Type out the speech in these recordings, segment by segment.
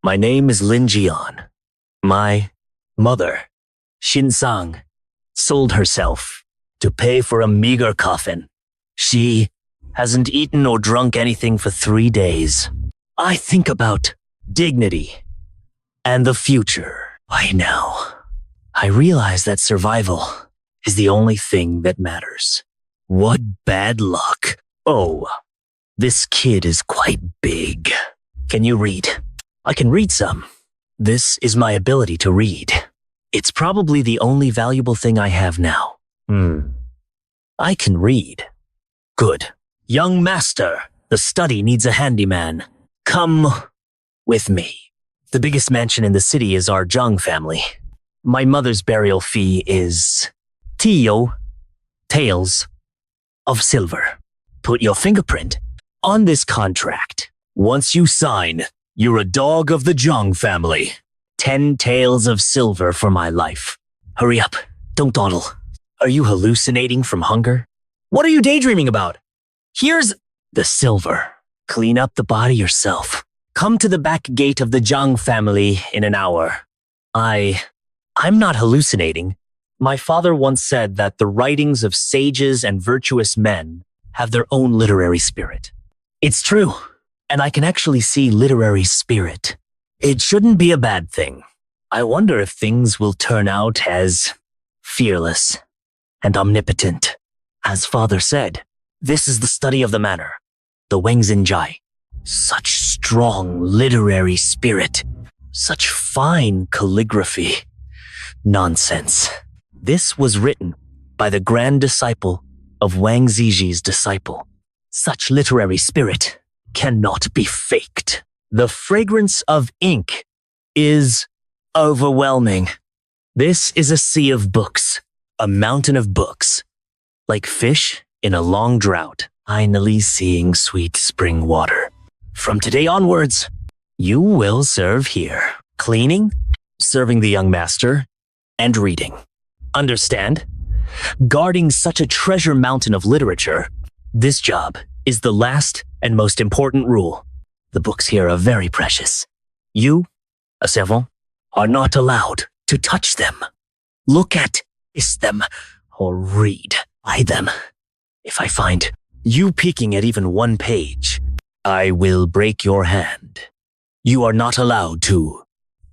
My name is Lin Jian. My mother, Shin Sang, sold herself to pay for a meager coffin. She hasn't eaten or drunk anything for 3 days. I think about dignity and the future. By now, I realize that survival is the only thing that matters. What bad luck. Oh, this kid is quite big. Can you read? I can read some. This is my ability to read. It's probably the only valuable thing I have now. I can read. Good. Young master, the study needs a handyman. Come with me. The biggest mansion in the city is our Zhang family. My mother's burial fee is taels of silver. Put your fingerprint on this contract. Once you sign, you're a dog of the Zhang family. 10 taels of silver for my life. Hurry up, don't dawdle. Are you hallucinating from hunger? What are you daydreaming about? Here's the silver. Clean up the body yourself. Come to the back gate of the Zhang family in an hour. I'm not hallucinating. My father once said that the writings of sages and virtuous men have their own literary spirit. It's true, and I can actually see literary spirit. It shouldn't be a bad thing. I wonder if things will turn out as fearless and omnipotent. As father said, this is the study of the manor, the Wengzhenjai. Such strong literary spirit, such fine calligraphy. Nonsense. This was written by the grand disciple of Wang Ziji's disciple. Such literary spirit cannot be faked. The fragrance of ink is overwhelming. This is a sea of books, a mountain of books. Like fish in a long drought, finally seeing sweet spring water. From today onwards, you will serve here. Cleaning, serving the young master, and reading. Understand? Guarding such a treasure mountain of literature, this job is the last and most important rule. The books here are very precious. You, a servant, are not allowed to touch them. Look at, kiss them, or read by them. If I find you peeking at even one page, I will break your hand. You are not allowed to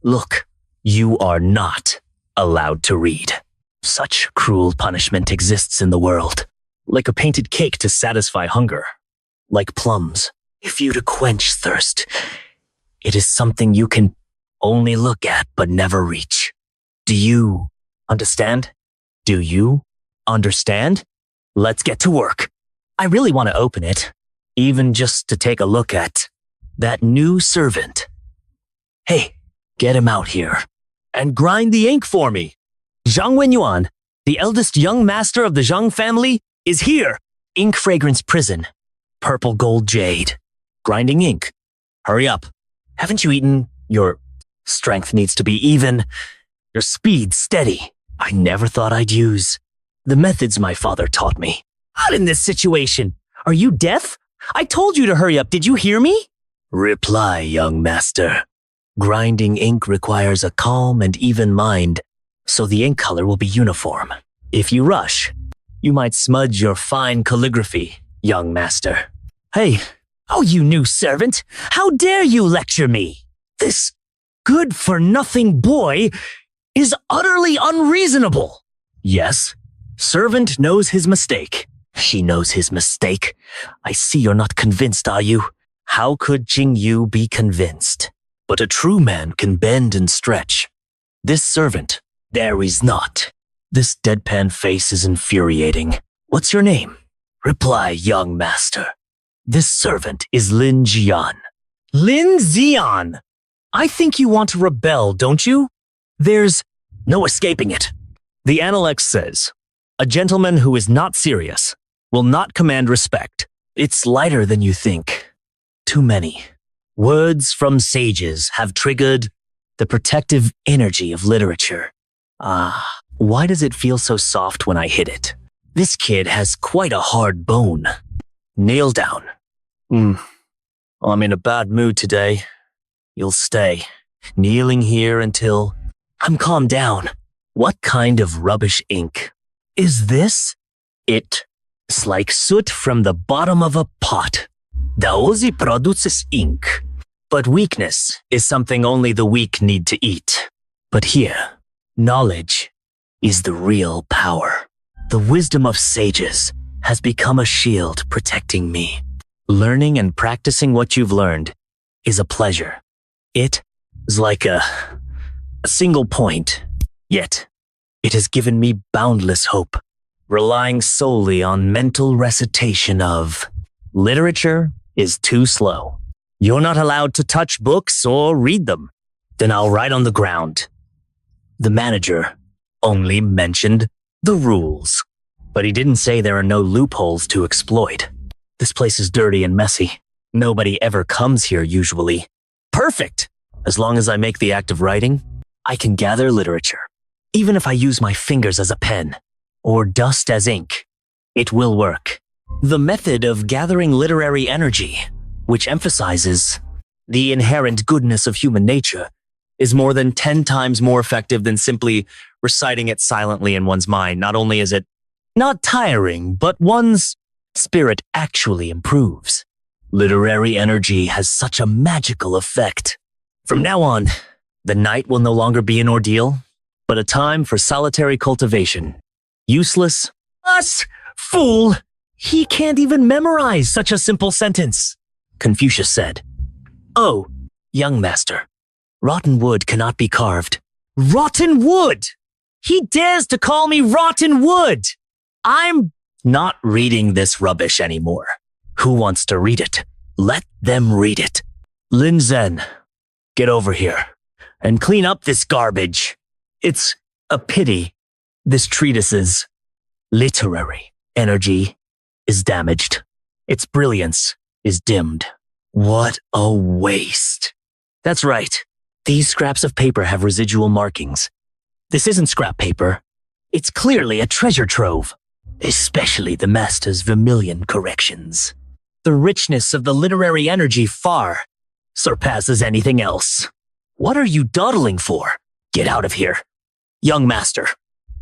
look. You are not allowed to read. Such cruel punishment exists in the world. Like a painted cake to satisfy hunger. Like plums, if you to quench thirst. It is something you can only look at but never reach. Do you understand? Do you understand? Let's get to work. I really want to open it, even just to take a look at that new servant. Hey, get him out here and grind the ink for me. Zhang Wenyuan, the eldest young master of the Zhang family, is here. Ink fragrance prison. Purple gold jade. Grinding ink. Hurry up. Haven't you eaten? Your strength needs to be even. Your speed steady. I never thought I'd use the methods my father taught me. Not in this situation. Are you deaf? I told you to hurry up. Did you hear me? Reply, young master. Grinding ink requires a calm and even mind, so the ink color will be uniform. If you rush, you might smudge your fine calligraphy, young master. Hey, oh, you new servant, how dare you lecture me? This good-for-nothing boy is utterly unreasonable. Yes, servant knows his mistake. She knows his mistake. I see you're not convinced, are you? How could Jing Yu be convinced? But a true man can bend and stretch. This servant, there is not. This deadpan face is infuriating. What's your name? Reply, young master. This servant is Lin Jian. Lin Xian! I think you want to rebel, don't you? There's no escaping it. The Analect says, a gentleman who is not serious will not command respect. It's lighter than you think. Too many. Words from sages have triggered the protective energy of literature. Why does it feel so soft when I hit it? This kid has quite a hard bone. Kneel down. I'm in a bad mood today. You'll stay. kneeling here until I'm calmed down. What kind of rubbish ink is this? It's like soot from the bottom of a pot. The Uzi produces ink. But weakness is something only the weak need to eat. But here, knowledge is the real power. The wisdom of sages has become a shield protecting me. Learning and practicing what you've learned is a pleasure. It is like a single point, yet it has given me boundless hope, relying solely on mental recitation of literature is too slow. You're not allowed to touch books or read them. Then I'll write on the ground. The manager only mentioned the rules, but he didn't say there are no loopholes to exploit. This place is dirty and messy. Nobody ever comes here usually. Perfect! As long as I make the act of writing, I can gather literature. Even if I use my fingers as a pen, or dust as ink, it will work. The method of gathering literary energy, which emphasizes the inherent goodness of human nature, is more than 10 times more effective than simply reciting it silently in one's mind. Not only is it not tiring, but one's spirit actually improves. Literary energy has such a magical effect. From now on, the night will no longer be an ordeal, but a time for solitary cultivation. Useless? Us! Fool! He can't even memorize such a simple sentence. Confucius said, "Oh, young master, rotten wood cannot be carved." Rotten wood! He dares to call me rotten wood! I'm not reading this rubbish anymore. Who wants to read it? Let them read it. Lin Zhen, get over here and clean up this garbage. It's a pity this treatise's literary energy is damaged. Its brilliance is dimmed. What a waste. That's right. These scraps of paper have residual markings. This isn't scrap paper. It's clearly a treasure trove, especially the master's vermilion corrections. The richness of the literary energy far surpasses anything else. What are you dawdling for? Get out of here, young master.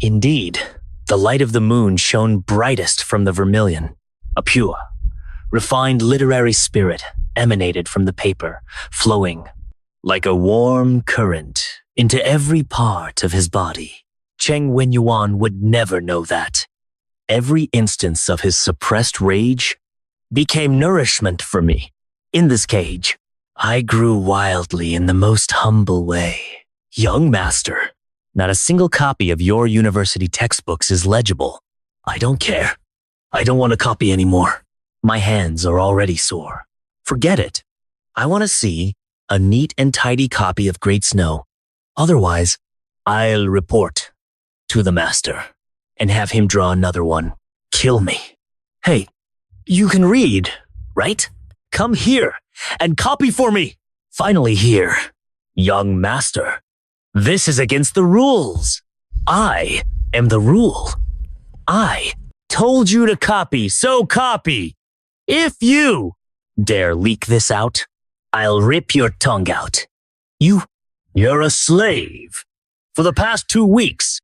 Indeed, the light of the moon shone brightest from the vermilion. A pure, refined literary spirit emanated from the paper, flowing like a warm current into every part of his body. Cheng Wenyuan would never know that. Every instance of his suppressed rage became nourishment for me. In this cage, I grew wildly in the most humble way. Young master, not a single copy of your university textbooks is legible. I don't care. I don't want a copy anymore. My hands are already sore. Forget it. I want to see a neat and tidy copy of Great Snow. Otherwise, I'll report to the master and have him draw another one. Kill me. Hey, you can read, right? Come here and copy for me. Finally here, young master. This is against the rules. I am the rule. I told you to copy, so copy. If you dare leak this out, I'll rip your tongue out. You're a slave. For the past 2 weeks,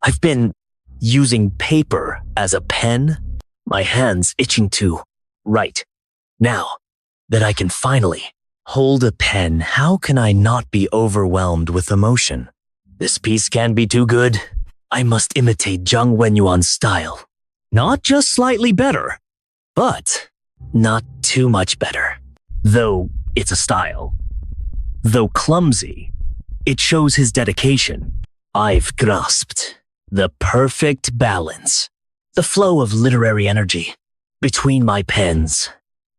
I've been using paper as a pen. My hands itching to write. Now that I can finally hold a pen, how can I not be overwhelmed with emotion? This piece can't be too good. I must imitate Zhang Wenyuan's style. Not just slightly better, but not too much better. Though it's a style. Though clumsy, it shows his dedication. I've grasped the perfect balance. The flow of literary energy between my pens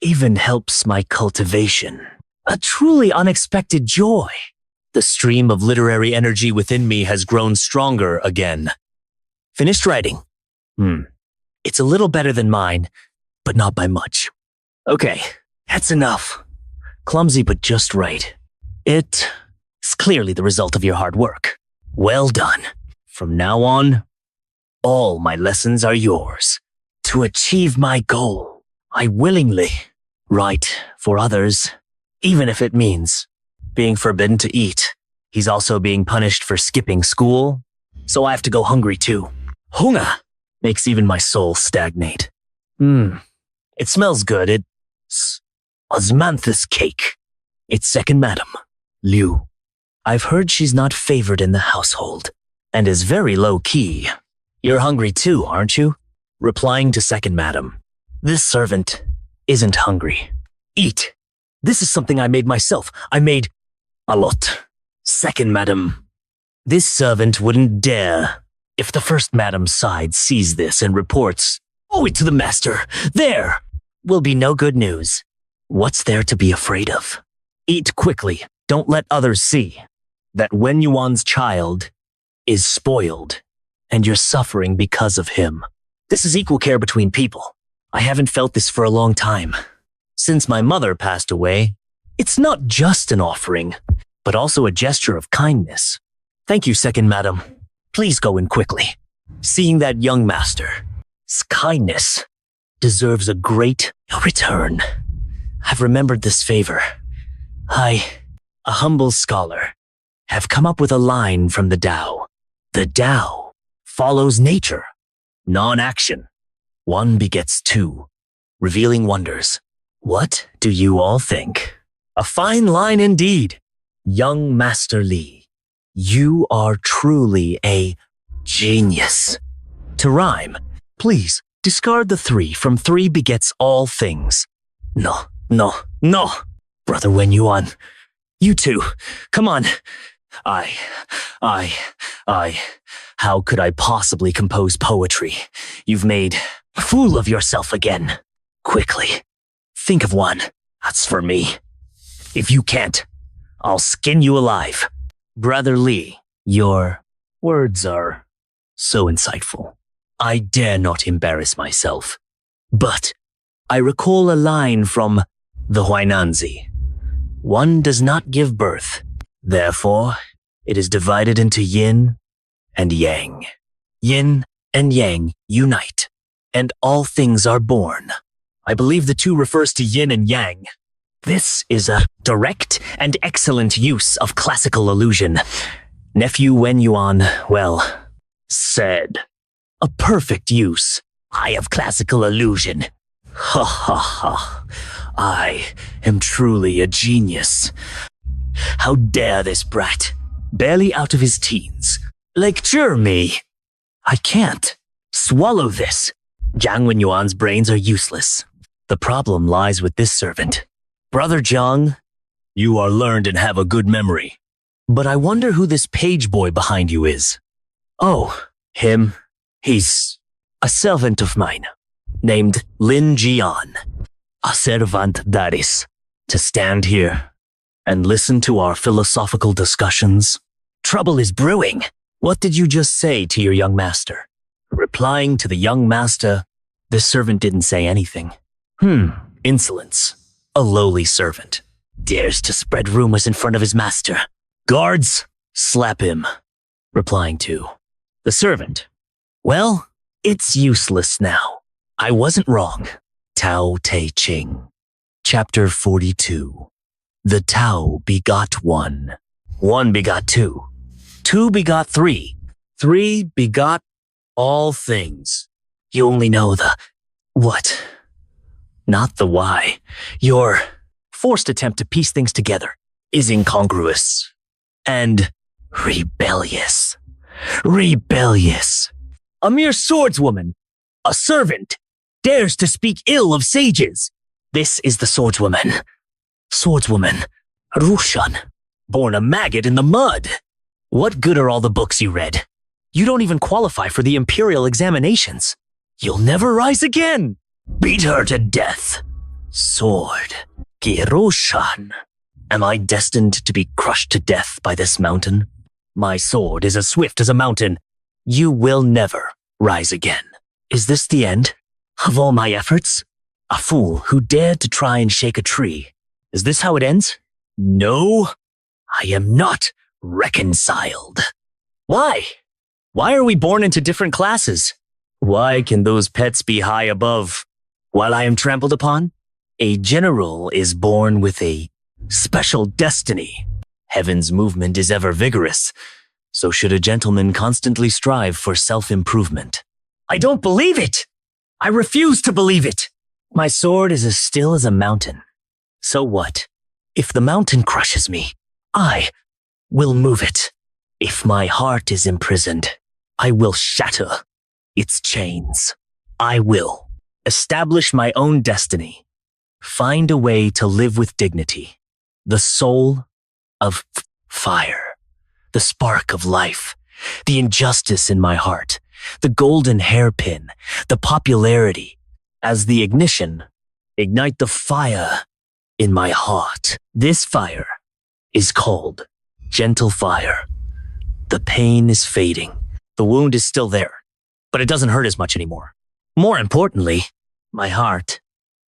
even helps my cultivation. A truly unexpected joy. The stream of literary energy within me has grown stronger again. Finished writing. It's a little better than mine, but not by much. Okay, that's enough. Clumsy but just right. It's clearly the result of your hard work. Well done. From now on, all my lessons are yours. To achieve my goal, I willingly write for others, even if it means being forbidden to eat. He's also being punished for skipping school, so I have to go hungry too. Hunger makes even my soul stagnate. It smells good. It's osmanthus cake. It's second madam, Liu. I've heard she's not favored in the household, and is very low-key. You're hungry too, aren't you? Replying to second madam. This servant isn't hungry. Eat. This is something I made myself. I made a lot. Second madam. This servant wouldn't dare. If the first madam's side sees this and reports, "Owe it to the master," there will be no good news. What's there to be afraid of? Eat quickly. Don't let others see that Wen Yuan's child is spoiled, and you're suffering because of him. This is equal care between people. I haven't felt this for a long time. Since my mother passed away, it's not just an offering, but also a gesture of kindness. Thank you, second madam. Please go in quickly. Seeing that young master's kindness deserves a great return. I've remembered this favor. I, a humble scholar, have come up with a line from the Tao. The Tao follows nature, non-action. One begets two, revealing wonders. What do you all think? A fine line indeed. Young Master Li, you are truly a genius. To rhyme, please discard the three from three begets all things. No. Brother Wen Yuan, you two, come on. How could I possibly compose poetry? You've made a fool of yourself again. Quickly, think of one. That's for me. If you can't, I'll skin you alive. Brother Li, your words are so insightful. I dare not embarrass myself. But I recall a line from the Huainanzi. One does not give birth. Therefore, it is divided into yin and yang. Yin and yang unite, and all things are born. I believe the two refers to yin and yang. This is a direct and excellent use of classical allusion. Nephew Wen Yuan, well said. A perfect use. I have classical allusion. Ha ha ha. I am truly a genius. How dare this brat, barely out of his teens, lecture me? I can't. Swallow this. Jiang Wenyuan's brains are useless. The problem lies with this servant. Brother Jiang, you are learned and have a good memory. But I wonder who this page boy behind you is. Oh, him. He's a servant of mine, named Lin Jian. A servant that is, to stand here and listen to our philosophical discussions. Trouble is brewing. What did you just say to your young master? Replying to the young master, this servant didn't say anything. Insolence. A lowly servant. Dares to spread rumors in front of his master. Guards, slap him. Replying to the servant. Well, it's useless now. I wasn't wrong. Tao Te Ching. Chapter 42. The Tao begot one. One begot two. Two begot three. Three begot all things. You only know the what, not the why. Your forced attempt to piece things together is incongruous and rebellious. Rebellious. A mere swordswoman, a servant, dares to speak ill of sages. This is the swordswoman. Swordswoman, Rushan, born a maggot in the mud. What good are all the books you read? You don't even qualify for the imperial examinations. You'll never rise again. Beat her to death. Sword, Giroshan. Am I destined to be crushed to death by this mountain? My sword is as swift as a mountain. You will never rise again. Is this the end of all my efforts? A fool who dared to try and shake a tree. Is this how it ends? No, I am not reconciled. Why? Why are we born into different classes? Why can those pets be high above while I am trampled upon? A general is born with a special destiny. Heaven's movement is ever vigorous, so should a gentleman constantly strive for self-improvement. I don't believe it! I refuse to believe it! My sword is as still as a mountain. So what? If the mountain crushes me, I will move it. If my heart is imprisoned, I will shatter its chains. I will establish my own destiny. Find a way to live with dignity. The soul of fire, the spark of life, the injustice in my heart, the golden hairpin, the popularity, as the ignition, ignite the fire in my heart. This fire is called gentle fire. The pain is fading. The wound is still there, but it doesn't hurt as much anymore. More importantly, my heart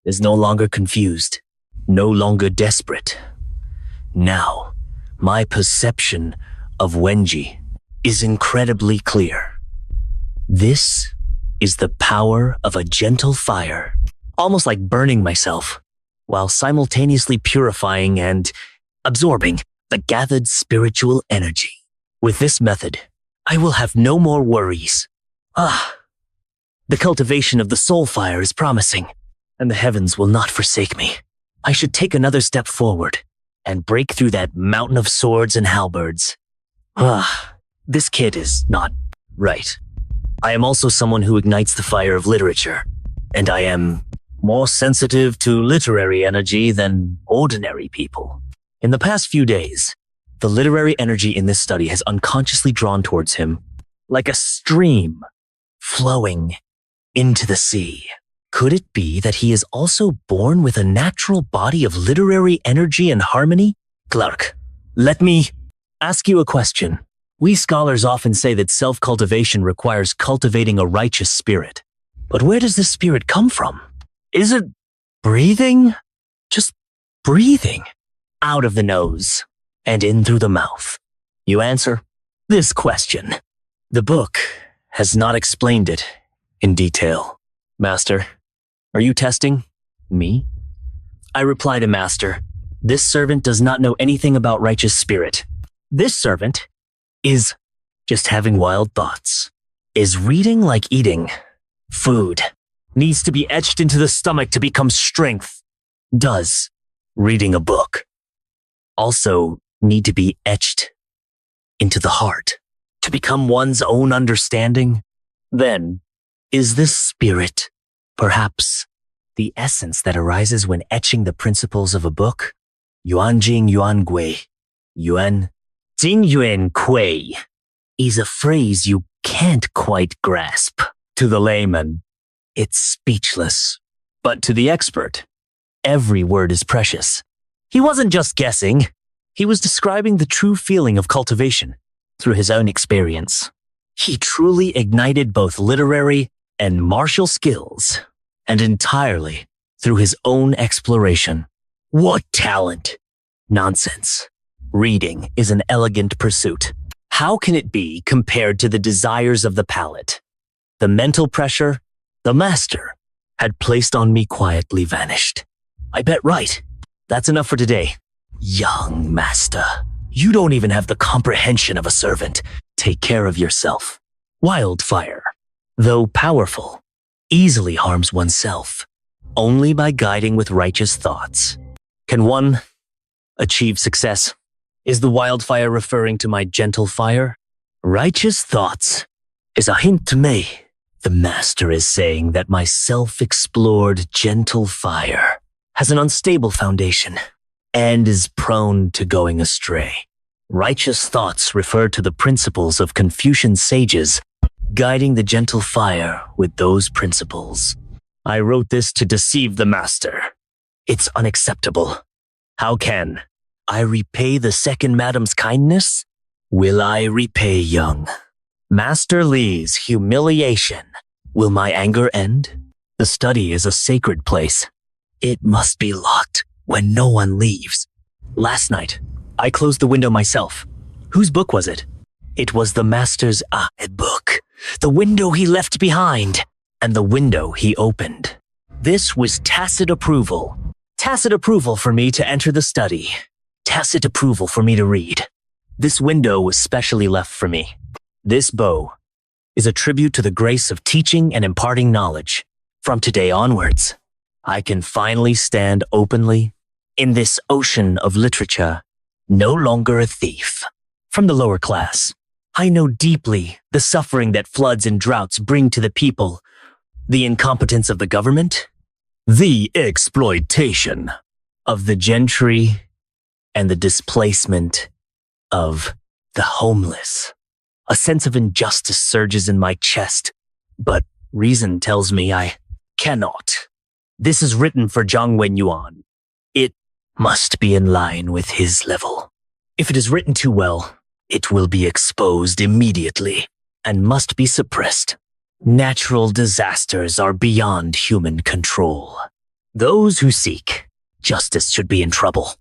is no longer confused, no longer desperate. Now, my perception of Wenji is incredibly clear. This is the power of a gentle fire, almost like burning myself, while simultaneously purifying and absorbing the gathered spiritual energy. With this method, I will have no more worries. The cultivation of the soul fire is promising, and the heavens will not forsake me. I should take another step forward and break through that mountain of swords and halberds. This kid is not right. I am also someone who ignites the fire of literature, and I am more sensitive to literary energy than ordinary people. In the past few days, the literary energy in this study has unconsciously drawn towards him like a stream flowing into the sea. Could it be that he is also born with a natural body of literary energy and harmony? Clark, let me ask you a question. We scholars often say that self-cultivation requires cultivating a righteous spirit. But where does this spirit come from? Is it breathing? Just breathing out of the nose and in through the mouth. You answer this question. The book has not explained it in detail. Master, are you testing me? I reply to Master, this servant does not know anything about righteous spirit. This servant is just having wild thoughts. Is reading like eating? Food needs to be etched into the stomach to become strength. Does reading a book also need to be etched into the heart to become one's own understanding? Then, is this spirit perhaps the essence that arises when etching the principles of a book? Yuan Jing Yuan Gui. Yuan Jing Yuan Kui is a phrase you can't quite grasp. To the layman, it's speechless. But to the expert, every word is precious. He wasn't just guessing. He was describing the true feeling of cultivation through his own experience. He truly ignited both literary and martial skills, and entirely through his own exploration. What talent! Nonsense. Reading is an elegant pursuit. How can it be compared to the desires of the palate? The mental pressure the master had placed on me quietly vanished. I bet right. That's enough for today. Young master, you don't even have the comprehension of a servant. Take care of yourself. Wildfire, though powerful, easily harms oneself. Only by guiding with righteous thoughts can one achieve success. Is the wildfire referring to my gentle fire? Righteous thoughts is a hint to me. The master is saying that my self-explored gentle fire has an unstable foundation and is prone to going astray. Righteous thoughts refer to the principles of Confucian sages, guiding the gentle fire with those principles. I wrote this to deceive the master. It's unacceptable. How can I repay the second madam's kindness? Will I repay young Master Li's humiliation? Will my anger end? The study is a sacred place. It must be locked when no one leaves. Last night, I closed the window myself. Whose book was it? It was the master's book. The window he left behind, and the window he opened. This was tacit approval. Tacit approval for me to enter the study. tacit approval for me to read. This window was specially left for me. This bow is a tribute to the grace of teaching and imparting knowledge. From today onwards, I can finally stand openly in this ocean of literature, no longer a thief. From the lower class, I know deeply the suffering that floods and droughts bring to the people, the incompetence of the government, the exploitation of the gentry, and the displacement of the homeless. A sense of injustice surges in my chest, but reason tells me I cannot. This is written for Zhang Wenyuan. It must be in line with his level. If it is written too well, it will be exposed immediately and must be suppressed. Natural disasters are beyond human control. Those who seek justice should be in trouble.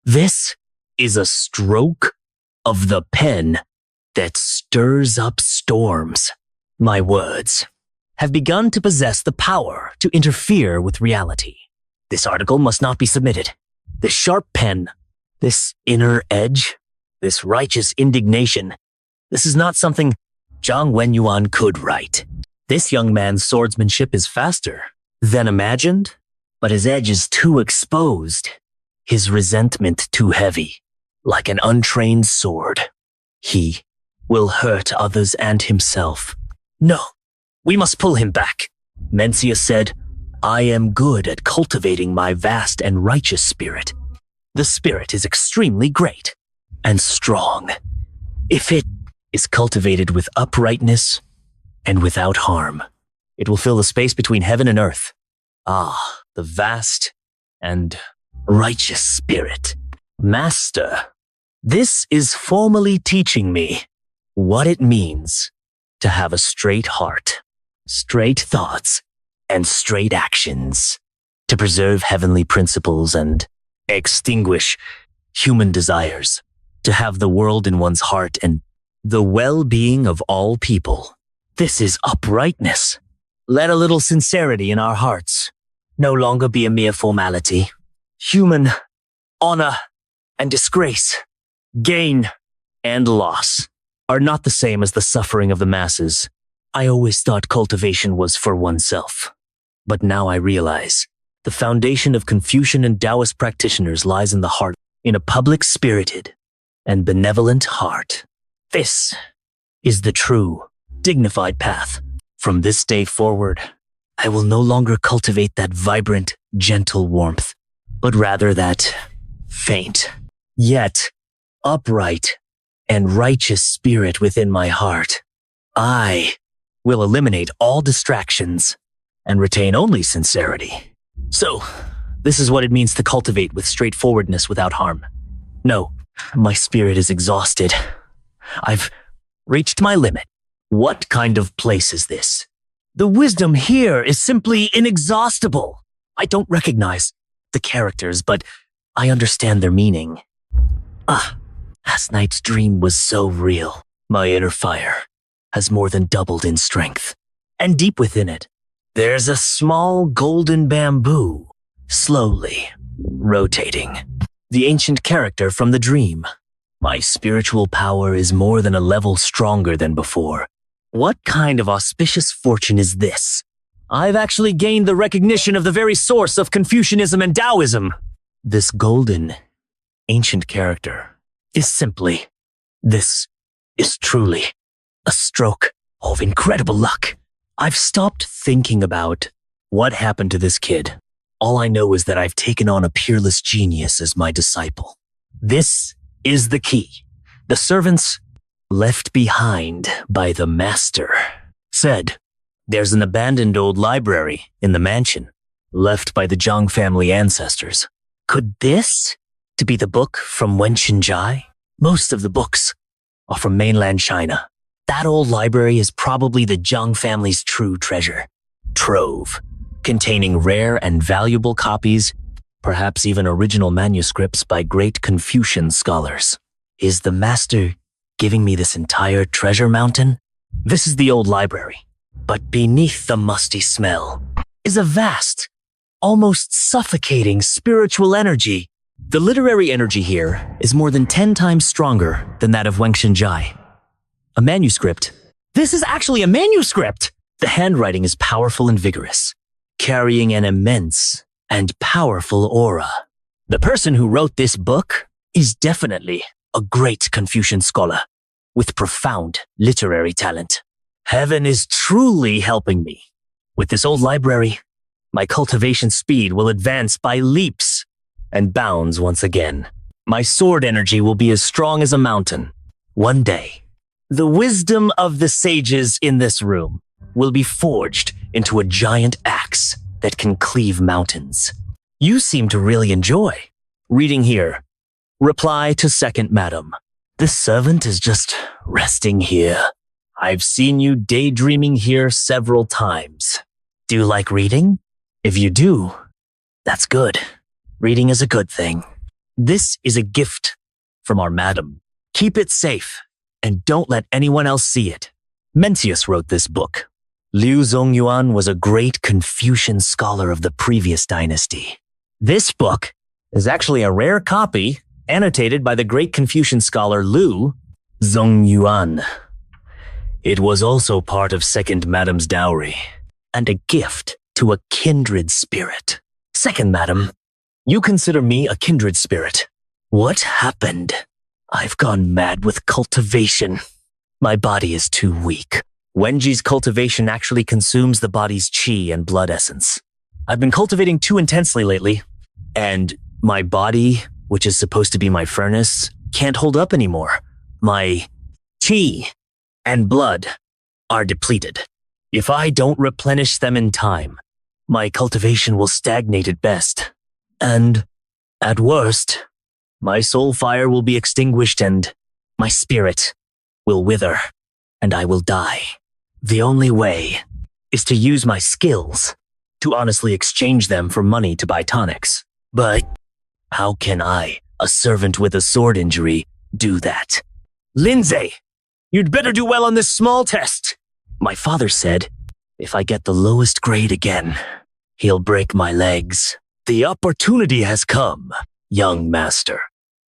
This is a stroke of the pen that stirs up storms. My words have begun to possess the power to interfere with reality. This article must not be submitted. This sharp pen, this inner edge, this righteous indignation, this is not something Zhang Wenyuan could write. This young man's swordsmanship is faster than imagined, but his edge is too exposed, his resentment too heavy, like an untrained sword. He will hurt others and himself. No, we must pull him back. Mencia said, I am good at cultivating my vast and righteous spirit. The spirit is extremely great and strong. If it is cultivated with uprightness and without harm, it will fill the space between heaven and earth. Ah, the vast and righteous spirit. Master, this is formally teaching me what it means to have a straight heart, straight thoughts, and straight actions, to preserve heavenly principles and extinguish human desires, to have the world in one's heart and the well-being of all people. This is uprightness. Let a little sincerity in our hearts no longer be a mere formality. Human honor and disgrace, gain and loss are not the same as the suffering of the masses. I always thought cultivation was for oneself, but now I realize the foundation of Confucian and Taoist practitioners lies in the heart, in a public-spirited and benevolent heart. This is the true, dignified path. From this day forward, I will no longer cultivate that vibrant, gentle warmth, but rather that faint, yet upright and righteous spirit within my heart. I will eliminate all distractions and retain only sincerity. So, this is what it means to cultivate with straightforwardness without harm. No, my spirit is exhausted. I've reached my limit. What kind of place is this? The wisdom here is simply inexhaustible. I don't recognize the characters, but I understand their meaning. Last night's dream was so real. My inner fire has more than doubled in strength. And deep within it, there's a small golden bamboo, slowly rotating. The ancient character from the dream. My spiritual power is more than a level stronger than before. What kind of auspicious fortune is this? I've actually gained the recognition of the very source of Confucianism and Taoism. This golden, ancient character is truly a stroke of incredible luck. I've stopped thinking about what happened to this kid. All I know is that I've taken on a peerless genius as my disciple. This is the key. The servants left behind by the master said, there's an abandoned old library in the mansion left by the Zhang family ancestors. Could this to be the book from Wenxinjai? Most of the books are from mainland China. That old library is probably the Zhang family's true treasure trove, containing rare and valuable copies, perhaps even original manuscripts by great Confucian scholars. Is the master giving me this entire treasure mountain? This is the old library, but beneath the musty smell is a vast, almost suffocating spiritual energy. The literary energy here is more than 10 times stronger than that of Wang Shenjai. A manuscript. This is actually a manuscript! The handwriting is powerful and vigorous, carrying an immense and powerful aura. The person who wrote this book is definitely a great Confucian scholar with profound literary talent. Heaven is truly helping me. With this old library, my cultivation speed will advance by leaps and bounds once again. My sword energy will be as strong as a mountain. One day, the wisdom of the sages in this room will be forged into a giant axe that can cleave mountains. You seem to really enjoy reading here. Reply to second madam. This servant is just resting here. I've seen you daydreaming here several times. Do you like reading? If you do, that's good. Reading is a good thing. This is a gift from our madam. Keep it safe and don't let anyone else see it. Mencius wrote this book. Liu Zongyuan was a great Confucian scholar of the previous dynasty. This book is actually a rare copy annotated by the great Confucian scholar Liu Zongyuan. It was also part of second madam's dowry and a gift to a kindred spirit. Second madam, you consider me a kindred spirit. What happened? I've gone mad with cultivation. My body is too weak. Wenji's cultivation actually consumes the body's qi and blood essence. I've been cultivating too intensely lately, and my body, which is supposed to be my furnace, can't hold up anymore. My qi and blood are depleted. If I don't replenish them in time, my cultivation will stagnate at best. And, at worst, my soul fire will be extinguished and my spirit will wither, and I will die. The only way is to use my skills to honestly exchange them for money to buy tonics. But how can I, a servant with a sword injury, do that? Lindsay, you'd better do well on this small test. My father said, if I get the lowest grade again, he'll break my legs. The opportunity has come, young master.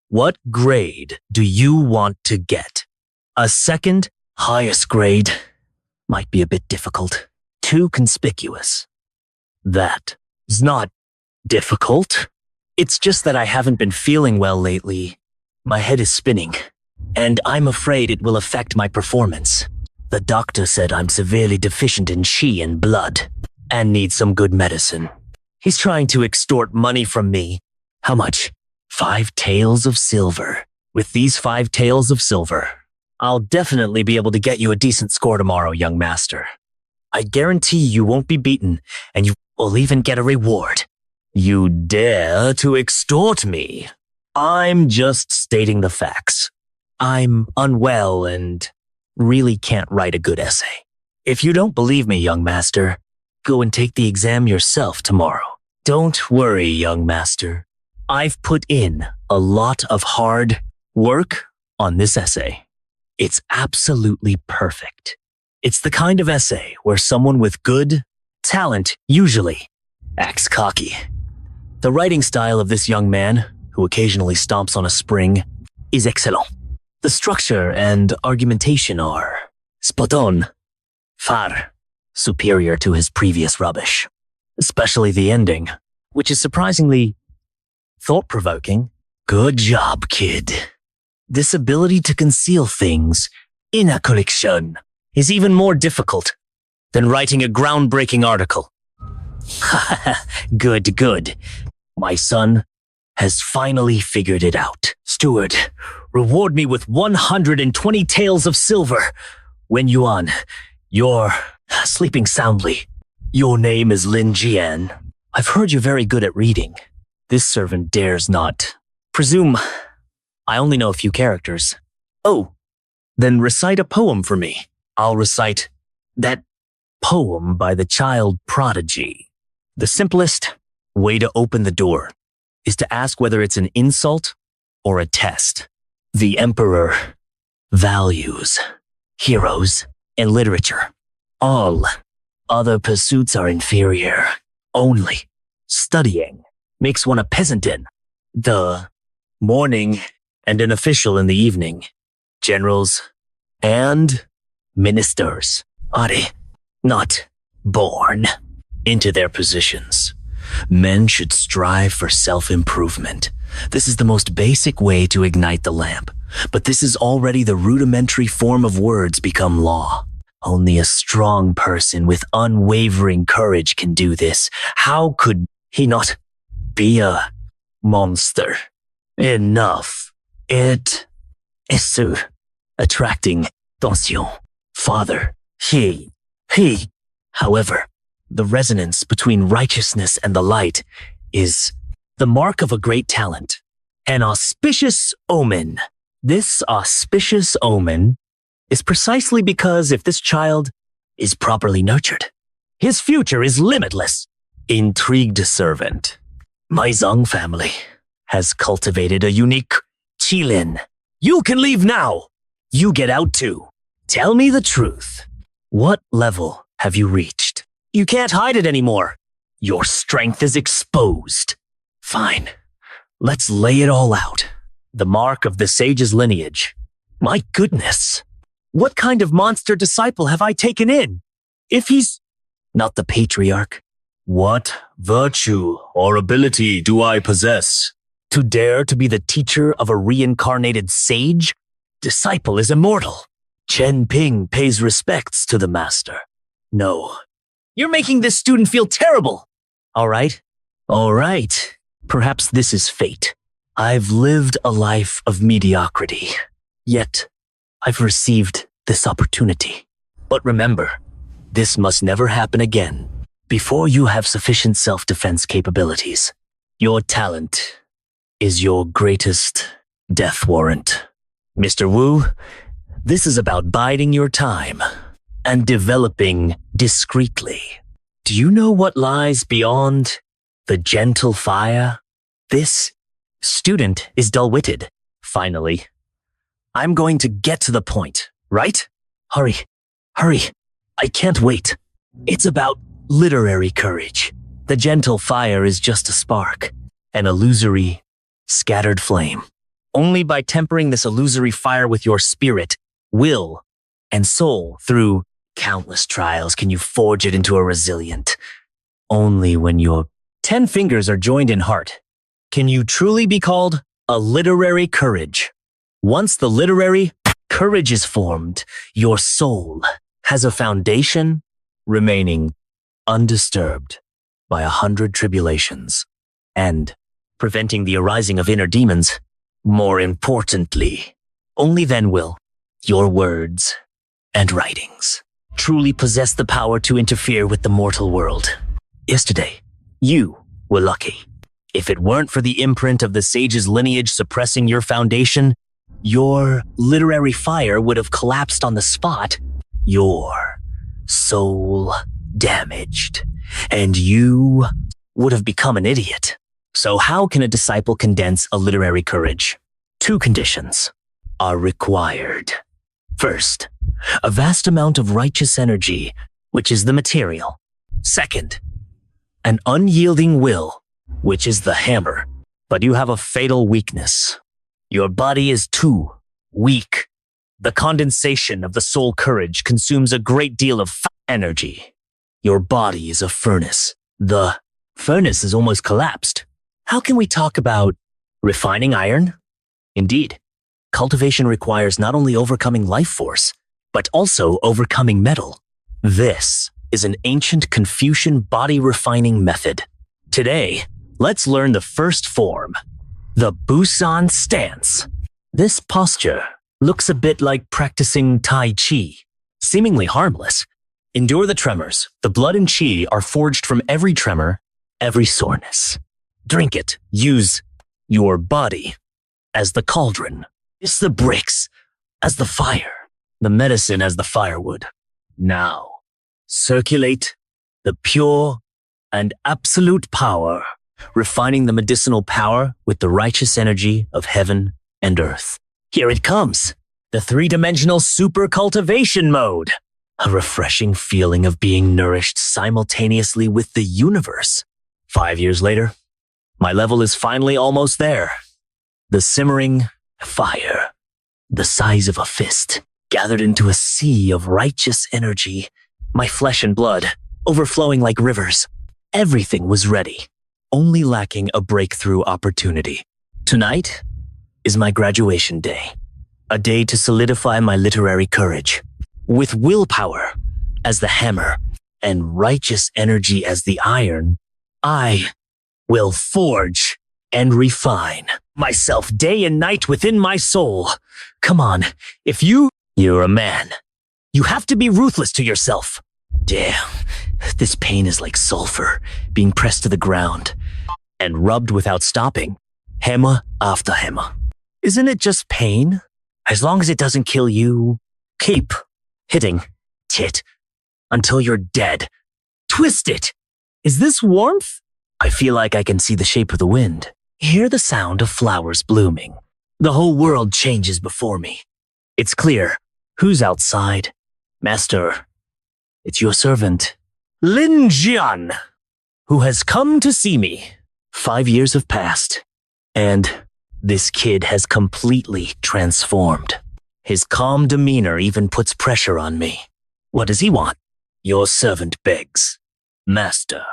What grade do you want to get? A second highest grade might be a bit difficult, too conspicuous. That is not difficult. It's just that I haven't been feeling well lately. My head is spinning, and I'm afraid it will affect my performance. The doctor said I'm severely deficient in qi and blood, and need some good medicine. He's trying to extort money from me. How much? 5 taels of silver. With these 5 taels of silver, I'll definitely be able to get you a decent score tomorrow, young master. I guarantee you won't be beaten, and you will even get a reward. You dare to extort me? I'm just stating the facts. I'm unwell and really can't write a good essay. If you don't believe me, young master, go and take the exam yourself tomorrow. Don't worry, young master. I've put in a lot of hard work on this essay. It's absolutely perfect. It's the kind of essay where someone with good talent usually acts cocky. The writing style of this young man, who occasionally stomps on a spring, is excellent. The structure and argumentation are spot on, far superior to his previous rubbish. Especially the ending, which is surprisingly thought-provoking. Good job, kid. This ability to conceal things in a collection is even more difficult than writing a groundbreaking article. Good. My son has finally figured it out. Steward, reward me with 120 taels of silver. Wen Yuan, you're sleeping soundly. Your name is Lin Jian. I've heard you're very good at reading. This servant dares not. Presume I only know a few characters. Oh, then recite a poem for me. I'll recite that poem by the child prodigy. The simplest way to open the door is to ask whether it's an insult or a test. The emperor values heroes in literature. All other pursuits are inferior. Only studying makes one a peasant in the morning and an official in the evening. Generals and ministers are not born into their positions. Men should strive for self-improvement. This is the most basic way to ignite the lamp, but this is already the rudimentary form of words become law. Only a strong person with unwavering courage can do this. How could he not be a monster? Enough. It is so attracting attention. Father, he. However, the resonance between righteousness and the light is the mark of a great talent, an auspicious omen. This auspicious omen is precisely because if this child is properly nurtured, his future is limitless. Intrigued servant, my Zhang family has cultivated a unique qilin. You can leave now. You get out too. Tell me the truth. What level have you reached? You can't hide it anymore. Your strength is exposed. Fine. Let's lay it all out. The mark of the sage's lineage. My goodness. What kind of monster disciple have I taken in? If he's not the patriarch, what virtue or ability do I possess to dare to be the teacher of a reincarnated sage? Disciple is immortal. Chen Ping pays respects to the master. No. You're making this student feel terrible. All right. Perhaps this is fate. I've lived a life of mediocrity, yet I've received this opportunity. But remember, this must never happen again. Before you have sufficient self-defense capabilities, your talent is your greatest death warrant. Mr. Wu, this is about biding your time and developing discreetly. Do you know what lies beyond the gentle fire? This student is dull-witted. Finally, I'm going to get to the point, right? Hurry. I can't wait. It's about literary courage. The gentle fire is just a spark, an illusory, scattered flame. Only by tempering this illusory fire with your spirit, will, and soul through countless trials can you forge it into a resilient. Only when your 10 fingers are joined in heart can you truly be called a literary courage. Once the literary courage is formed, your soul has a foundation remaining undisturbed by 100 tribulations and preventing the arising of inner demons. More importantly, only then will your words and writings truly possess the power to interfere with the mortal world. Yesterday, you were lucky. If it weren't for the imprint of the sage's lineage suppressing your foundation, your literary fire would have collapsed on the spot. Your soul damaged, and you would have become an idiot. So how can a disciple condense a literary courage? 2 conditions are required. First, a vast amount of righteous energy, which is the material. Second, an unyielding will, which is the hammer. But you have a fatal weakness. Your body is too weak. The condensation of the soul courage consumes a great deal of energy. Your body is a furnace. The furnace is almost collapsed. How can we talk about refining iron? Indeed, cultivation requires not only overcoming life force, but also overcoming metal. This is an ancient Confucian body refining method. Today, let's learn the first form, the Busan stance. This posture looks a bit like practicing Tai Chi, seemingly harmless. Endure the tremors. The blood and Qi are forged from every tremor, every soreness. Drink it. Use your body as the cauldron. Kiss the bricks as the fire, the medicine as the firewood. Now, circulate the pure and absolute power, refining the medicinal power with the righteous energy of heaven and earth. Here it comes, the 3-dimensional super cultivation mode. A refreshing feeling of being nourished simultaneously with the universe. 5 years later, My level is finally almost there. The simmering fire, the size of a fist, gathered into a sea of righteous energy. My flesh and blood, overflowing like rivers. Everything was ready, only lacking a breakthrough opportunity. Tonight is my graduation day, a day to solidify my literary courage. With willpower as the hammer and righteous energy as the iron, I will forge and refine myself day and night within my soul. Come on, you're a man. You have to be ruthless to yourself. Damn, this pain is like sulfur being pressed to the ground and rubbed without stopping, hammer after hammer. Isn't it just pain? As long as it doesn't kill you, keep hitting it until you're dead. Twist it. Is this warmth? I feel like I can see the shape of the wind, hear the sound of flowers blooming. The whole world changes before me. It's clear. Who's outside? Master, it's your servant, Lin Jian, who has come to see me. 5 years have passed, and this kid has completely transformed. His calm demeanor even puts pressure on me. What does he want? Your servant begs, Master,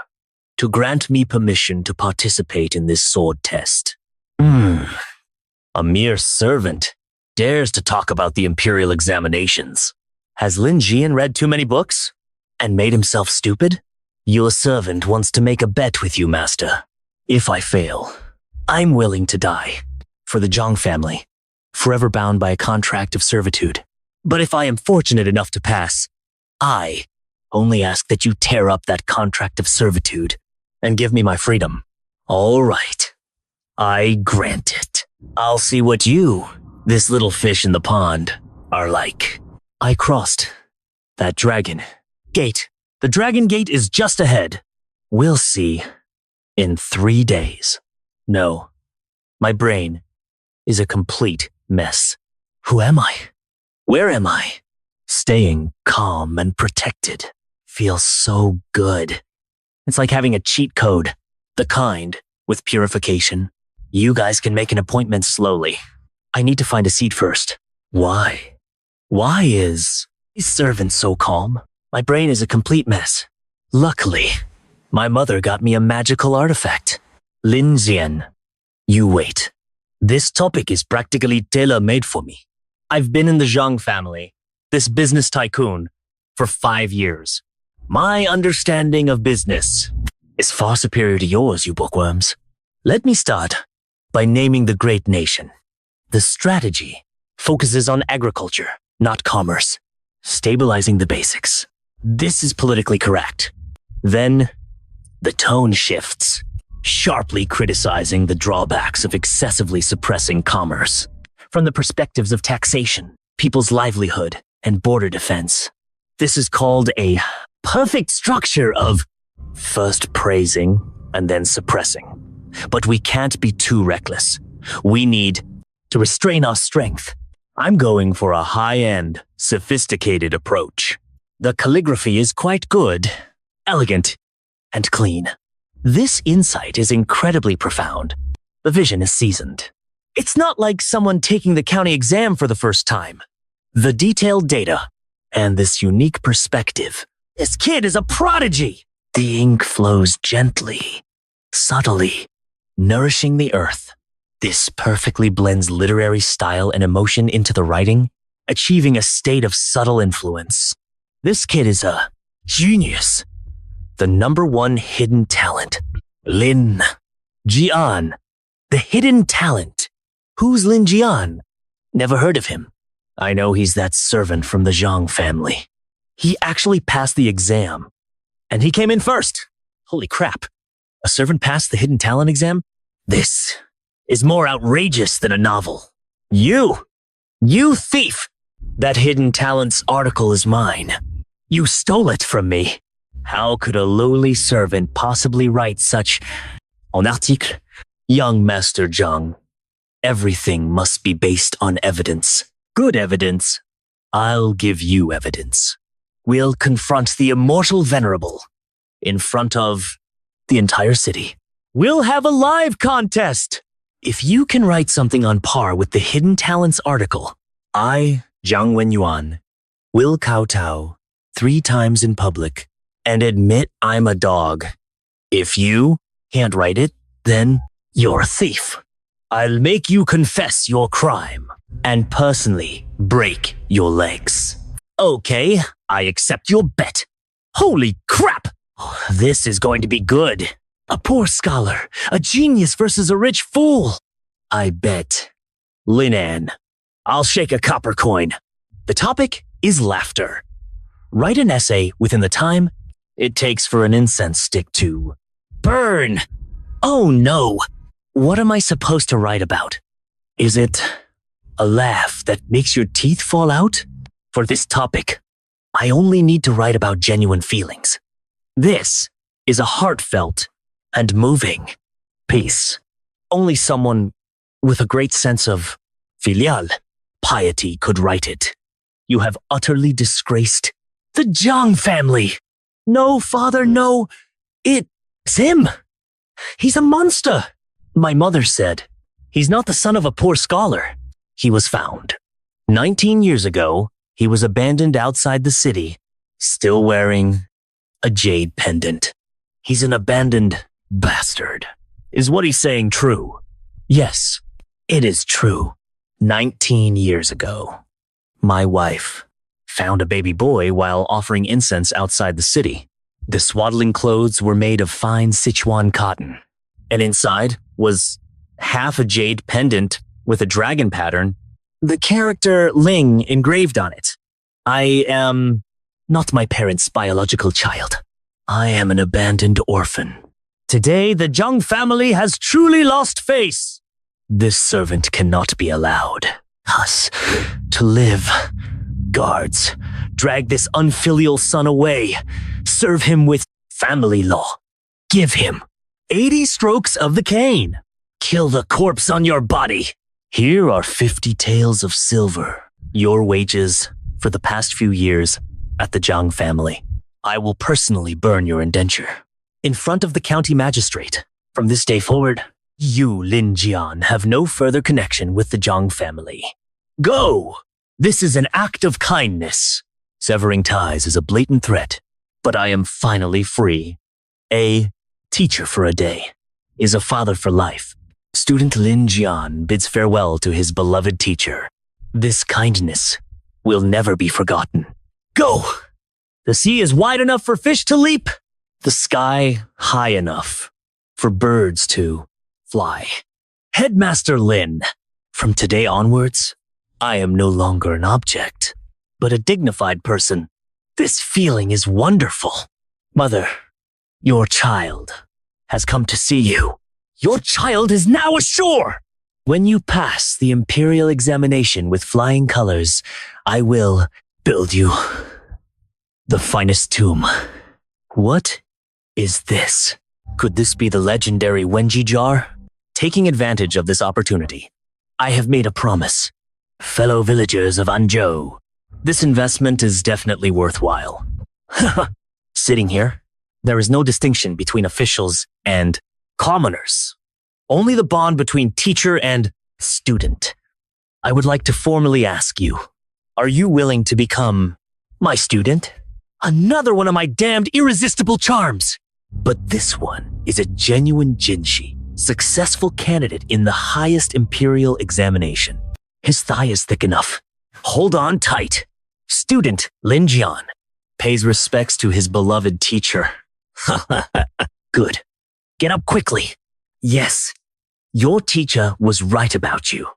to grant me permission to participate in this sword test. A mere servant dares to talk about the imperial examinations. Has Lin Jian read too many books and made himself stupid? Your servant wants to make a bet with you, Master. If I fail, I'm willing to die for the Zhang family, forever bound by a contract of servitude. But if I am fortunate enough to pass, I only ask that you tear up that contract of servitude and give me my freedom. All right, I grant it. I'll see what you, this little fish in the pond, are like. I crossed that dragon gate. The dragon gate is just ahead. We'll see in 3 days. No, my brain is a complete mess. Who am I? Where am I? Staying calm and protected feels so good. It's like having a cheat code, the kind with purification. You guys can make an appointment slowly. I need to find a seat first. Why? Why is his servant so calm? My brain is a complete mess. Luckily, my mother got me a magical artifact. Lin Jian, you wait. This topic is practically tailor-made for me. I've been in the Zhang family, this business tycoon, for 5 years. My understanding of business is far superior to yours, you bookworms. Let me start by naming the great nation. The strategy focuses on agriculture, not commerce, stabilizing the basics. This is politically correct. Then, the tone shifts, sharply criticizing the drawbacks of excessively suppressing commerce from the perspectives of taxation, people's livelihood, and border defense. This is called a perfect structure of first praising and then suppressing. But we can't be too reckless. We need to restrain our strength. I'm going for a high-end, sophisticated approach. The calligraphy is quite good, elegant, and clean. This insight is incredibly profound. The vision is seasoned. It's not like someone taking the county exam for the first time. The detailed data and this unique perspective. This kid is a prodigy. The ink flows gently, subtly, nourishing the earth. This perfectly blends literary style and emotion into the writing, achieving a state of subtle influence. This kid is a genius. The #1 hidden talent. Lin Jian. The hidden talent. Who's Lin Jian? Never heard of him. I know he's that servant from the Zhang family. He actually passed the exam, and he came in first. Holy crap. A servant passed the hidden talent exam? This is more outrageous than a novel. You thief! That hidden talents article is mine. You stole it from me. How could a lowly servant possibly write such an article? Young Master Zhang, everything must be based on evidence. Good evidence. I'll give you evidence. We'll confront the immortal venerable in front of the entire city. we'll have a live contest. If you can write something on par with the Hidden Talents article, I, Jiang Wenyuan, will kowtow 3 times in public and admit I'm a dog. If you can't write it, then you're a thief. I'll make you confess your crime and personally break your legs. Okay, I accept your bet. Holy crap! This is going to be good. A poor scholar, a genius versus a rich fool. I bet. Linan, I'll shake a copper coin. The topic is laughter. Write an essay within the time it takes for an incense stick to burn. Oh no! What am I supposed to write about? Is it a laugh that makes your teeth fall out? For this topic, I only need to write about genuine feelings. This is a heartfelt and moving piece. Only someone with a great sense of filial piety could write it. You have utterly disgraced the Jiang family. No, father, no. It's him. He's a monster. My mother said, he's not the son of a poor scholar. He was found. 19 years ago, he was abandoned outside the city, still wearing a jade pendant. He's an abandoned bastard. Is what he's saying true? Yes, it is true. 19 years ago, my wife found a baby boy while offering incense outside the city. The swaddling clothes were made of fine Sichuan cotton, and inside was half a jade pendant with a dragon pattern, the character Ling engraved on it. I am not my parents' biological child. I am an abandoned orphan. Today, the Jiang family has truly lost face. This servant cannot be allowed us to live. Guards, drag this unfilial son away. Serve him with family law. Give him 80 strokes of the cane. Kill the corpse on your body. Here are 50 taels of silver, your wages for the past few years at the Jiang family. I will personally burn your indenture in front of the county magistrate. From this day forward, you, Lin Jian, have no further connection with the Jiang family. Go! This is an act of kindness. Severing ties is a blatant threat, but I am finally free. A teacher for a day is a father for life. Student Lin Jian bids farewell to his beloved teacher. This kindness will never be forgotten. Go! The sea is wide enough for fish to leap, the sky high enough for birds to fly. Headmaster Lin, from today onwards, I am no longer an object, but a dignified person. This feeling is wonderful. Mother, your child has come to see you. Your child is now ashore! When you pass the imperial examination with flying colors, I will build you the finest tomb. What is this? Could this be the legendary Wenji jar? Taking advantage of this opportunity, I have made a promise. Fellow villagers of Anzhou, this investment is definitely worthwhile. Sitting here, there is no distinction between officials and commoners. Only the bond between teacher and student. I would like to formally ask you, are you willing to become my student? Another one of my damned irresistible charms. But this one is a genuine Jinshi, successful candidate in the highest imperial examination. His thigh is thick enough. Hold on tight. Student Lin Jian pays respects to his beloved teacher. Good. Get up quickly. Yes, your teacher was right about you.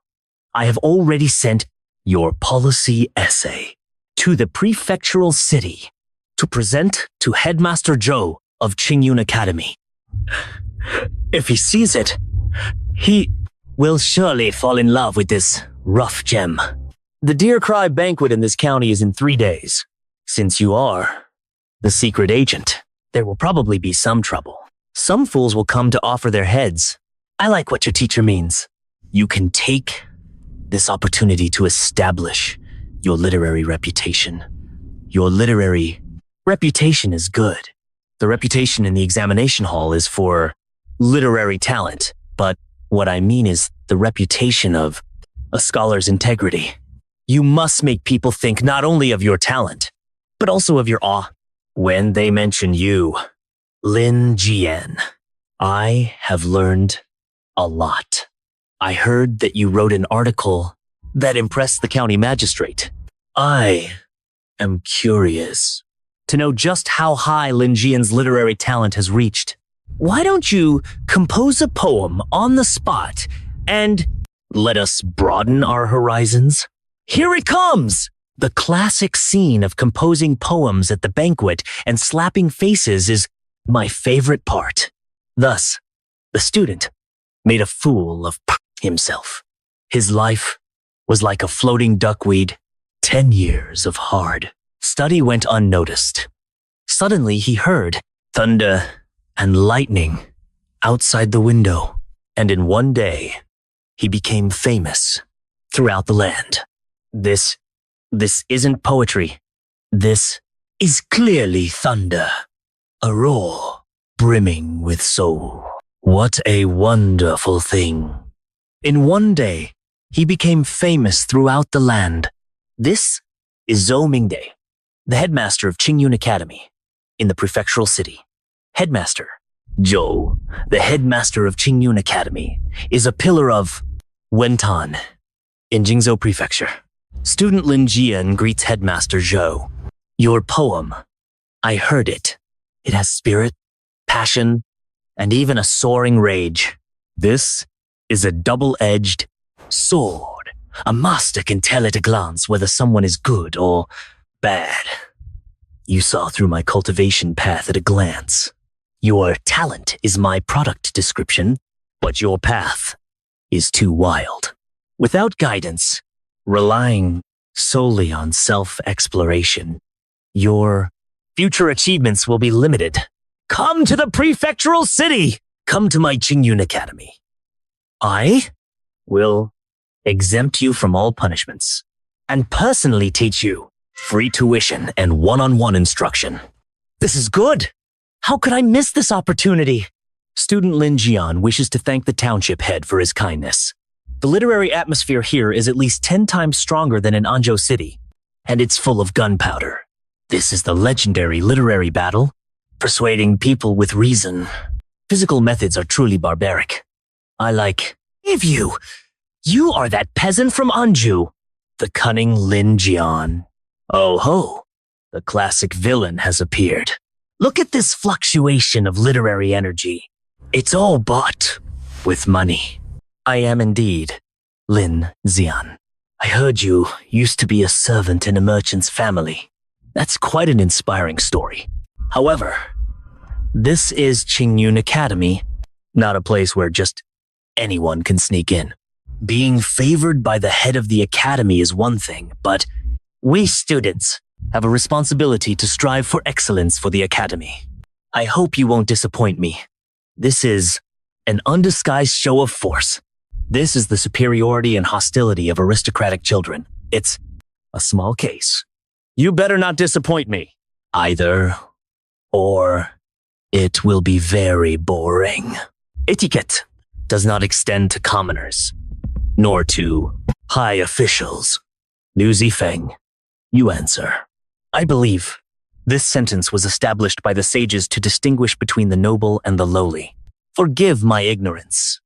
I have already sent your policy essay to the prefectural city to present to Headmaster Zhou of Qingyun Academy. If he sees it, he will surely fall in love with this rough gem. The Deer Cry banquet in this county is in 3 days. Since you are the secret agent, there will probably be some trouble. Some fools will come to offer their heads. I like what your teacher means. You can take this opportunity to establish your literary reputation. Your literary reputation is good. The reputation in the examination hall is for literary talent, but what I mean is the reputation of a scholar's integrity. You must make people think not only of your talent, but also of your awe. When they mention you, Lin Jian, I have learned a lot. I heard that you wrote an article that impressed the county magistrate. I am curious to know just how high Lin Jian's literary talent has reached. Why don't you compose a poem on the spot and let us broaden our horizons? Here it comes! The classic scene of composing poems at the banquet and slapping faces is my favorite part. Thus, the student made a fool of himself. His life was like a floating duckweed. 10 years of hard study went unnoticed. Suddenly he heard thunder and lightning outside the window, and in one day, he became famous throughout the land. This isn't poetry. This is clearly thunder, a roar brimming with soul. What a wonderful thing. In one day, he became famous throughout the land. This is Zhou Mingde, the headmaster of Qingyun Academy in the prefectural city. Headmaster Zhou, the headmaster of Qingyun Academy, is a pillar of Wentan in Jingzhou Prefecture. Student Lin Jian greets Headmaster Zhou. Your poem, I heard it. It has spirit, passion, and even a soaring rage. This is a double-edged sword. A master can tell at a glance whether someone is good or bad. You saw through my cultivation path at a glance. Your talent is my product description, but your path is too wild. Without guidance, relying solely on self-exploration, your future achievements will be limited. Come to the prefectural city! Come to my Qingyun Academy. I will exempt you from all punishments and personally teach you free tuition and one-on-one instruction. This is good! How could I miss this opportunity? Student Lin Jian wishes to thank the township head for his kindness. The literary atmosphere here is at least 10 times stronger than in Anzhou City, and it's full of gunpowder. This is the legendary literary battle, persuading people with reason. Physical methods are truly barbaric. I like, if you are that peasant from Anzhou, the cunning Lin Jian. Oh ho, the classic villain has appeared. Look at this fluctuation of literary energy. It's all bought with money. I am indeed Lin Jian. I heard you used to be a servant in a merchant's family. That's quite an inspiring story. However, this is Qingyun Academy, not a place where just anyone can sneak in. Being favored by the head of the academy is one thing, but we students have a responsibility to strive for excellence for the academy. I hope you won't disappoint me. This is an undisguised show of force. This is the superiority and hostility of aristocratic children. It's a small case. You better not disappoint me. Either or it will be very boring. Etiquette does not extend to commoners, nor to high officials. Liu Zifeng, you answer. I believe this sentence was established by the sages to distinguish between the noble and the lowly. Forgive my ignorance.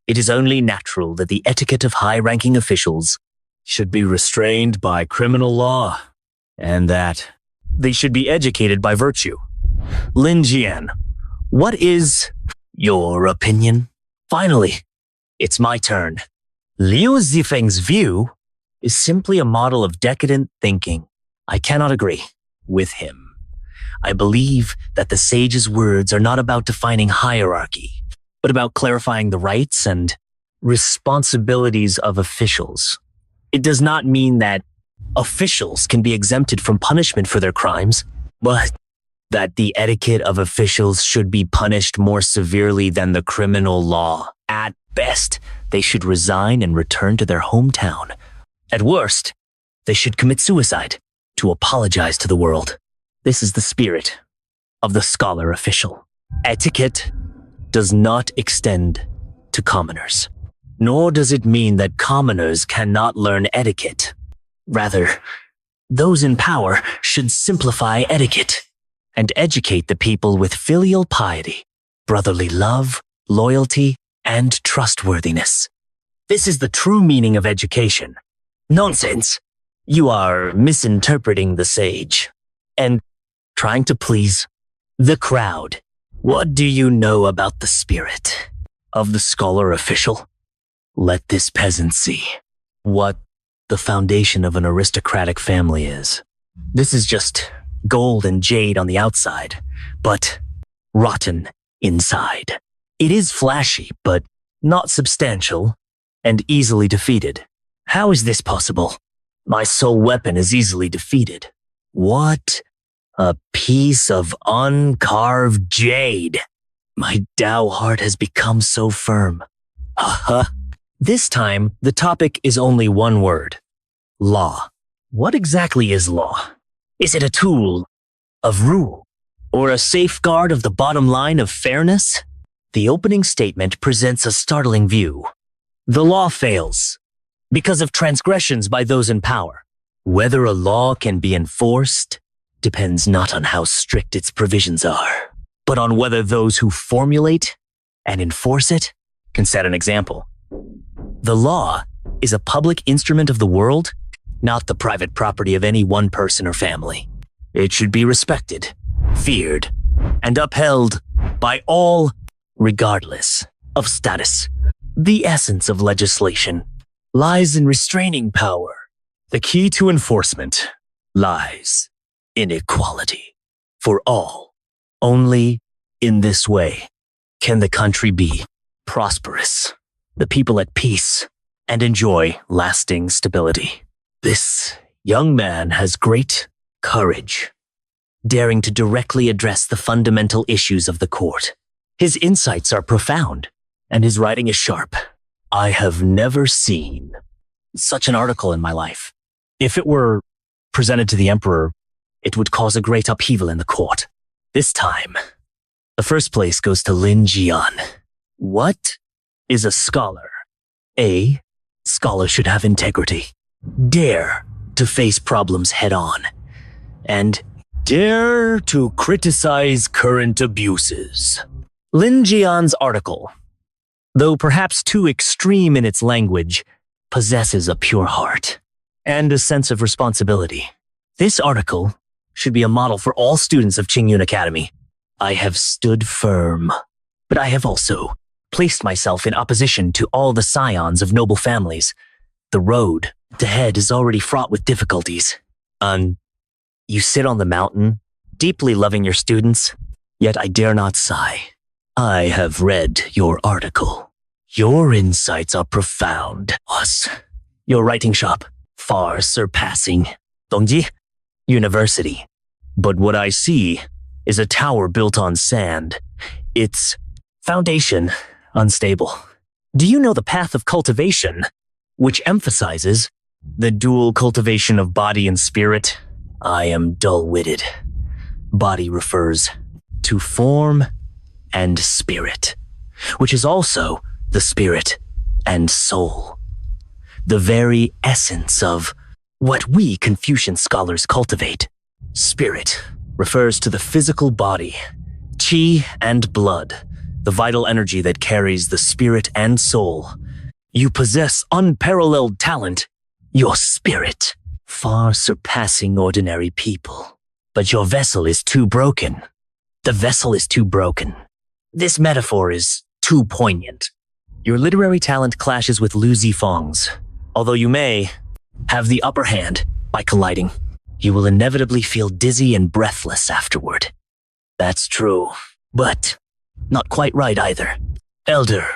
It is only natural that the etiquette of high-ranking officials should be restrained by criminal law, and that they should be educated by virtue. Lin Jian, what is your opinion? Finally, it's my turn. Liu Zifeng's view is simply a model of decadent thinking. I cannot agree with him. I believe that the sage's words are not about defining hierarchy, but about clarifying the rights and responsibilities of officials. It does not mean that officials can be exempted from punishment for their crimes, but that the etiquette of officials should be punished more severely than the criminal law. At best, they should resign and return to their hometown. At worst, they should commit suicide to apologize to the world. This is the spirit of the scholar official. Etiquette does not extend to commoners. Nor does it mean that commoners cannot learn etiquette. Rather, those in power should simplify etiquette and educate the people with filial piety, brotherly love, loyalty, and trustworthiness. This is the true meaning of education. Nonsense! You are misinterpreting the sage and trying to please the crowd. What do you know about the spirit of the scholar official? Let this peasant see what the foundation of an aristocratic family is. This is just gold and jade on the outside, but rotten inside. It is flashy, but not substantial and easily defeated. How is this possible? My sole weapon is easily defeated. What? A piece of uncarved jade. My Tao heart has become so firm. This time, the topic is only one word. Law. What exactly is law? Is it a tool of rule or a safeguard of the bottom line of fairness? The opening statement presents a startling view. The law fails because of transgressions by those in power. Whether a law can be enforced depends not on how strict its provisions are, but on whether those who formulate and enforce it can set an example. The law is a public instrument of the world, not the private property of any one person or family. It should be respected, feared, and upheld by all, regardless of status. The essence of legislation lies in restraining power. The key to enforcement lies in equality for all. Only in this way can the country be prosperous, the people at peace, and enjoy lasting stability. This young man has great courage, daring to directly address the fundamental issues of the court. His insights are profound, and his writing is sharp. I have never seen such an article in my life. If it were presented to the emperor, it would cause a great upheaval in the court. This time, the first place goes to Lin Jian. What is a scholar? A scholar should have integrity, dare to face problems head on, and dare to criticize current abuses. Lin Jian's article, though perhaps too extreme in its language, possesses a pure heart and a sense of responsibility. This article should be a model for all students of Qingyun Academy. I have stood firm, but I have also placed myself in opposition to all the scions of noble families. The road ahead is already fraught with difficulties. You sit on the mountain, deeply loving your students, yet I dare not sigh. I have read your article. Your insights are profound. Your writing shop, far surpassing Dongji University. But what I see is a tower built on sand. Its foundation unstable. Do you know the path of cultivation, which emphasizes the dual cultivation of body and spirit? I am dull-witted. Body refers to form and spirit, which is also the spirit and soul. The very essence of what we Confucian scholars cultivate. Spirit refers to the physical body, qi and blood, the vital energy that carries the spirit and soul. You possess unparalleled talent, your spirit, far surpassing ordinary people. But your vessel is too broken. The vessel is too broken. This metaphor is too poignant. Your literary talent clashes with Lu Zifang's. Although you may have the upper hand by colliding, you will inevitably feel dizzy and breathless afterward. That's true, but not quite right either. Elder,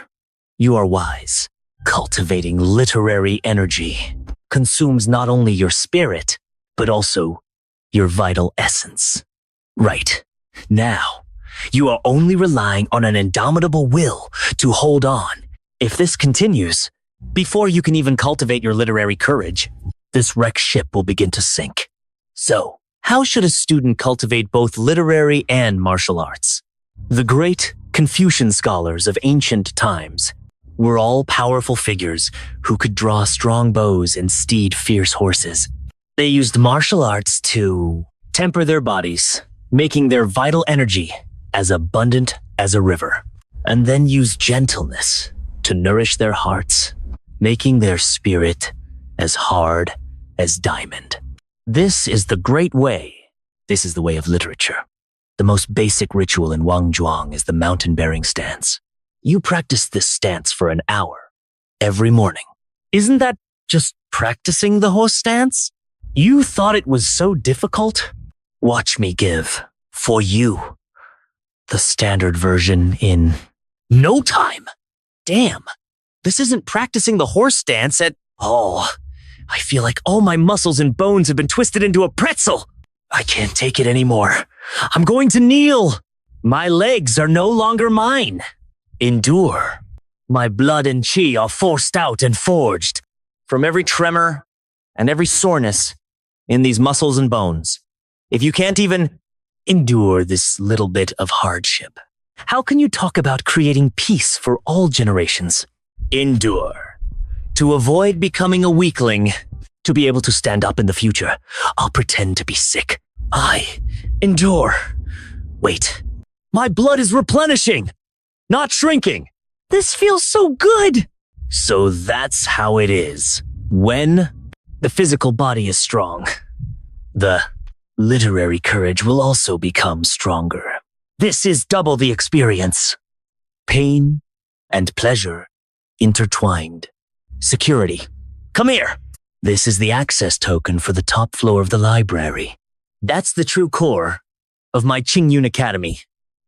you are wise. Cultivating literary energy consumes not only your spirit, but also your vital essence. Right. Now, you are only relying on an indomitable will to hold on. If this continues, before you can even cultivate your literary courage, this wrecked ship will begin to sink. So, how should a student cultivate both literary and martial arts? The great Confucian scholars of ancient times were all powerful figures who could draw strong bows and steed fierce horses. They used martial arts to temper their bodies, making their vital energy as abundant as a river, and then used gentleness to nourish their hearts, making their spirit as hard as diamond. This is the great way. This is the way of literature. The most basic ritual in Wangzhuang is the mountain-bearing stance. You practice this stance for an hour every morning. Isn't that just practicing the horse stance? You thought it was so difficult? Watch me give, for you, the standard version in no time. Damn, this isn't practicing the horse stance at all. I feel like all my muscles and bones have been twisted into a pretzel. I can't take it anymore. I'm going to kneel. My legs are no longer mine. Endure. My blood and chi are forced out and forged from every tremor and every soreness in these muscles and bones. If you can't even endure this little bit of hardship, how can you talk about creating peace for all generations? Endure. To avoid becoming a weakling, to be able to stand up in the future, I'll pretend to be sick. I endure. Wait, my blood is replenishing, not shrinking. This feels so good. So that's how it is. When the physical body is strong, the literary courage will also become stronger. This is double the experience. Pain and pleasure intertwined. Security. Come here. This is the access token for the top floor of the library. That's the true core of my Qingyun Academy.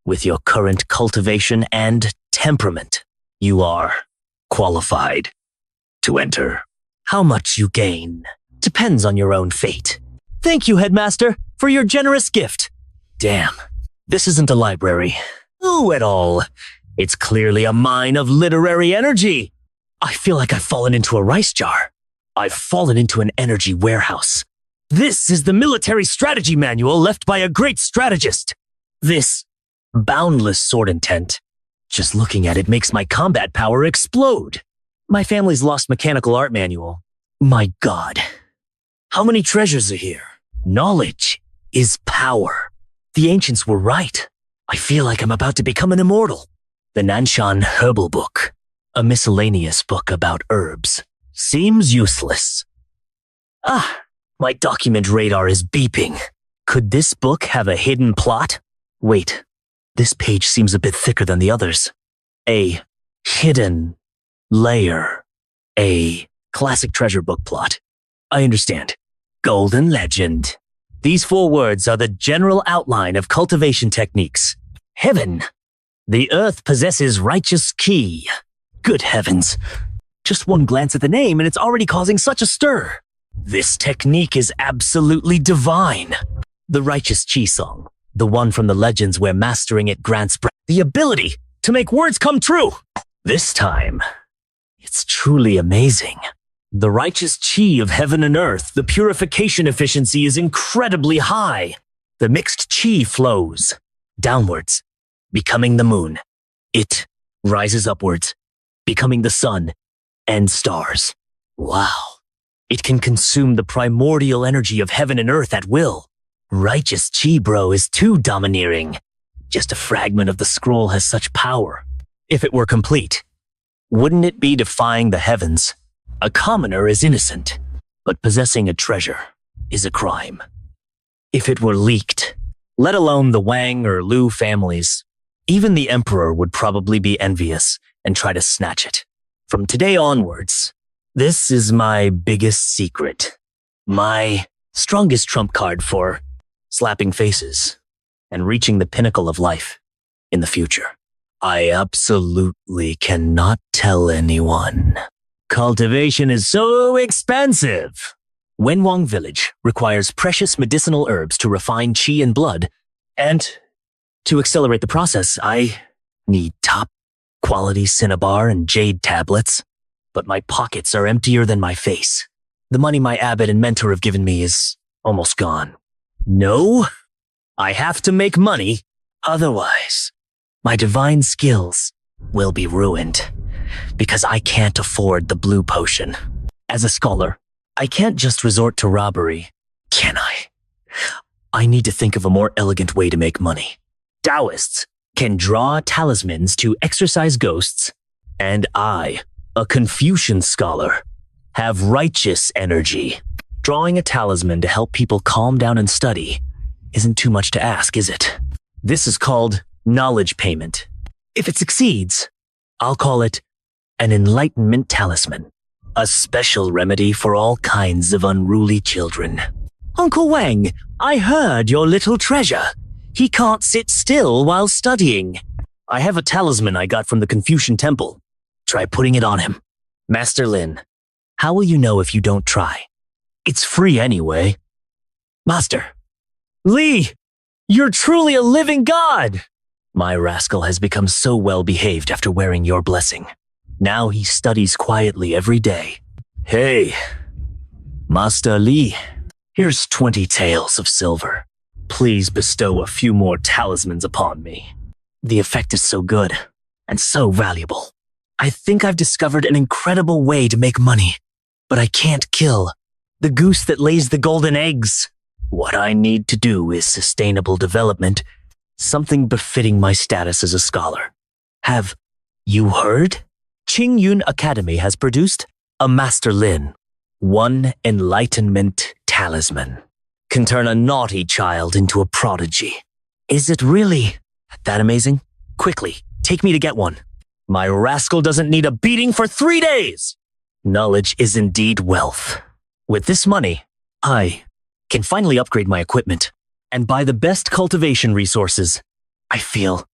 With your current cultivation and temperament, you are qualified to enter. How much you gain depends on your own fate. Thank you, Headmaster, for your generous gift. Damn, this isn't a library. Ooh, at all. It's clearly a mine of literary energy. I feel like I've fallen into a rice jar. I've fallen into an energy warehouse. This is the military strategy manual left by a great strategist. This boundless sword intent. Just looking at it makes my combat power explode. My family's lost mechanical art manual. My God. How many treasures are here? Knowledge is power. The ancients were right. I feel like I'm about to become an immortal. The Nanshan Herbal Book, a miscellaneous book about herbs, seems useless. My document radar is beeping. Could this book have a hidden plot? Wait, this page seems a bit thicker than the others. A hidden layer. A classic treasure book plot. I understand. Golden Legend. These 4 words are the general outline of cultivation techniques. Heaven. The earth possesses righteous ki. Good heavens. Just one glance at the name and it's already causing such a stir. This technique is absolutely divine. The righteous chi song. The one from the legends where mastering it grants the ability to make words come true. This time, it's truly amazing. The righteous chi of heaven and earth, the purification efficiency is incredibly high. The mixed chi flows downwards, becoming the moon. It rises upwards, becoming the sun and stars. Wow. It can consume the primordial energy of heaven and earth at will. Righteous chi, bro, is too domineering. Just a fragment of the scroll has such power. If it were complete, wouldn't it be defying the heavens? A commoner is innocent, but possessing a treasure is a crime. If it were leaked, let alone the Wang or Lu families, even the emperor would probably be envious and try to snatch it. From today onwards, this is my biggest secret. My strongest trump card for slapping faces and reaching the pinnacle of life in the future. I absolutely cannot tell anyone. Cultivation is so expensive. Wenwang Village requires precious medicinal herbs to refine qi and blood, and to accelerate the process, I need top-quality cinnabar and jade tablets, but my pockets are emptier than my face. The money my abbot and mentor have given me is almost gone. No, I have to make money, otherwise my divine skills will be ruined because I can't afford the blue potion. As a scholar, I can't just resort to robbery, can I? I need to think of a more elegant way to make money. Taoists can draw talismans to exorcise ghosts, and I, a Confucian scholar, have righteous energy. Drawing a talisman to help people calm down and study isn't too much to ask, is it? This is called knowledge payment. If it succeeds, I'll call it an enlightenment talisman, a special remedy for all kinds of unruly children. Uncle Wang, I heard your little treasure. He can't sit still while studying. I have a talisman I got from the Confucian temple. Try putting it on him. Master Lin, how will you know if you don't try? It's free anyway. Master. Li, you're truly a living god! My rascal has become so well behaved after wearing your blessing. Now he studies quietly every day. Hey, Master Li, here's 20 taels of silver. Please bestow a few more talismans upon me. The effect is so good and so valuable. I think I've discovered an incredible way to make money, but I can't kill the goose that lays the golden eggs. What I need to do is sustainable development, something befitting my status as a scholar. Have you heard? Qingyun Academy has produced a Master Lin, one enlightenment talisman. Can turn a naughty child into a prodigy. Is it really that amazing? Quickly, take me to get one. My rascal doesn't need a beating for 3 days. Knowledge is indeed wealth. With this money, I can finally upgrade my equipment and buy the best cultivation resources. I feel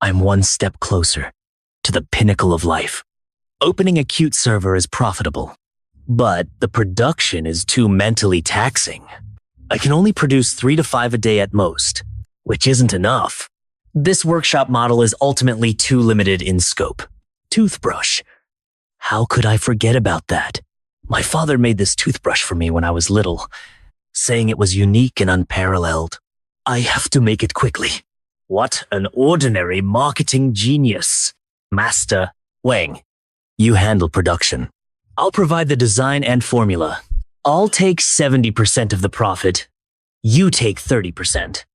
I'm one step closer to the pinnacle of life. Opening a cute server is profitable, but the production is too mentally taxing. I can only produce 3 to 5 a day at most, which isn't enough. This workshop model is ultimately too limited in scope. Toothbrush. How could I forget about that? My father made this toothbrush for me when I was little, saying it was unique and unparalleled. I have to make it quickly. What an ordinary marketing genius. Master Wang, you handle production. I'll provide the design and formula. I'll take 70% of the profit. You take 30%.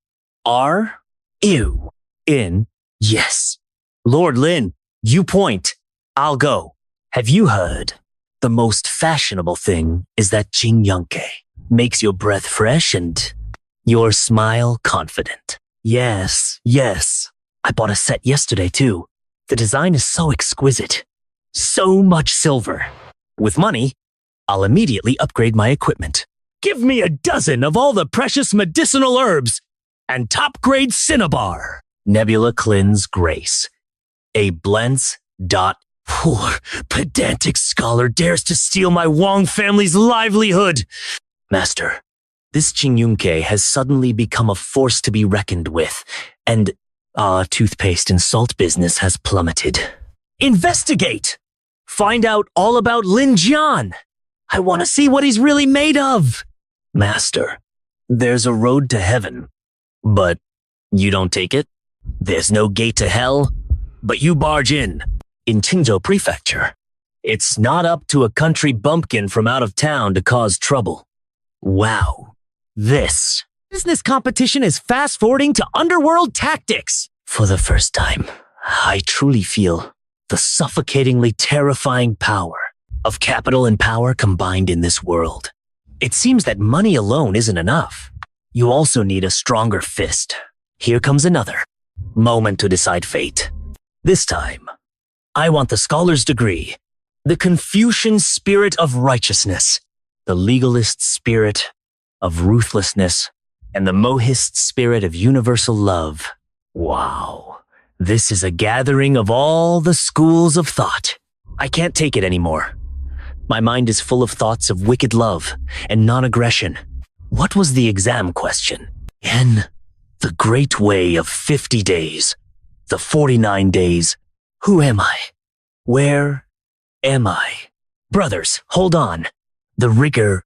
R, ew, in, yes. Lord Lin, you point. I'll go. Have you heard? The most fashionable thing is that Jing Yangke makes your breath fresh and your smile confident. Yes, yes. I bought a set yesterday too. The design is so exquisite. So much silver. With money, I'll immediately upgrade my equipment. Give me a dozen of all the precious medicinal herbs and top-grade cinnabar. Nebula Cleanse Grace. A blends dot. Poor, pedantic scholar dares to steal my Wang family's livelihood. Master, this Qingyunke has suddenly become a force to be reckoned with, and toothpaste and salt business has plummeted. Investigate! Find out all about Lin Jian. I want to see what he's really made of. Master, there's a road to heaven, but you don't take it? There's no gate to hell, but you barge in. In Qingzhou Prefecture, it's not up to a country bumpkin from out of town to cause trouble. Wow. This business competition is fast-forwarding to underworld tactics. For the first time, I truly feel the suffocatingly terrifying power of capital and power combined in this world. It seems that money alone isn't enough. You also need a stronger fist. Here comes another moment to decide fate. This time, I want the scholar's degree, the Confucian spirit of righteousness, the legalist spirit of ruthlessness, and the Mohist spirit of universal love. Wow, this is a gathering of all the schools of thought. I can't take it anymore. My mind is full of thoughts of wicked love and non-aggression. What was the exam question? In the great way of 50 days, the 49 days, who am I? Where am I? Brothers, hold on. The rigor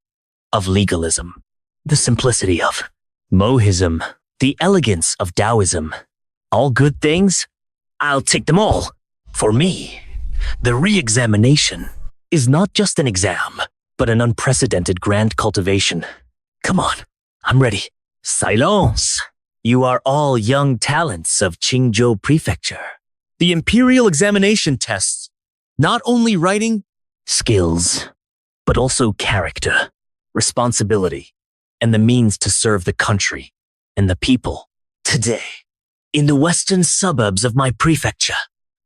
of legalism, the simplicity of Mohism, the elegance of Taoism. All good things, I'll take them all. For me, the re-examination is not just an exam, but an unprecedented grand cultivation. Come on, I'm ready. Silence! You are all young talents of Qingzhou Prefecture. The imperial examination tests not only writing skills, but also character, responsibility, and the means to serve the country and the people. Today, in the western suburbs of my prefecture,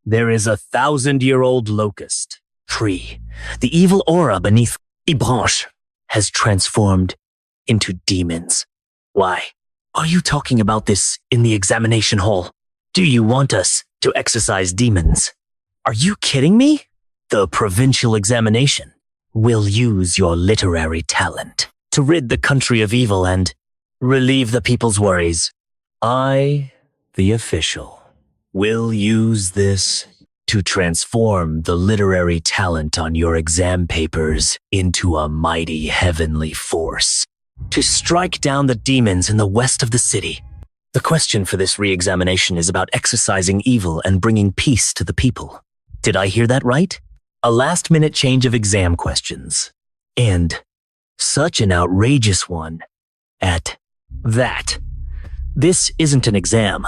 there is a 1,000-year-old locust tree. The evil aura beneath a branch has transformed into demons. Why are you talking about this in the examination hall? Do you want us to exorcise demons? Are you kidding me? The provincial examination will use your literary talent to rid the country of evil and relieve the people's worries. I, the official, will use this to transform the literary talent on your exam papers into a mighty heavenly force to strike down the demons in the west of the city. The question for this re-examination is about exorcising evil and bringing peace to the people. Did I hear that right? A last-minute change of exam questions. And such an outrageous one at that. This isn't an exam.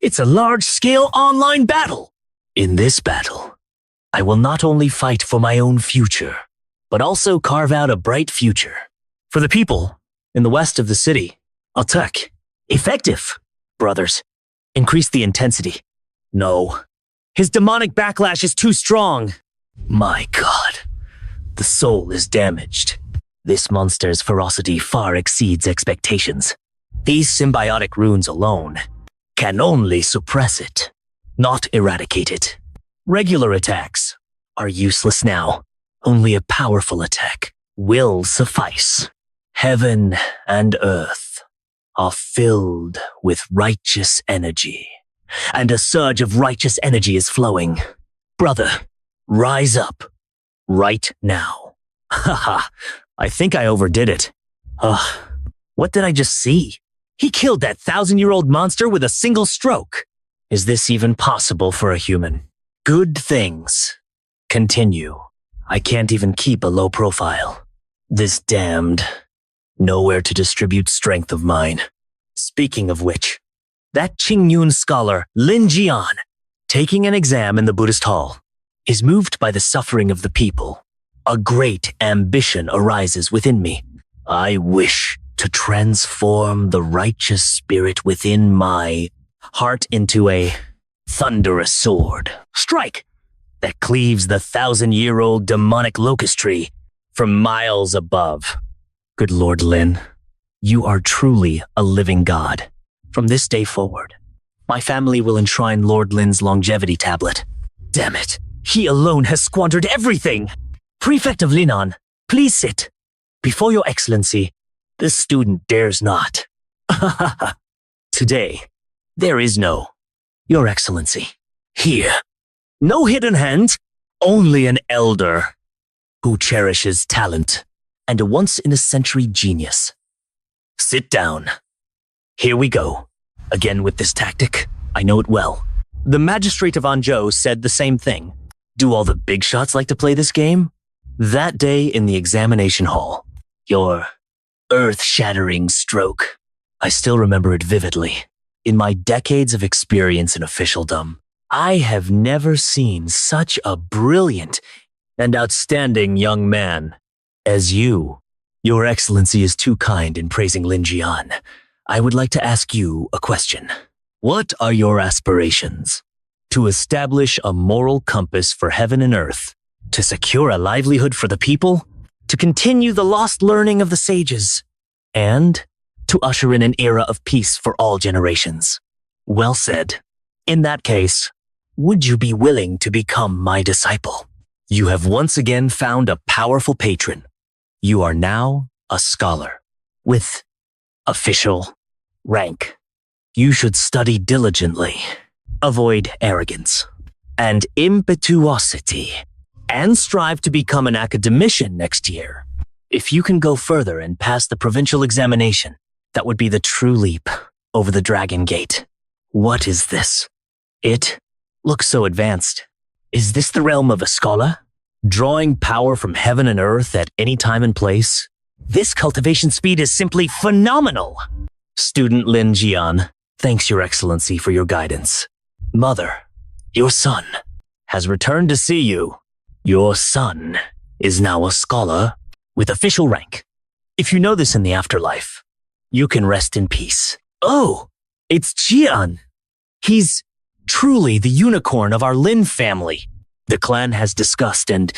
It's a large-scale online battle. In this battle, I will not only fight for my own future, but also carve out a bright future for the people in the west of the city. Attack. Effective. Brothers, increase the intensity. No. His demonic backlash is too strong. My God. The soul is damaged. This monster's ferocity far exceeds expectations. These symbiotic runes alone can only suppress it, not eradicate it. Regular attacks are useless now. Only a powerful attack will suffice. Heaven and earth are filled with righteous energy, and a surge of righteous energy is flowing. Brother, rise up right now. Haha, I think I overdid it. What did I just see? He killed that 1,000-year-old monster with a single stroke. Is this even possible for a human? Good things continue. I can't even keep a low profile. This damned nowhere to distribute strength of mine. Speaking of which, that Qingyun scholar Lin Jian, taking an exam in the Buddhist hall, is moved by the suffering of the people. A great ambition arises within me. I wish to transform the righteous spirit within my heart into a thunderous sword. Strike! That cleaves the 1,000-year-old demonic locust tree from miles above. Good Lord Lin, you are truly a living god. From this day forward, my family will enshrine Lord Lin's longevity tablet. Damn it, he alone has squandered everything! Prefect of Linan, please sit. Before your excellency, this student dares not. Today, there is no your excellency. Here, no hidden hand, only an elder who cherishes talent and a once-in-a-century genius. Sit down. Here we go. Again with this tactic. I know it well. The magistrate of Anzhou said the same thing. Do all the big shots like to play this game? That day in the examination hall, your earth-shattering stroke. I still remember it vividly. In my decades of experience in officialdom, I have never seen such a brilliant and outstanding young man as you. Your Excellency is too kind in praising Lin Jian. I would like to ask you a question. What are your aspirations? To establish a moral compass for heaven and earth, to secure a livelihood for the people, to continue the lost learning of the sages, and to usher in an era of peace for all generations. Well said. In that case, would you be willing to become my disciple? You have once again found a powerful patron. You are now a scholar with official rank. You should study diligently, avoid arrogance and impetuosity, and strive to become an academician next year. If you can go further and pass the provincial examination, that would be the true leap over the Dragon Gate. What is this? It Looks so advanced. Is this the realm of a scholar? Drawing power from heaven and earth at any time and place? This cultivation speed is simply phenomenal! Student Lin Jian, thanks Your Excellency for your guidance. Mother, your son has returned to see you. Your son is now a scholar with official rank. If you know this in the afterlife, you can rest in peace. Oh, it's Jian. He's truly the unicorn of our Lin family. The clan has discussed and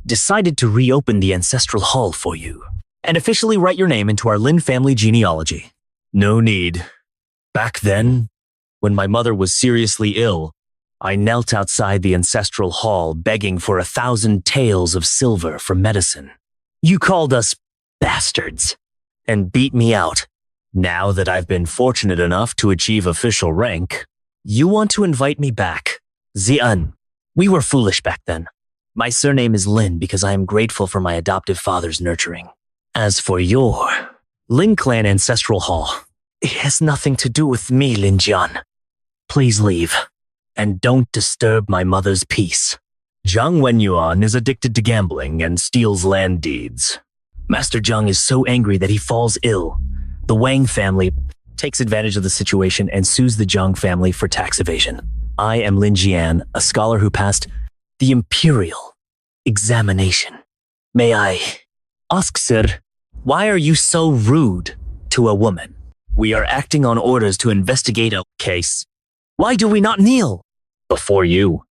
decided to reopen the ancestral hall for you and officially write your name into our Lin family genealogy. No need. Back then, when my mother was seriously ill, I knelt outside the ancestral hall begging for 1,000 taels of silver for medicine. You called us bastards and beat me out. Now that I've been fortunate enough to achieve official rank, you want to invite me back. Zian, we were foolish back then. My surname is Lin because I am grateful for my adoptive father's nurturing. As for your Lin Clan Ancestral Hall, it has nothing to do with me, Lin Jian. Please leave, and don't disturb my mother's peace. Zhang Wenyuan is addicted to gambling and steals land deeds. Master Zhang is so angry that he falls ill. The Wang family takes advantage of the situation and sues the Zhang family for tax evasion. I am Lin Jian, a scholar who passed the imperial examination. May I ask, sir, why are you so rude to a woman? We are acting on orders to investigate a case. Why do we not kneel before you?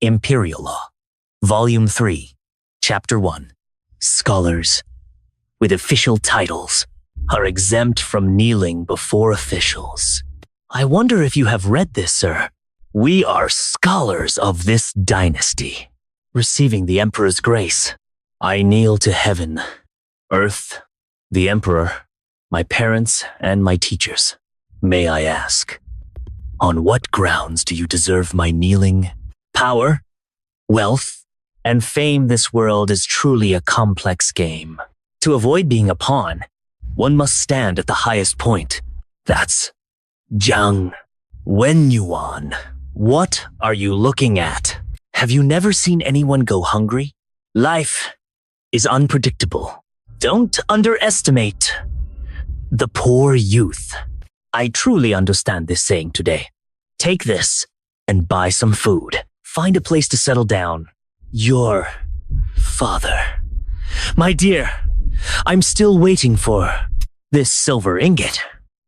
Imperial Law, Volume 3, Chapter 1. Scholars with official titles are exempt from kneeling before officials. I wonder if you have read this, sir. We are scholars of this dynasty, receiving the Emperor's grace. I kneel to heaven, earth, the Emperor, my parents, and my teachers. May I ask, on what grounds do you deserve my kneeling? Power, wealth, and fame. This world is truly a complex game. To avoid being a pawn, one must stand at the highest point. That's Zhang Wenyuan. What are you looking at? Have you never seen anyone go hungry? Life is unpredictable. Don't underestimate the poor youth. I truly understand this saying today. Take this and buy some food. Find a place to settle down. Your father. My dear, I'm still waiting for this silver ingot.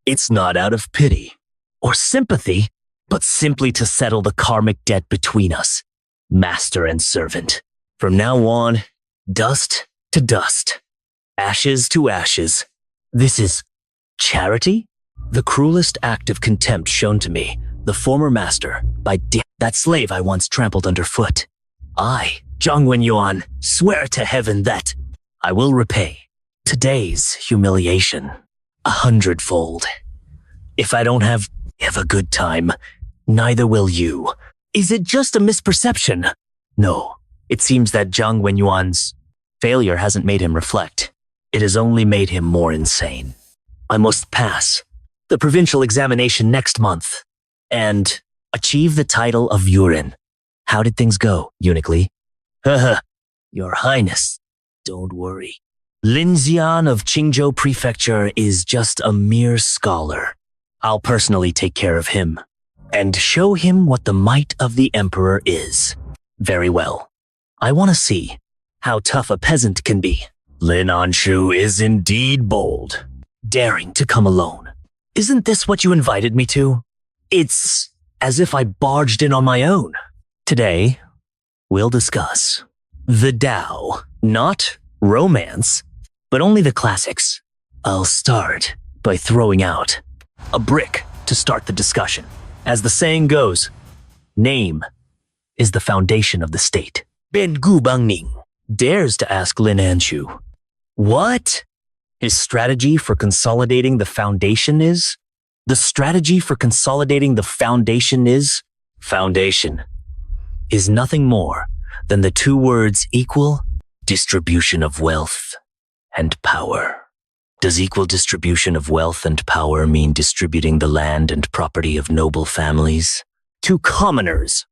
It's not out of pity or sympathy, but simply to settle the karmic debt between us, master and servant. From now on, dust to dust, ashes to ashes. This is charity? The cruelest act of contempt shown to me, the former master, by that slave I once trampled underfoot. I, Zhang Wenyuan, swear to heaven that I will repay today's humiliation 100-fold. If I don't have a good time, neither will you. Is it just a misperception? No, it seems that Zhang Wenyuan's failure hasn't made him reflect. It has only made him more insane. I must pass the provincial examination next month and achieve the title of Yurin. How did things go, Uniquely? Your Highness, don't worry. Lin Xian of Qingzhou Prefecture is just a mere scholar. I'll personally take care of him and show him what the might of the Emperor is. Very well. I want to see how tough a peasant can be. Lin Anshu is indeed bold, daring to come alone. Isn't this what you invited me to? It's as if I barged in on my own. Today, we'll discuss the Tao, not romance, but only the classics. I'll start by throwing out a brick to start the discussion. As the saying goes, name is the foundation of the state. Ben Gu Bangning dares to ask Lin Anshu what his strategy for consolidating the foundation is? The strategy for consolidating the foundation is nothing more than the two words equal distribution of wealth and power. Does equal distribution of wealth and power mean distributing the land and property of noble families to commoners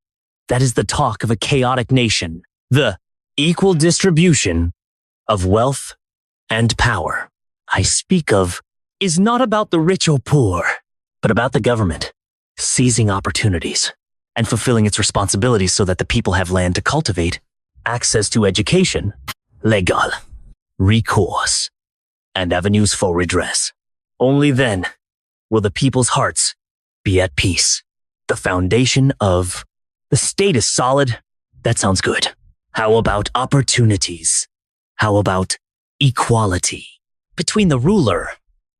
That is the talk of a chaotic nation. The equal distribution of wealth and power I speak of is not about the rich or poor, but about the government seizing opportunities and fulfilling its responsibilities so that the people have land to cultivate, access to education, legal, recourse, and avenues for redress. Only then will the people's hearts be at peace. The foundation of the state is solid. That sounds good. How about opportunities? How about equality? Between the ruler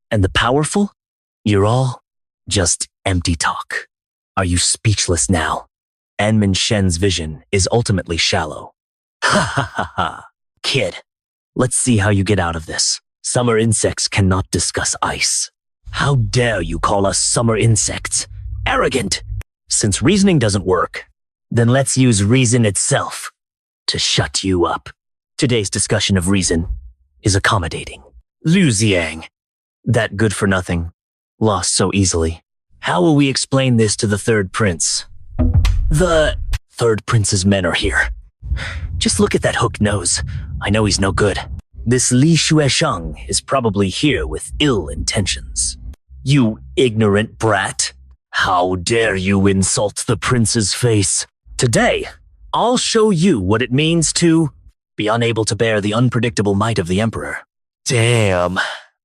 and the powerful, you're all just empty talk. Are you speechless now? Anmin Shen's vision is ultimately shallow. Ha ha ha ha. Kid, let's see how you get out of this. Summer insects cannot discuss ice. How dare you call us summer insects? Arrogant! Since reasoning doesn't work, then let's use reason itself to shut you up. Today's discussion of reason is accommodating. Liu Xiang, that good-for-nothing, lost so easily. How will we explain this to the third prince? The third prince's men are here. Just look at that hooked nose. I know he's no good. This Li Shuesheng is probably here with ill intentions. You ignorant brat. How dare you insult the prince's face? Today, I'll show you what it means to be unable to bear the unpredictable might of the emperor. Damn,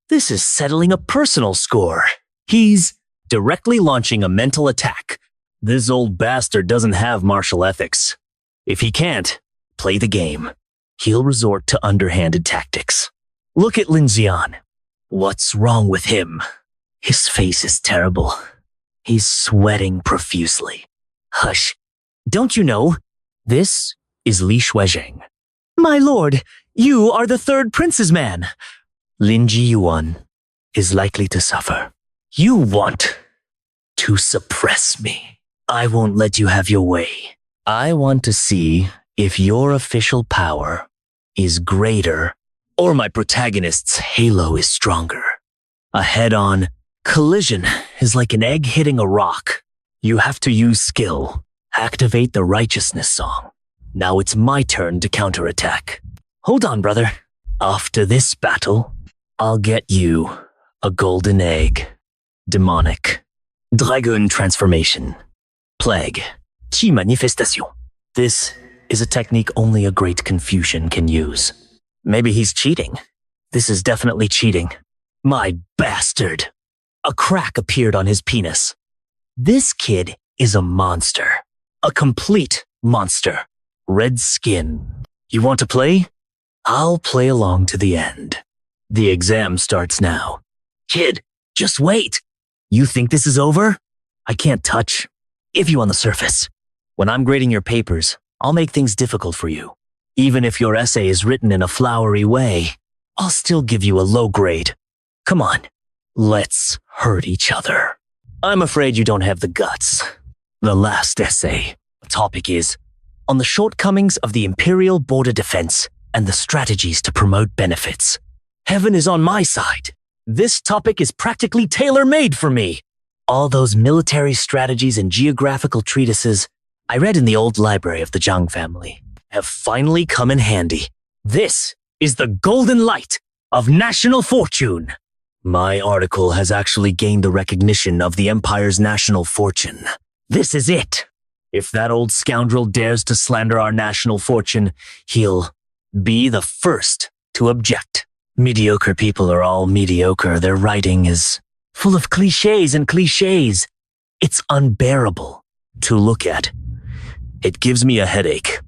this is settling a personal score. He's directly launching a mental attack. This old bastard doesn't have martial ethics. If he can't play the game, he'll resort to underhanded tactics. Look at Lin Xian. What's wrong with him? His face is terrible. He's sweating profusely. Hush. Don't you know? This is Li Shuesheng. My lord, you are the third prince's man. Lin Jiyuan is likely to suffer. You want to suppress me. I won't let you have your way. I want to see if your official power is greater or my protagonist's halo is stronger. A head-on collision is like an egg hitting a rock. You have to use skill. Activate the righteousness song. Now it's my turn to counterattack. Hold on, brother. After this battle, I'll get you a golden egg. Demonic. Dragon transformation. Plague. Chi manifestation. This is a technique only a great Confucian can use. Maybe he's cheating. This is definitely cheating. My bastard. A crack appeared on his penis. This kid is a monster. A complete monster. Red skin. You want to play? I'll play along to the end. The exam starts now. Kid, just wait. You think this is over? I can't touch. If you on the surface. When I'm grading your papers, I'll make things difficult for you. Even if your essay is written in a flowery way, I'll still give you a low grade. Come on, let's hurt each other. I'm afraid you don't have the guts. The last essay. The topic is on the shortcomings of the Imperial Border Defense and the strategies to promote benefits. Heaven is on my side. This topic is practically tailor-made for me. All those military strategies and geographical treatises I read in the old library of the Zhang family have finally come in handy. This is the golden light of national fortune. My article has actually gained the recognition of the Empire's national fortune. This is it. If that old scoundrel dares to slander our national fortune, he'll be the first to object. Mediocre people are all mediocre. Their writing is full of cliches and cliches. It's unbearable to look at. It gives me a headache.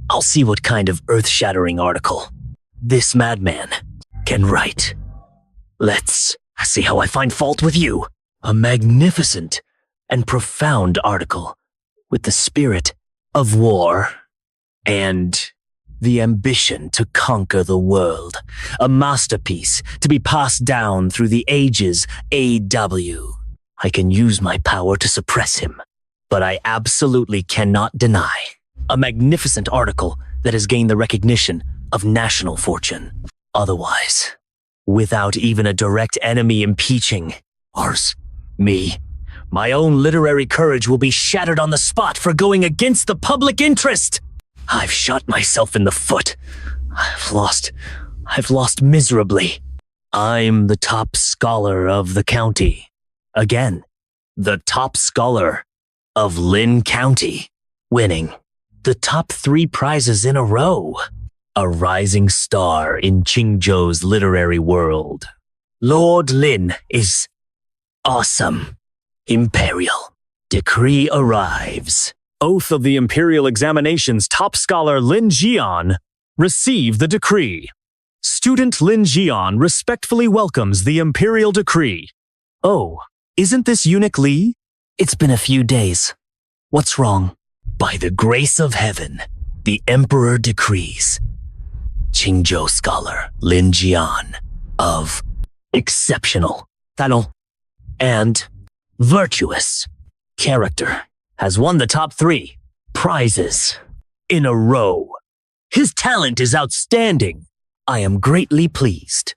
I'll see what kind of earth-shattering article this madman can write. Let's see how I find fault with you. A magnificent and profound article with the spirit of war and the ambition to conquer the world. A masterpiece to be passed down through the ages. AW. I can use my power to suppress him, but I absolutely cannot deny a magnificent article that has gained the recognition of national fortune. Otherwise, without even a direct enemy impeaching me, My own literary courage will be shattered on the spot for going against the public interest. I've shot myself in the foot. I've lost miserably. I'm the top scholar of the county. Again, the top scholar of Lin County, winning the top 3 prizes in a row. A rising star in Qingzhou's literary world. Lord Lin is awesome. Imperial. Decree arrives. Oath of the Imperial Examinations top scholar Lin Jian, receive the decree. Student Lin Jian respectfully welcomes the Imperial Decree. Oh, isn't this Eunuch Li? It's been a few days. What's wrong? By the grace of heaven, the Emperor decrees. Qingzhou scholar Lin Jian of exceptional talent and virtuous character has won the top 3 prizes in a row. His talent is outstanding. I am greatly pleased.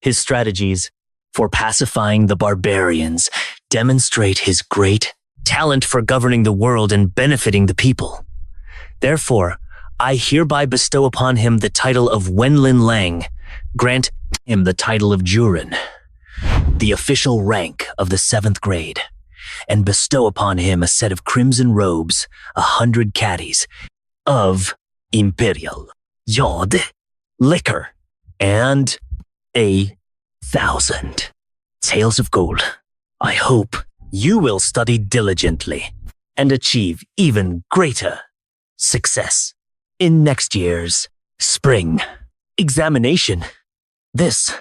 His strategies for pacifying the barbarians demonstrate his great talent for governing the world and benefiting the people. Therefore, I hereby bestow upon him the title of Wenlin Lang, grant him the title of Jurin, the official rank of the 7th grade, and bestow upon him a set of crimson robes, 100 caddies of Imperial Yod liquor, and 1,000 taels of gold. I hope you will study diligently and achieve even greater success in next year's spring examination. This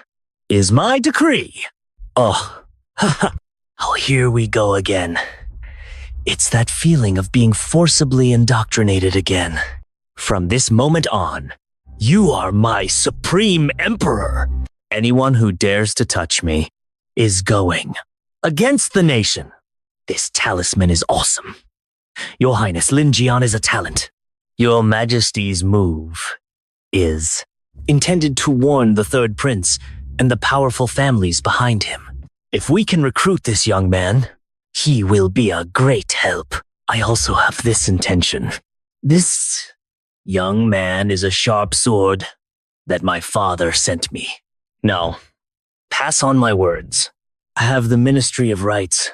is my decree. Oh, here we go again. It's that feeling of being forcibly indoctrinated again. From this moment on, you are my supreme emperor. Anyone who dares to touch me is going against the nation. This talisman is awesome. Your Highness, Lin Jian is a talent. Your Majesty's move is intended to warn the 3rd prince and the powerful families behind him. If we can recruit this young man, he will be a great help. I also have this intention. This young man is a sharp sword that my father sent me. Now, pass on my words. I have the Ministry of Rights.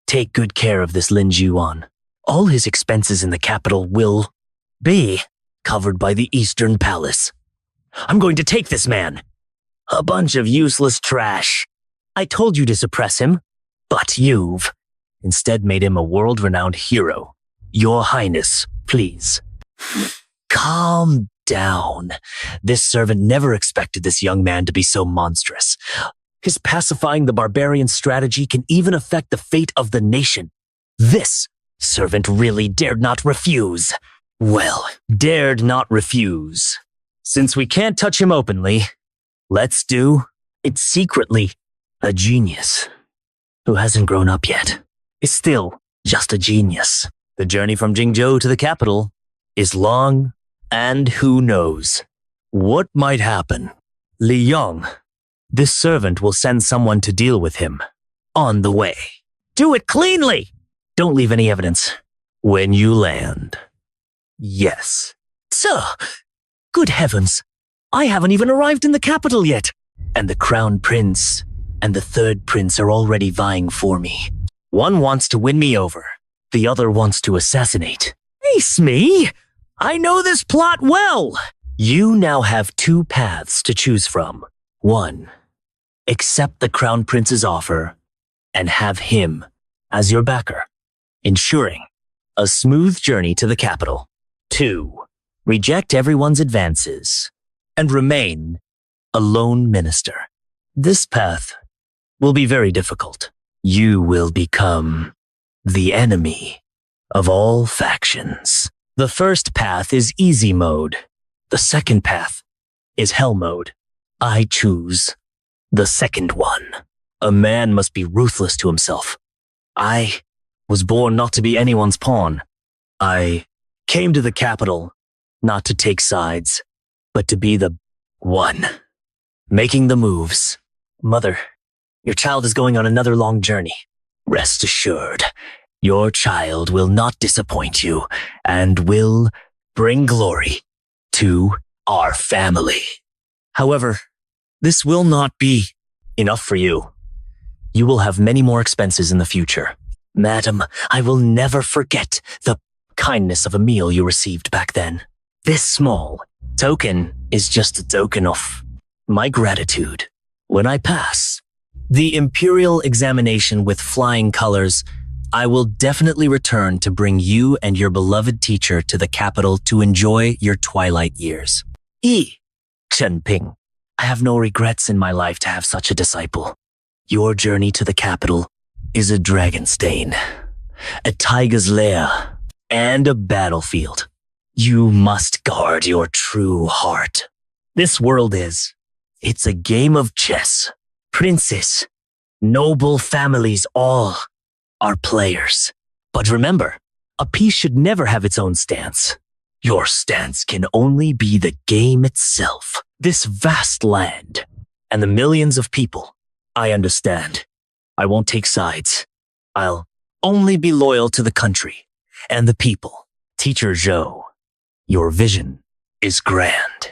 Take good care of this Lin Jian. All his expenses in the capital will be covered by the Eastern Palace. I'm going to take this man. A bunch of useless trash. I told you to suppress him, but you've instead made him a world-renowned hero. Your Highness, please. Calm down. This servant never expected this young man to be so monstrous. His pacifying the barbarian strategy can even affect the fate of the nation. This servant really dared not refuse. Well, dared not refuse. Since we can't touch him openly, let's do it secretly. A genius who hasn't grown up yet is still just a genius. The journey from Jingzhou to the capital is long, and who knows what might happen. Li Yong, this servant will send someone to deal with him on the way. Do it cleanly! Don't leave any evidence. When you land. Yes. Sir, good heavens, I haven't even arrived in the capital yet. And the Crown Prince and the 3rd Prince are already vying for me. One wants to win me over. The other wants to assassinate. Face me! I know this plot well! You now have 2 paths to choose from. 1. Accept the Crown Prince's offer and have him as your backer, ensuring a smooth journey to the capital. 2. Reject everyone's advances and remain a lone minister. This path will be very difficult. You will become the enemy of all factions. The first path is easy mode. The second path is hell mode. I choose the second one. A man must be ruthless to himself. I was born not to be anyone's pawn. I came to the capital not to take sides, but to be the one, making the moves. Mother, your child is going on another long journey. Rest assured, your child will not disappoint you and will bring glory to our family. However, this will not be enough for you. You will have many more expenses in the future. Madam, I will never forget the kindness of a meal you received back then. This small token is just a token of my gratitude. When I pass the imperial examination with flying colors, I will definitely return to bring you and your beloved teacher to the capital to enjoy your twilight years. Chen Ping, I have no regrets in my life to have such a disciple. Your journey to the capital is a dragon stain, a tiger's lair, and a battlefield. You must guard your true heart. This world it's a game of chess. Princes, noble families, all are players. But remember, a piece should never have its own stance. Your stance can only be the game itself. This vast land and the millions of people, I understand. I won't take sides. I'll only be loyal to the country and the people. Teacher Zhou, your vision is grand.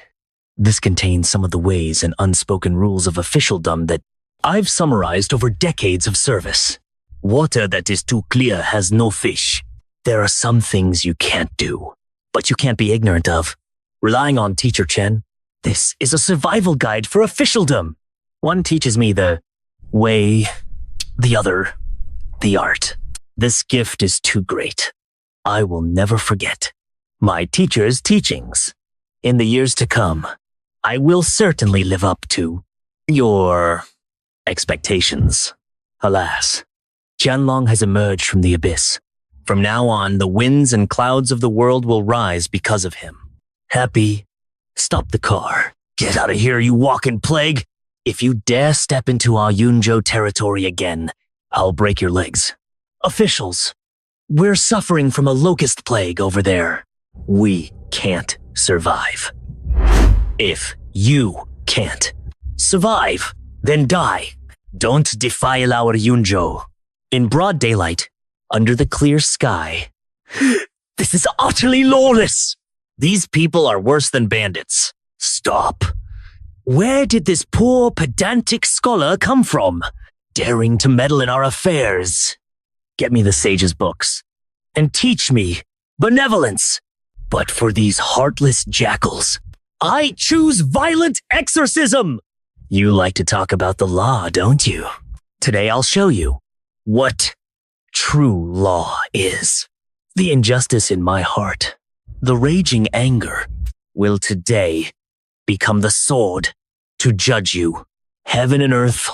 This contains some of the ways and unspoken rules of officialdom that I've summarized over decades of service. Water that is too clear has no fish. There are some things you can't do, but you can't be ignorant of. Relying on Teacher Chen, this is a survival guide for officialdom. One teaches me the way, the other, the art. This gift is too great. I will never forget my teacher's teachings. In the years to come, I will certainly live up to your expectations. Alas, Jianlong has emerged from the abyss. From now on, the winds and clouds of the world will rise because of him. Happy, stop the car. Get out of here, you walking plague. If you dare step into our Yunzhou territory again, I'll break your legs. Officials, we're suffering from a locust plague over there. We can't survive. If you can't survive, then die. Don't defile our Yunzhou. In broad daylight, under the clear sky. This is utterly lawless. These people are worse than bandits. Stop. Where did this poor pedantic scholar come from, daring to meddle in our affairs? Get me the sage's books and teach me benevolence. But for these heartless jackals, I choose violent exorcism. You like to talk about the law, don't you? Today I'll show you what true law is. The injustice in my heart, the raging anger, will today become the sword to judge you. Heaven and earth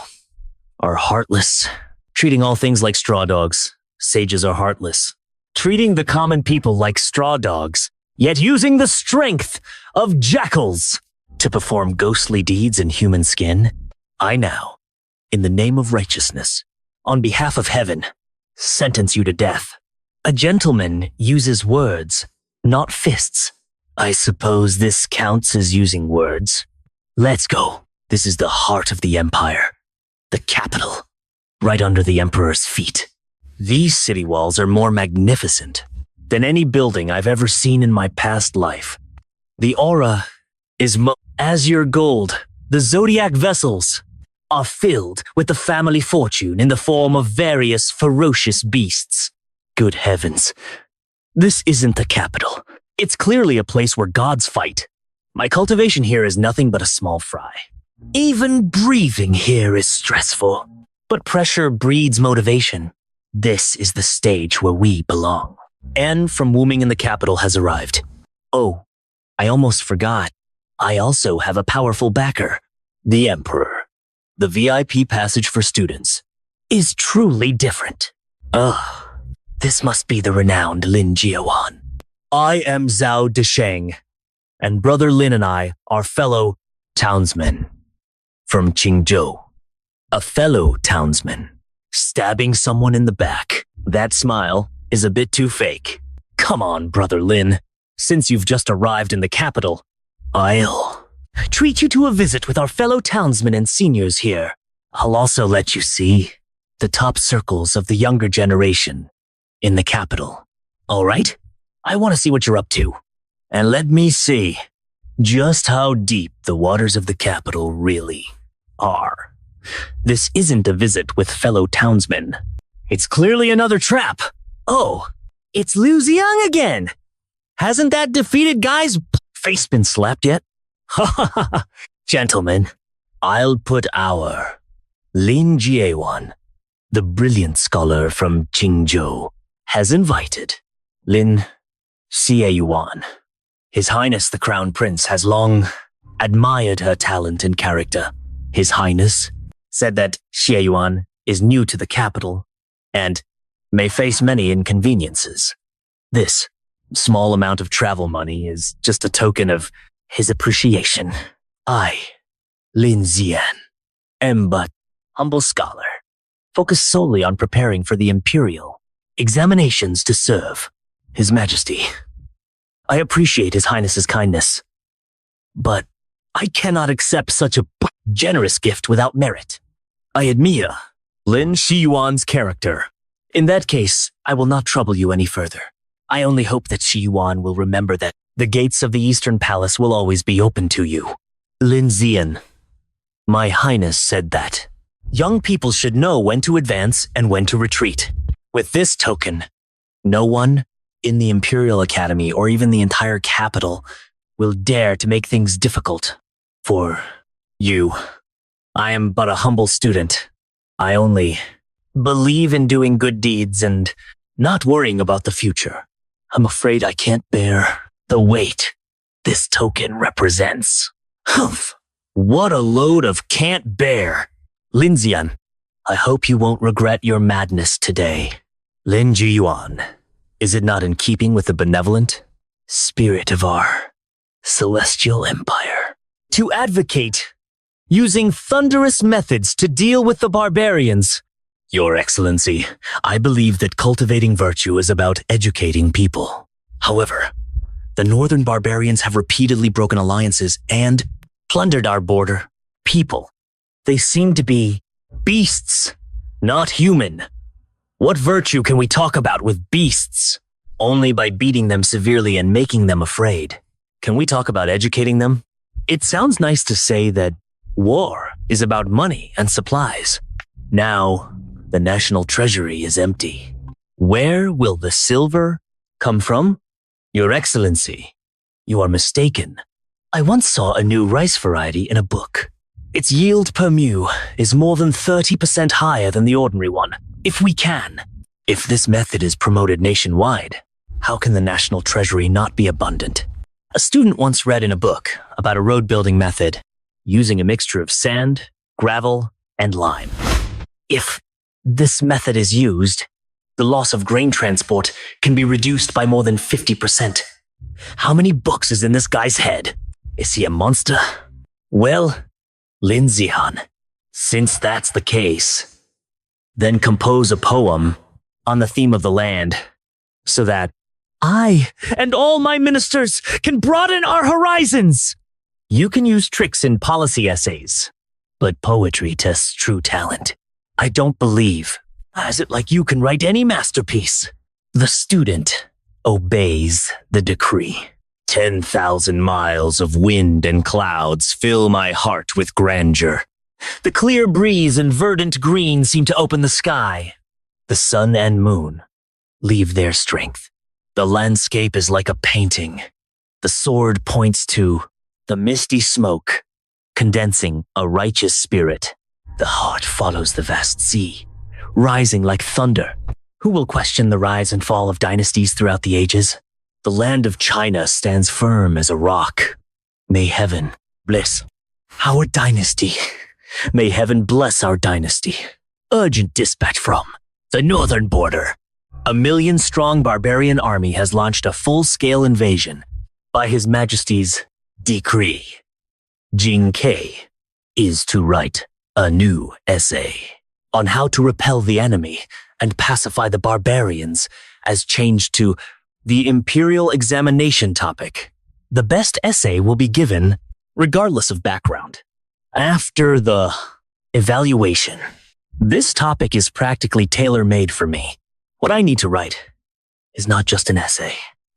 are heartless, treating all things like straw dogs. Sages are heartless, treating the common people like straw dogs, yet using the strength of jackals to perform ghostly deeds in human skin. I now, in the name of righteousness, on behalf of heaven, sentence you to death. A gentleman uses words, not fists. I suppose this counts as using words. Let's go. This is the heart of the empire, the capital, right under the emperor's feet. These city walls are more magnificent than any building I've ever seen in my past life. The aura is azure gold. The zodiac vessels are filled with the family fortune in the form of various ferocious beasts. Good heavens. This isn't the capital. It's clearly a place where gods fight. My cultivation here is nothing but a small fry. Even breathing here is stressful. But pressure breeds motivation. This is the stage where we belong. Anne from Wooming in the capital has arrived. Oh, I almost forgot. I also have a powerful backer. The Emperor. The VIP passage for students is truly different. Ugh, this must be the renowned Lin Jiawan. I am Zhao Desheng, and Brother Lin and I are fellow townsmen from Qingzhou. A fellow townsman stabbing someone in the back. That smile is a bit too fake. Come on, Brother Lin. Since you've just arrived in the capital, I'll treat you to a visit with our fellow townsmen and seniors here. I'll also let you see the top circles of the younger generation in the capital. All right? I want to see what you're up to. And let me see just how deep the waters of the capital really are. This isn't a visit with fellow townsmen. It's clearly another trap. Oh, it's Liu Ziang again. Hasn't that defeated guy's face been slapped yet? Ha ha ha. Gentlemen, I'll put our Lin Jiewan, the brilliant scholar from Qingzhou, has invited Lin Xieyuan. His Highness the Crown Prince has long admired her talent and character. His Highness said that Xieyuan is new to the capital and may face many inconveniences. This small amount of travel money is just a token of his appreciation. I, Lin Xian, am but humble scholar, focused solely on preparing for the imperial examinations to serve His Majesty. I appreciate His Highness's kindness, but I cannot accept such a generous gift without merit. I admire Lin Shiyuan's character. In that case, I will not trouble you any further. I only hope that Shiyuan will remember that the gates of the Eastern Palace will always be open to you. Lin Xian, my Highness said that young people should know when to advance and when to retreat. With this token, no one in the Imperial Academy or even the entire capital will dare to make things difficult for you. I am but a humble student. I only believe in doing good deeds and not worrying about the future. I'm afraid I can't bear the weight this token represents. Humph! What a load of can't bear. Lin Xian, I hope you won't regret your madness today. Lin Jiyuan, is it not in keeping with the benevolent spirit of our celestial empire to advocate using thunderous methods to deal with the barbarians? Your Excellency, I believe that cultivating virtue is about educating people. However, the northern barbarians have repeatedly broken alliances and plundered our border people. They seem to be beasts, not human. What virtue can we talk about with beasts? Only by beating them severely and making them afraid. Can we talk about educating them? It sounds nice to say that war is about money and supplies. Now, the national treasury is empty. Where will the silver come from? Your Excellency, you are mistaken. I once saw a new rice variety in a book. Its yield per mu is more than 30% higher than the ordinary one. If this method is promoted nationwide, how can the national treasury not be abundant? A student once read in a book about a road building method using a mixture of sand, gravel, and lime. If this method is used, the loss of grain transport can be reduced by more than 50%. How many books is in this guy's head? Is he a monster? Well, Lin Xian, since that's the case, then compose a poem on the theme of the land so that I and all my ministers can broaden our horizons. You can use tricks in policy essays, but poetry tests true talent. I don't believe, as it like you can write any masterpiece. The student obeys the decree. 10,000 miles of wind and clouds fill my heart with grandeur. The clear breeze and verdant green seem to open the sky. The sun and moon leave their strength. The landscape is like a painting. The sword points to the misty smoke, condensing a righteous spirit. The heart follows the vast sea, rising like thunder. Who will question the rise and fall of dynasties throughout the ages? The land of China stands firm as a rock. May heaven bless our dynasty. May heaven bless our dynasty. Urgent dispatch from the northern border. A 1 million-strong barbarian army has launched a full-scale invasion by His Majesty's decree. Jing Ke is to write a new essay on how to repel the enemy and pacify the barbarians as changed to the imperial examination topic. The best essay will be given regardless of background. After the evaluation, This topic is practically tailor-made for me. What I need to write is not just an essay,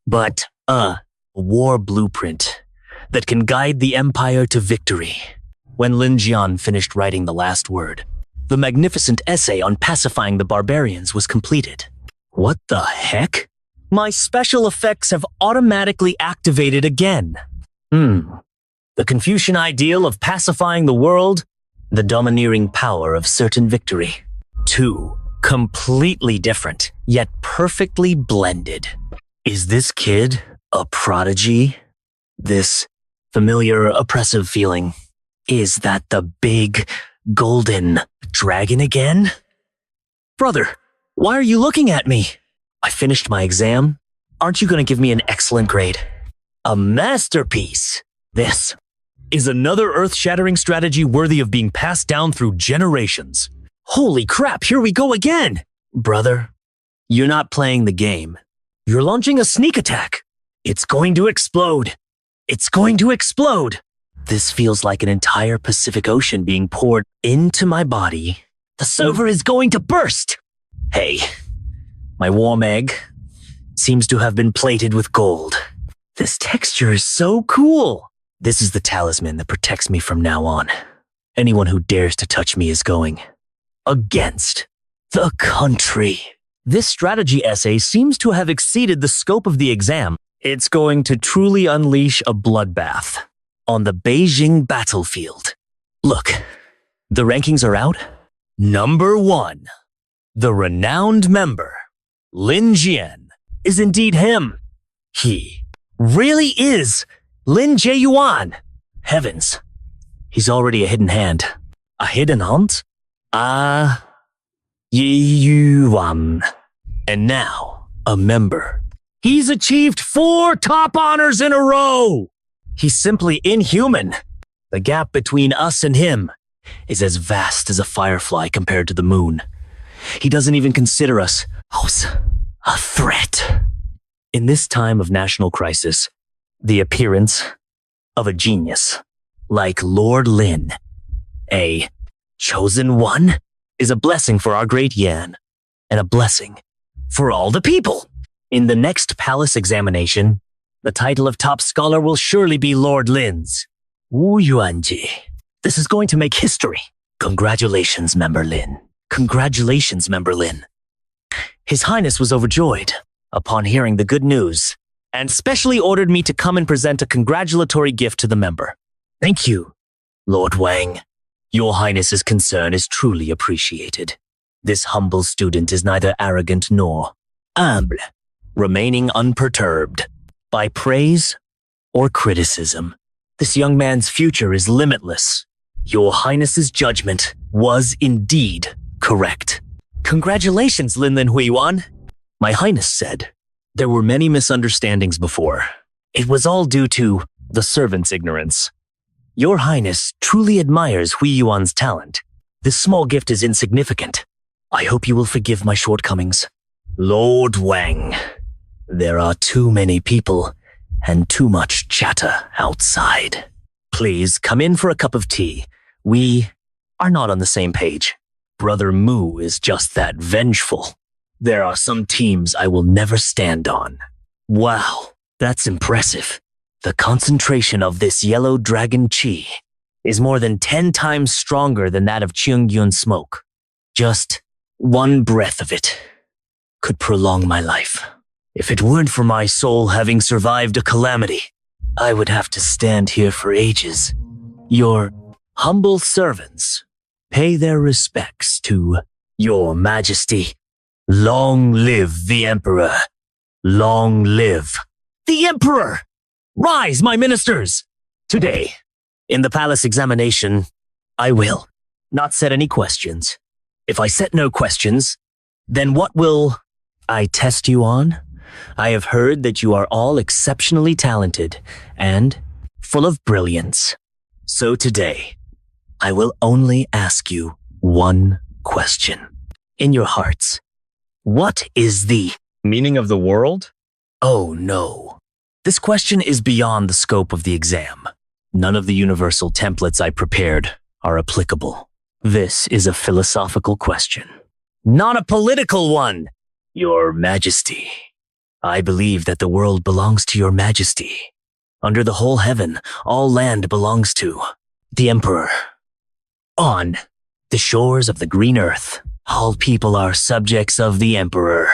but a war blueprint that can guide the Empire to victory. When Lin Jian finished writing the last word, the magnificent essay on pacifying the barbarians was completed. What the heck? My special effects have automatically activated again. The Confucian ideal of pacifying the world, the domineering power of certain victory. Two completely different, yet perfectly blended. Is this kid a prodigy? This familiar, oppressive feeling. Is that the big, golden dragon again? Brother, why are you looking at me? I finished my exam. Aren't you going to give me an excellent grade? A masterpiece. This is another earth-shattering strategy worthy of being passed down through generations. Holy crap, here we go again! Brother, you're not playing the game. You're launching a sneak attack. It's going to explode. It's going to explode. This feels like an entire Pacific Ocean being poured into my body. The server is going to burst. Hey, my warm egg seems to have been plated with gold. This texture is so cool. This is the talisman that protects me from now on. Anyone who dares to touch me is going against the country. This strategy essay seems to have exceeded the scope of the exam. It's going to truly unleash a bloodbath on the Beijing battlefield. Look, the rankings are out. Number 1, the renowned member, Lin Jian, is indeed him. He really is Lin Jieyuan. Heavens, he's already a hidden hand. A hidden hunt? Jieyuan. And now, a member. He's achieved 4 top honors in a row! He's simply inhuman. The gap between us and him is as vast as a firefly compared to the moon. He doesn't even consider us a threat. In this time of national crisis, the appearance of a genius like Lord Lin, a chosen one, is a blessing for our great Yan, and a blessing for all the people. In the next palace examination, the title of top scholar will surely be Lord Lin's. Wu Yuanji. This is going to make history. Congratulations, Member Lin. Congratulations, Member Lin. His Highness was overjoyed upon hearing the good news, and specially ordered me to come and present a congratulatory gift to the member. Thank you, Lord Wang. Your Highness's concern is truly appreciated. This humble student is neither arrogant nor humble, remaining unperturbed by praise or criticism. This young man's future is limitless. Your Highness's judgment was indeed correct. Congratulations, Lin Huiyuan. My Highness said there were many misunderstandings before. It was all due to the servant's ignorance. Your Highness truly admires Huiyuan's talent. This small gift is insignificant. I hope you will forgive my shortcomings. Lord Wang, there are too many people and too much chatter outside. Please come in for a cup of tea. We are not on the same page. Brother Mu is just that vengeful. There are some teams I will never stand on. Wow, that's impressive. The concentration of this yellow dragon chi is more than 10 times stronger than that of Qingyun smoke. Just one breath of it could prolong my life. If it weren't for my soul having survived a calamity, I would have to stand here for ages. Your humble servants pay their respects to Your Majesty. Long live the Emperor. Long live the Emperor! Rise, my ministers! Today, in the palace examination, I will not set any questions. If I set no questions, then what will I test you on? I have heard that you are all exceptionally talented and full of brilliance. So today, I will only ask you one question. In your hearts, what is the meaning of the world? Oh no. This question is beyond the scope of the exam. None of the universal templates I prepared are applicable. This is a philosophical question, not a political one. Your Majesty, I believe that the world belongs to your Majesty. Under the whole heaven, all land belongs to the Emperor. On the shores of the green earth, all people are subjects of the Emperor.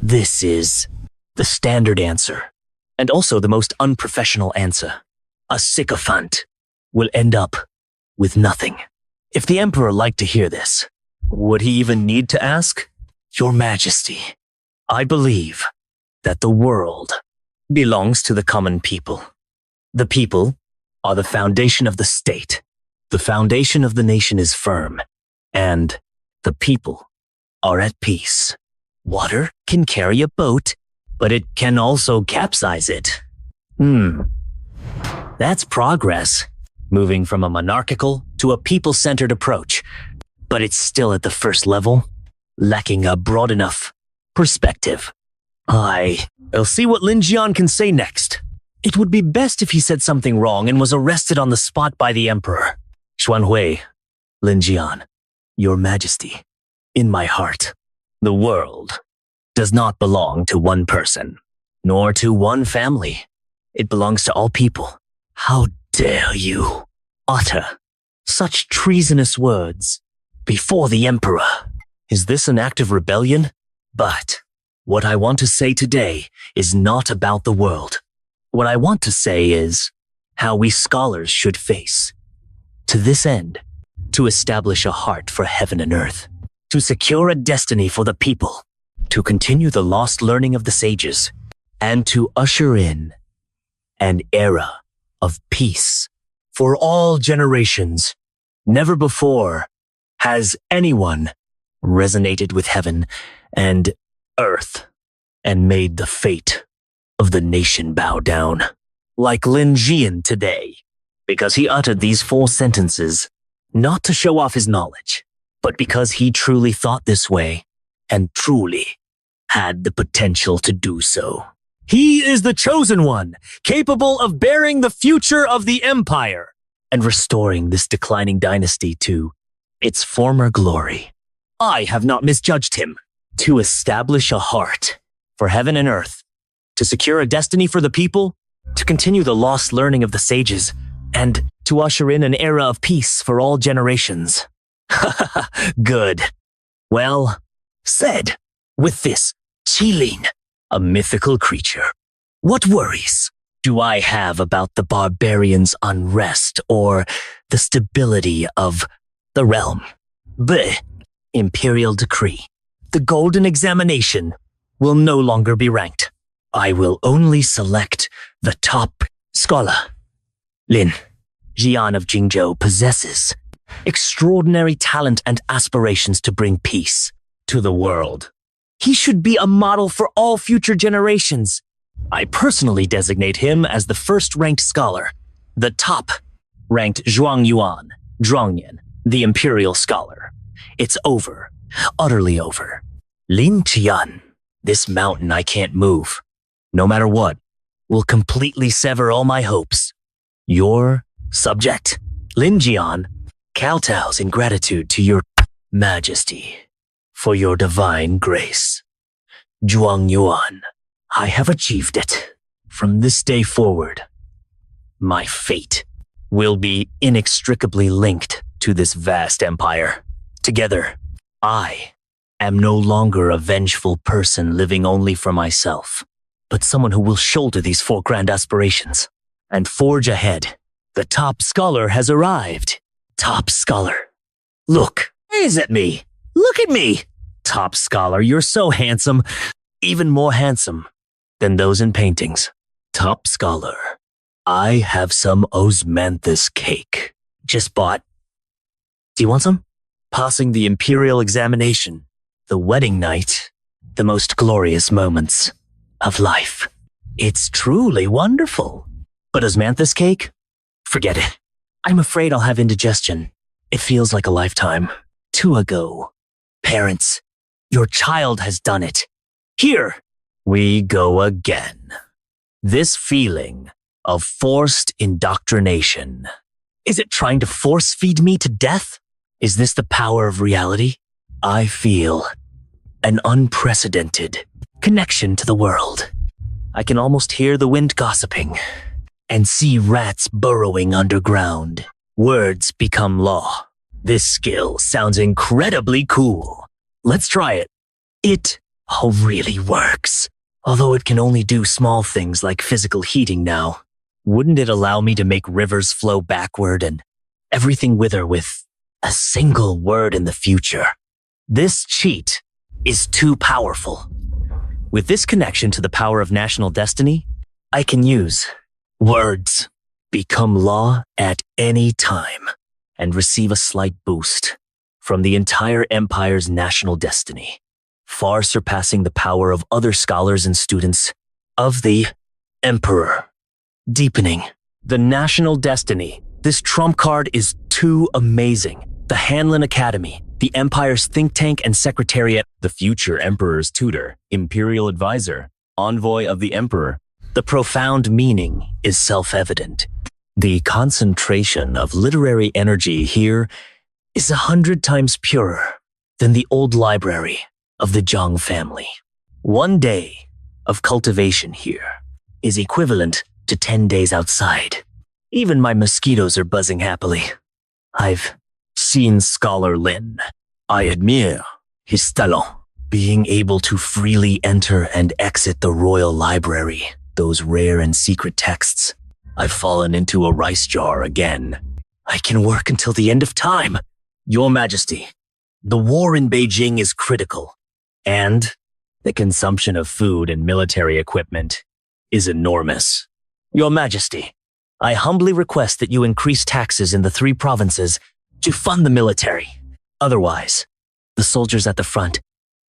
This is the standard answer, and also the most unprofessional answer. A sycophant will end up with nothing. If the Emperor liked to hear this, would he even need to ask? Your Majesty, I believe that the world belongs to the common people. The people are the foundation of the state. The foundation of the nation is firm, and the people are at peace. Water can carry a boat, but it can also capsize it. That's progress, moving from a monarchical to a people-centered approach, but it's still at the first level, lacking a broad enough perspective. I'll see what Lin Jian can say next. It would be best if he said something wrong and was arrested on the spot by the Emperor. Xuanhui, Lin Jian, Your Majesty, in my heart, the world does not belong to one person, nor to one family. It belongs to all people. How dare you utter such treasonous words before the Emperor? Is this an act of rebellion? But what I want to say today is not about the world. What I want to say is how we scholars should face. To this end, to establish a heart for heaven and earth, to secure a destiny for the people, to continue the lost learning of the sages, and to usher in an era of peace for all generations. Never before has anyone resonated with heaven and earth and made the fate of the nation bow down, like Lin Jian today, because he uttered these 4 sentences, not to show off his knowledge, but because he truly thought this way and truly had the potential to do so. He is the chosen one, capable of bearing the future of the empire and restoring this declining dynasty to its former glory. I have not misjudged him. To establish a heart for heaven and earth, to secure a destiny for the people, to continue the lost learning of the sages, and to usher in an era of peace for all generations. Good. Well said. With this Qilin, a mythical creature, what worries do I have about the barbarians' unrest or the stability of the realm? Bleh. Imperial decree. The golden examination will no longer be ranked. I will only select the top scholar. Lin Jian of Jingzhou possesses extraordinary talent and aspirations to bring peace to the world. He should be a model for all future generations. I personally designate him as the first-ranked scholar, the top-ranked Zhuangyuan, Zhuangyan, the imperial scholar. It's over. Utterly over. Lin Qian, this mountain I can't move, no matter what, will completely sever all my hopes. Your subject, Lin Jian, kowtows in gratitude to your Majesty for your divine grace. Zhuang Yuan, I have achieved it. From this day forward, my fate will be inextricably linked to this vast empire. Together, I am no longer a vengeful person living only for myself, but someone who will shoulder these 4 grand aspirations and forge ahead. The top scholar has arrived. Top scholar. Look, gaze at me. Look at me. Top scholar, you're so handsome, even more handsome than those in paintings. Top scholar, I have some osmanthus cake. Just bought. Do you want some? Passing the imperial examination, the wedding night, the most glorious moments of life. It's truly wonderful. But osmanthus cake? Forget it. I'm afraid I'll have indigestion. It feels like a lifetime. 2 ago. Parents, your child has done it. Here we go again. This feeling of forced indoctrination. Is it trying to force feed me to death? Is this the power of reality? I feel an unprecedented connection to the world. I can almost hear the wind gossiping and see rats burrowing underground. Words become law. This skill sounds incredibly cool. Let's try it. It really works. Although it can only do small things like physical heating now. Wouldn't it allow me to make rivers flow backward and everything wither with a single word in the future? This cheat is too powerful. With this connection to the power of national destiny, I can use words become law at any time and receive a slight boost from the entire empire's national destiny, far surpassing the power of other scholars and students of the emperor. Deepening the national destiny. This trump card is too amazing. The Hanlon Academy, the Empire's think tank and secretariat, the future Emperor's tutor, imperial advisor, envoy of the Emperor. The profound meaning is self-evident. The concentration of literary energy here is 100 times purer than the old library of the Zhang family. 1 day of cultivation here is equivalent to 10 days outside. Even my mosquitoes are buzzing happily. I've seen Scholar Lin. I admire his talent. Being able to freely enter and exit the royal library, those rare and secret texts. I've fallen into a rice jar again. I can work until the end of time. Your Majesty, the war in Beijing is critical, and the consumption of food and military equipment is enormous. Your Majesty, I humbly request that you increase taxes in the 3 provinces to fund the military. Otherwise, the soldiers at the front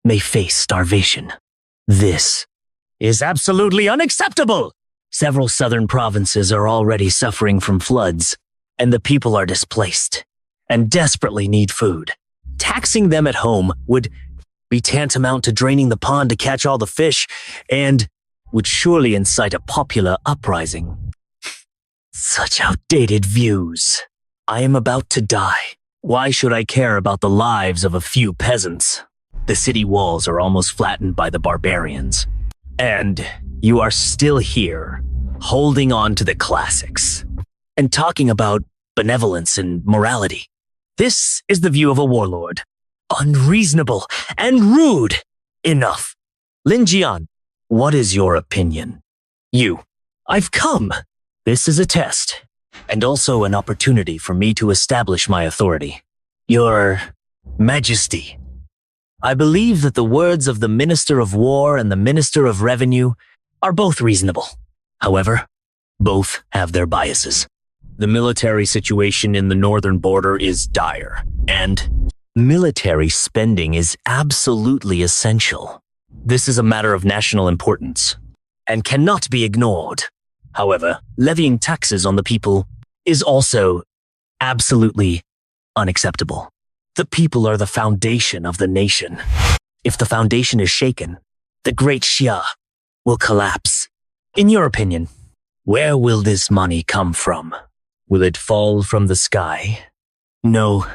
may face starvation. This is absolutely unacceptable! Several southern provinces are already suffering from floods, and the people are displaced and desperately need food. Taxing them at home would be tantamount to draining the pond to catch all the fish and would surely incite a popular uprising. Such outdated views. I am about to die. Why should I care about the lives of a few peasants? The city walls are almost flattened by the barbarians. And you are still here, holding on to the classics and talking about benevolence and morality. This is the view of a warlord. Unreasonable and rude. Enough. Lin Jian, what is your opinion? I've come. This is a test, and also an opportunity for me to establish my authority. Your Majesty, I believe that the words of the Minister of War and the Minister of Revenue are both reasonable. However, both have their biases. The military situation in the northern border is dire, and military spending is absolutely essential. This is a matter of national importance and cannot be ignored. However, levying taxes on the people is also absolutely unacceptable. The people are the foundation of the nation. If the foundation is shaken, the great Xia will collapse. In your opinion, where will this money come from? Will it fall from the sky? No,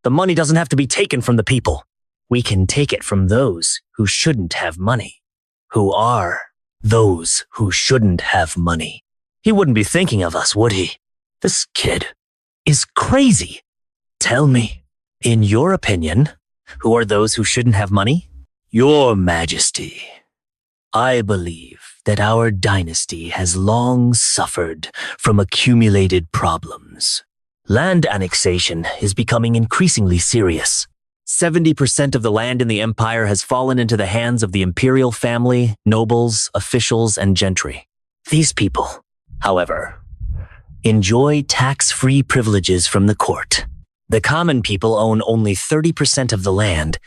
the money doesn't have to be taken from the people. We can take it from those who shouldn't have money. Who are those who shouldn't have money? He wouldn't be thinking of us, would he? This kid is crazy. Tell me, in your opinion, who are those who shouldn't have money? Your Majesty, I believe that our dynasty has long suffered from accumulated problems. Land annexation is becoming increasingly serious. 70% of the land in the empire has fallen into the hands of the imperial family, nobles, officials, and gentry. These people, however, enjoy tax-free privileges from the court. The common people own only 30% of the land,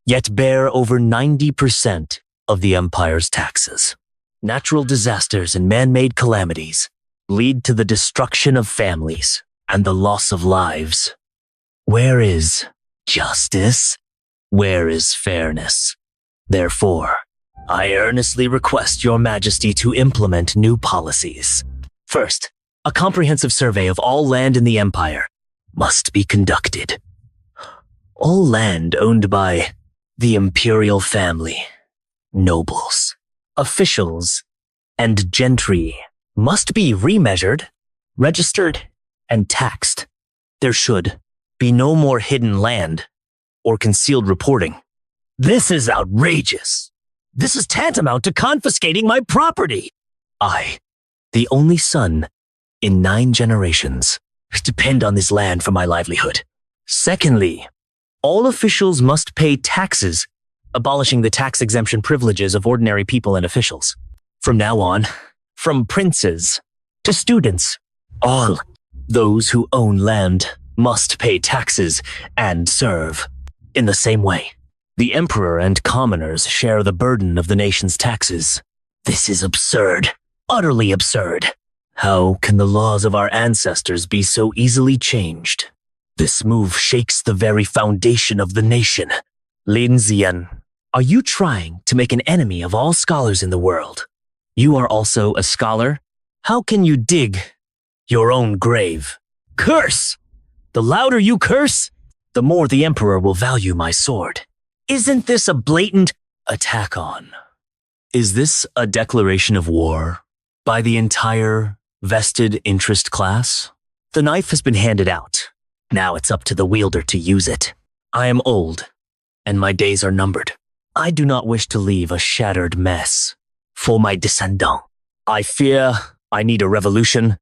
yet bear over 90% of the empire's taxes. Natural disasters and man-made calamities lead to the destruction of families and the loss of lives. Where is justice? Where is fairness? Therefore, I earnestly request Your Majesty to implement new policies. First, a comprehensive survey of all land in the empire must be conducted. All land owned by the imperial family, nobles, officials, and gentry must be remeasured, registered, and taxed. There should be no more hidden land or concealed reporting. This is outrageous. This is tantamount to confiscating my property. I, the only son in 9 generations, depend on this land for my livelihood. Secondly, all officials must pay taxes, abolishing the tax exemption privileges of ordinary people and officials. From now on, from princes to students, all those who own land must pay taxes and serve. In the same way, the emperor and commoners share the burden of the nation's taxes. This is absurd, utterly absurd. How can the laws of our ancestors be so easily changed? This move shakes the very foundation of the nation. Lin Zian, are you trying to make an enemy of all scholars in the world? You are also a scholar? How can you dig your own grave? Curse! The louder you curse, the more the emperor will value my sword. Isn't this a blatant attack on? Is this a declaration of war by the entire vested interest class? The knife has been handed out. Now it's up to the wielder to use it. I am old, and my days are numbered. I do not wish to leave a shattered mess for my descendant. I fear I need a revolution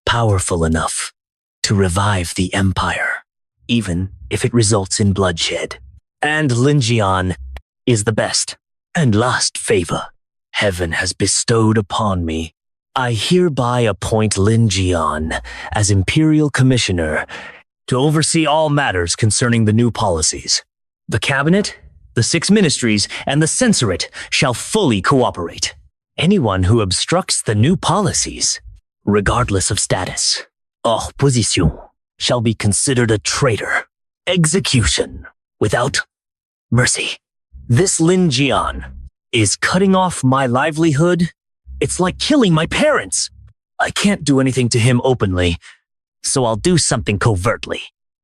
powerful enough to revive the empire, even if it results in bloodshed. And Lin Jian is the best and last favor heaven has bestowed upon me. I hereby appoint Lin Jian as Imperial Commissioner to oversee all matters concerning the new policies. The cabinet, the 6 ministries, and the censorate shall fully cooperate. Anyone who obstructs the new policies, regardless of status or position, shall be considered a traitor. Execution without mercy. This Lin Jian is cutting off my livelihood. It's like killing my parents. I can't do anything to him openly, so I'll do something covertly.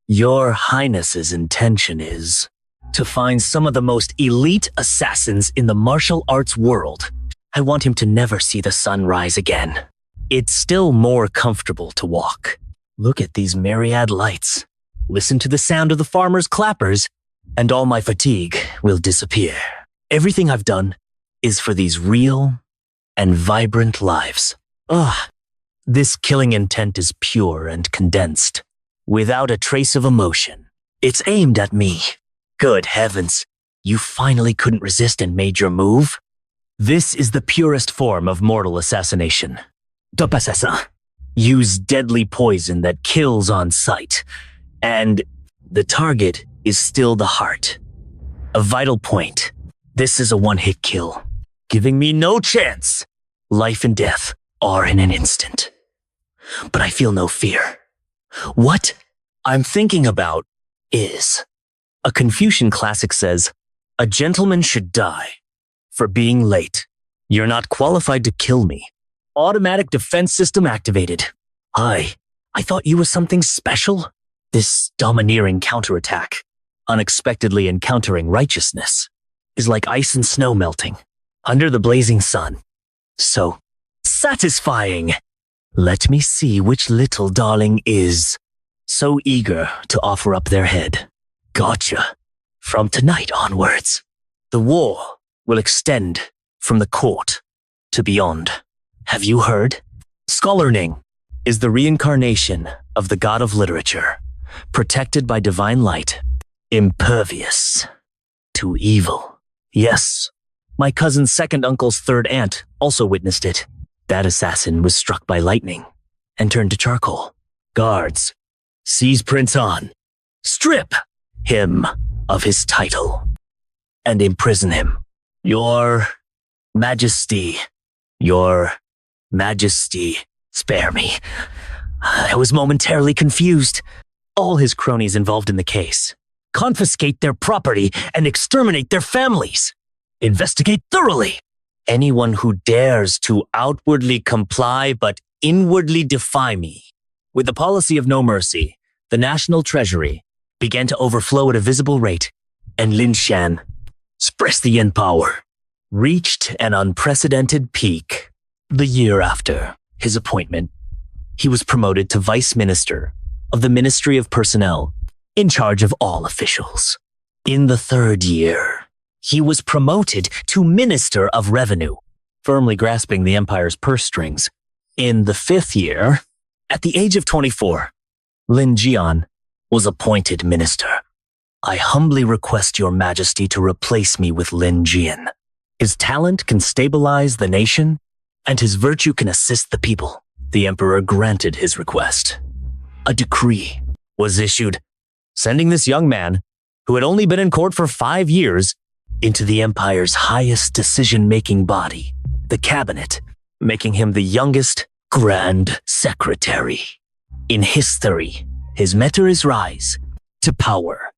Your Highness's intention is to find some of the most elite assassins in the martial arts world. I want him to never see the sun rise again. It's still more comfortable to walk. Look at these myriad lights. Listen to the sound of the farmers' clappers, and all my fatigue will disappear. Everything I've done is for these real and vibrant lives. This killing intent is pure and condensed, without a trace of emotion. It's aimed at me. Good heavens, you finally couldn't resist and made your move? This is the purest form of mortal assassination. Top assassin. Use deadly poison that kills on sight, and the target is still the heart. A vital point. This is a one-hit kill, giving me no chance. Life and death are in an instant. But I feel no fear. What I'm thinking about is, a Confucian classic says, a gentleman should die for being late. You're not qualified to kill me. Automatic defense system activated. I thought you were something special. This domineering counterattack, unexpectedly encountering righteousness, is like ice and snow melting under the blazing sun. So satisfying. Let me see which little darling is so eager to offer up their head. Gotcha. From tonight onwards, the war will extend from the court to beyond. Have you heard? Scholarning is the reincarnation of the god of literature, protected by divine light, impervious to evil. Yes, my cousin's second uncle's third aunt also witnessed it. That assassin was struck by lightning and turned to charcoal. Guards, seize Prince An, strip him of his title, and imprison him. Your Majesty, spare me. I was momentarily confused. All his cronies involved in the case. Confiscate their property and exterminate their families. Investigate thoroughly. Anyone who dares to outwardly comply but inwardly defy me. With the policy of no mercy, the National Treasury began to overflow at a visible rate, and Lin Shan, expressed the yen power, reached an unprecedented peak. The year after his appointment, he was promoted to Vice Minister of the Ministry of Personnel, in charge of all officials. In the third year, he was promoted to Minister of Revenue, firmly grasping the empire's purse strings. In the fifth year, at the age of 24, Lin Jian was appointed minister. I humbly request your majesty to replace me with Lin Jian. His talent can stabilize the nation, and his virtue can assist the people. The emperor granted his request. A decree was issued, sending this young man, who had only been in court for 5 years, into the empire's highest decision-making body, the cabinet, making him the youngest Grand Secretary. In history, his meteor's rise to power,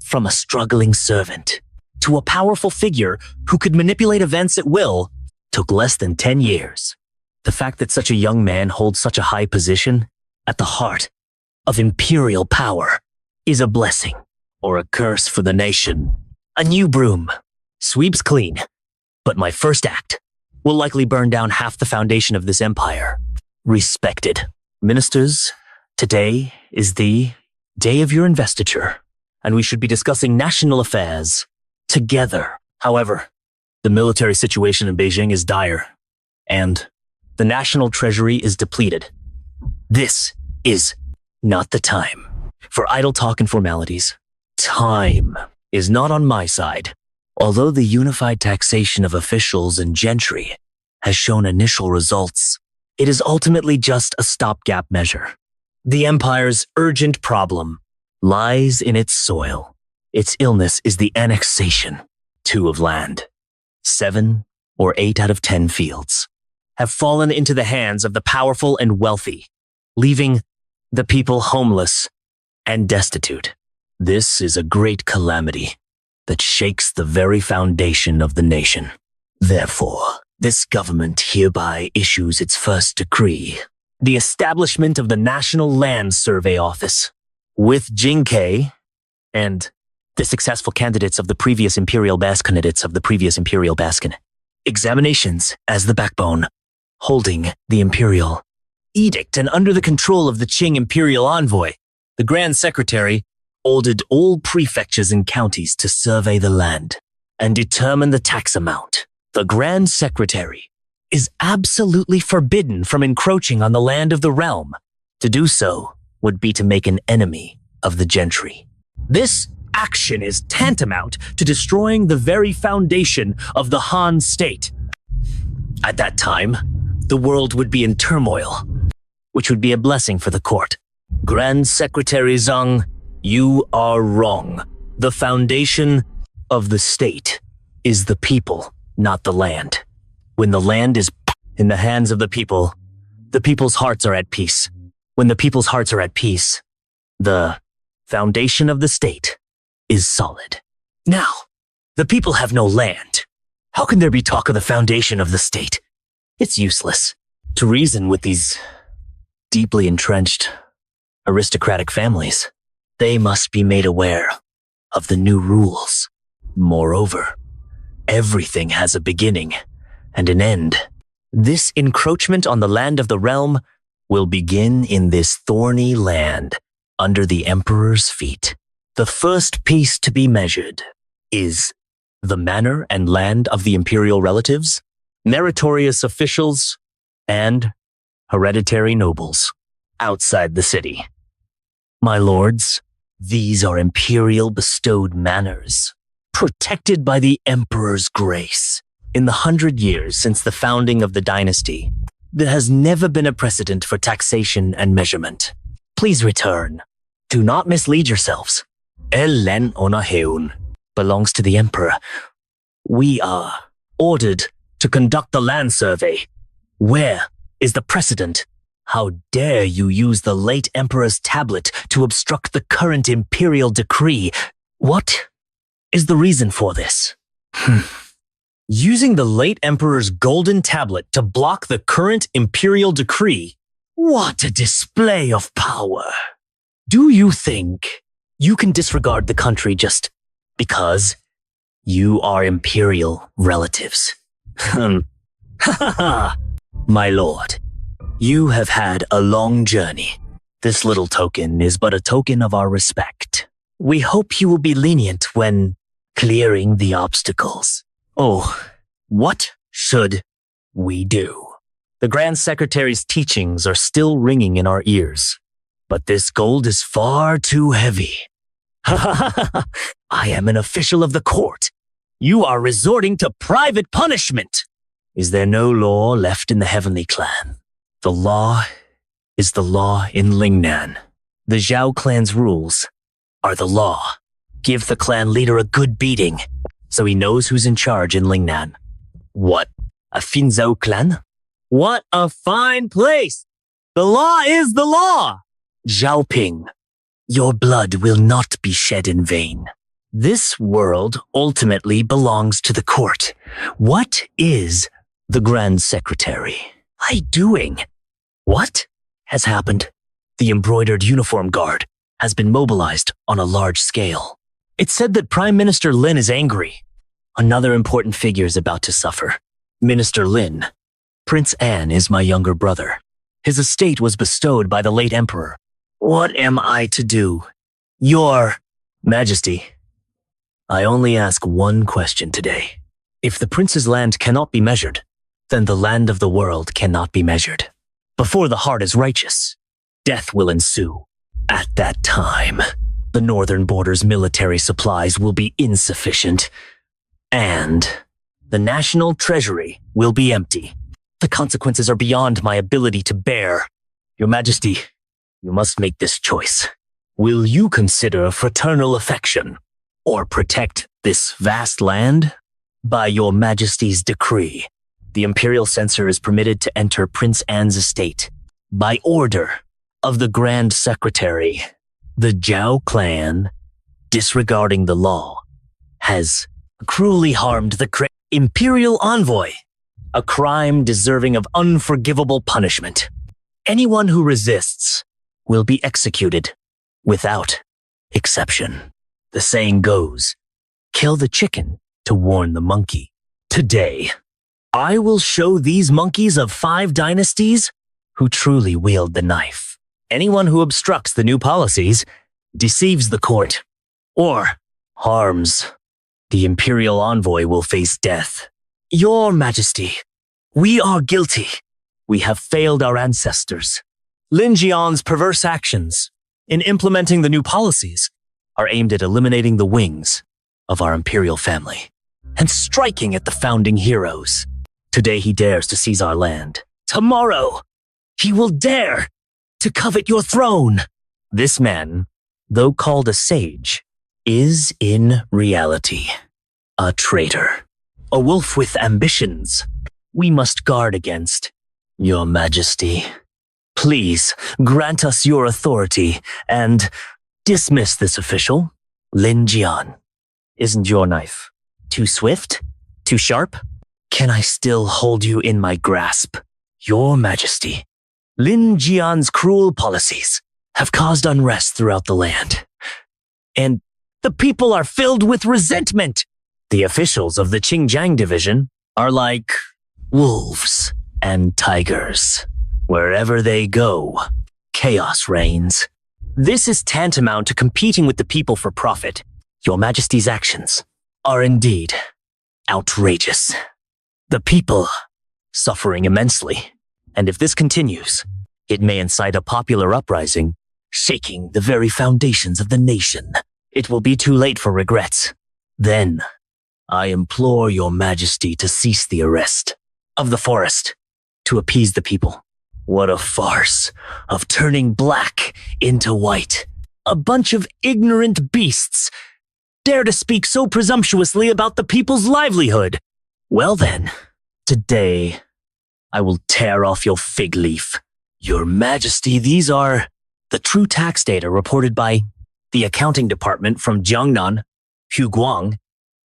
from a struggling servant to a powerful figure who could manipulate events at will, took less than 10 years. The fact that such a young man holds such a high position at the heart of imperial power is a blessing or a curse for the nation. A new broom sweeps clean, but my first act will likely burn down half the foundation of this empire. Respected ministers, today is the day of your investiture, and we should be discussing national affairs together. However, the military situation in Beijing is dire, and the national treasury is depleted. This is not the time for idle talk and formalities. Time is not on my side. Although the unified taxation of officials and gentry has shown initial results, it is ultimately just a stopgap measure. The empire's urgent problem lies in its soil. Its illness is the annexation, too, of land. 7 or 8 out of 10 fields have fallen into the hands of the powerful and wealthy, leaving the people homeless and destitute. This is a great calamity that shakes the very foundation of the nation. Therefore, this government hereby issues its first decree, the establishment of the National Land Survey Office. With Jing Ke and the successful candidates of the previous imperial baskin, examinations as the backbone, holding the imperial edict and under the control of the Qing imperial envoy, the Grand Secretary ordered all prefectures and counties to survey the land and determine the tax amount. The Grand Secretary is absolutely forbidden from encroaching on the land of the realm. To do so would be to make an enemy of the gentry. This action is tantamount to destroying the very foundation of the Han state. At that time, the world would be in turmoil, which would be a blessing for the court. Grand Secretary Zhang, you are wrong. The foundation of the state is the people, not the land. When the land is in the hands of the people's hearts are at peace. When the people's hearts are at peace, the foundation of the state is solid. Now, the people have no land. How can there be talk of the foundation of the state? It's useless to reason with these deeply entrenched aristocratic families. They must be made aware of the new rules. Moreover, everything has a beginning and an end. This encroachment on the land of the realm will begin in this thorny land under the emperor's feet. The first piece to be measured is the manor and land of the imperial relatives, meritorious officials, and hereditary nobles outside the city. My lords, these are imperial bestowed manors, protected by the emperor's grace. In the 100 years since the founding of the dynasty, there has never been a precedent for taxation and measurement. Please return. Do not mislead yourselves. El Len Onaheun belongs to the emperor. We are ordered to conduct the land survey. Where is the precedent? How dare you use the late emperor's tablet to obstruct the current imperial decree? What is the reason for this? Using the late emperor's golden tablet to block the current imperial decree? What a display of power! Do you think You can disregard the country just because you are imperial relatives. Ha ha ha! My lord, you have had a long journey. This little token is but a token of our respect. We hope you will be lenient when clearing the obstacles. Oh, what should we do? The Grand Secretary's teachings are still ringing in our ears, but this gold is far too heavy. Ha ha ha ha! I am an official of the court. You are resorting to private punishment. Is there no law left in the Heavenly Clan? The law is the law in Lingnan. The Zhao clan's rules are the law. Give the clan leader a good beating, so he knows who's in charge in Lingnan. What? A Finzhou clan? What a fine place! The law is the law! Zhaoping, your blood will not be shed in vain. This world ultimately belongs to the court. What is the Grand Secretary doing? What has happened? The embroidered uniform guard has been mobilized on a large scale. It's said that Prime Minister Lin is angry. Another important figure is about to suffer. Minister Lin. Prince An is my younger brother. His estate was bestowed by the late emperor. What am I to do? Your Majesty, I only ask one question today. If the prince's land cannot be measured, then the land of the world cannot be measured. Before the heart is righteous, death will ensue. At that time, the northern border's military supplies will be insufficient, and the national treasury will be empty. The consequences are beyond my ability to bear. Your Majesty, you must make this choice. Will you consider fraternal affection or protect this vast land? By Your Majesty's decree, the Imperial Censor is permitted to enter Prince An's estate by order of the Grand Secretary. The Zhao clan, disregarding the law, has cruelly harmed the Imperial Envoy, a crime deserving of unforgivable punishment. Anyone who resists will be executed without exception. The saying goes, kill the chicken to warn the monkey. Today, I will show these monkeys of 5 dynasties who truly wield the knife. Anyone who obstructs the new policies, deceives the court, or harms the Imperial Envoy will face death. Your Majesty, we are guilty. We have failed our ancestors. Lin Jian's perverse actions in implementing the new policies are aimed at eliminating the wings of our imperial family and striking at the founding heroes. Today he dares to seize our land. Tomorrow, he will dare to covet your throne. This man, though called a sage, is in reality a traitor, a wolf with ambitions we must guard against. Your Majesty, please grant us your authority and dismiss this official. Lin Jian, isn't your knife too swift? Too sharp? Can I still hold you in my grasp? Your Majesty, Lin Jian's cruel policies have caused unrest throughout the land, and the people are filled with resentment. The officials of the Qingjiang division are like wolves and tigers. Wherever they go, chaos reigns. This is tantamount to competing with the people for profit. Your Majesty's actions are indeed outrageous. The people suffering immensely, and if this continues, it may incite a popular uprising, shaking the very foundations of the nation. It will be too late for regrets. Then, I implore Your Majesty to cease the arrest of the forest to appease the people. What a farce of turning black into white. A bunch of ignorant beasts dare to speak so presumptuously about the people's livelihood. Well then, today I will tear off your fig leaf. Your Majesty, these are the true tax data reported by the accounting department from Jiangnan, Huguang,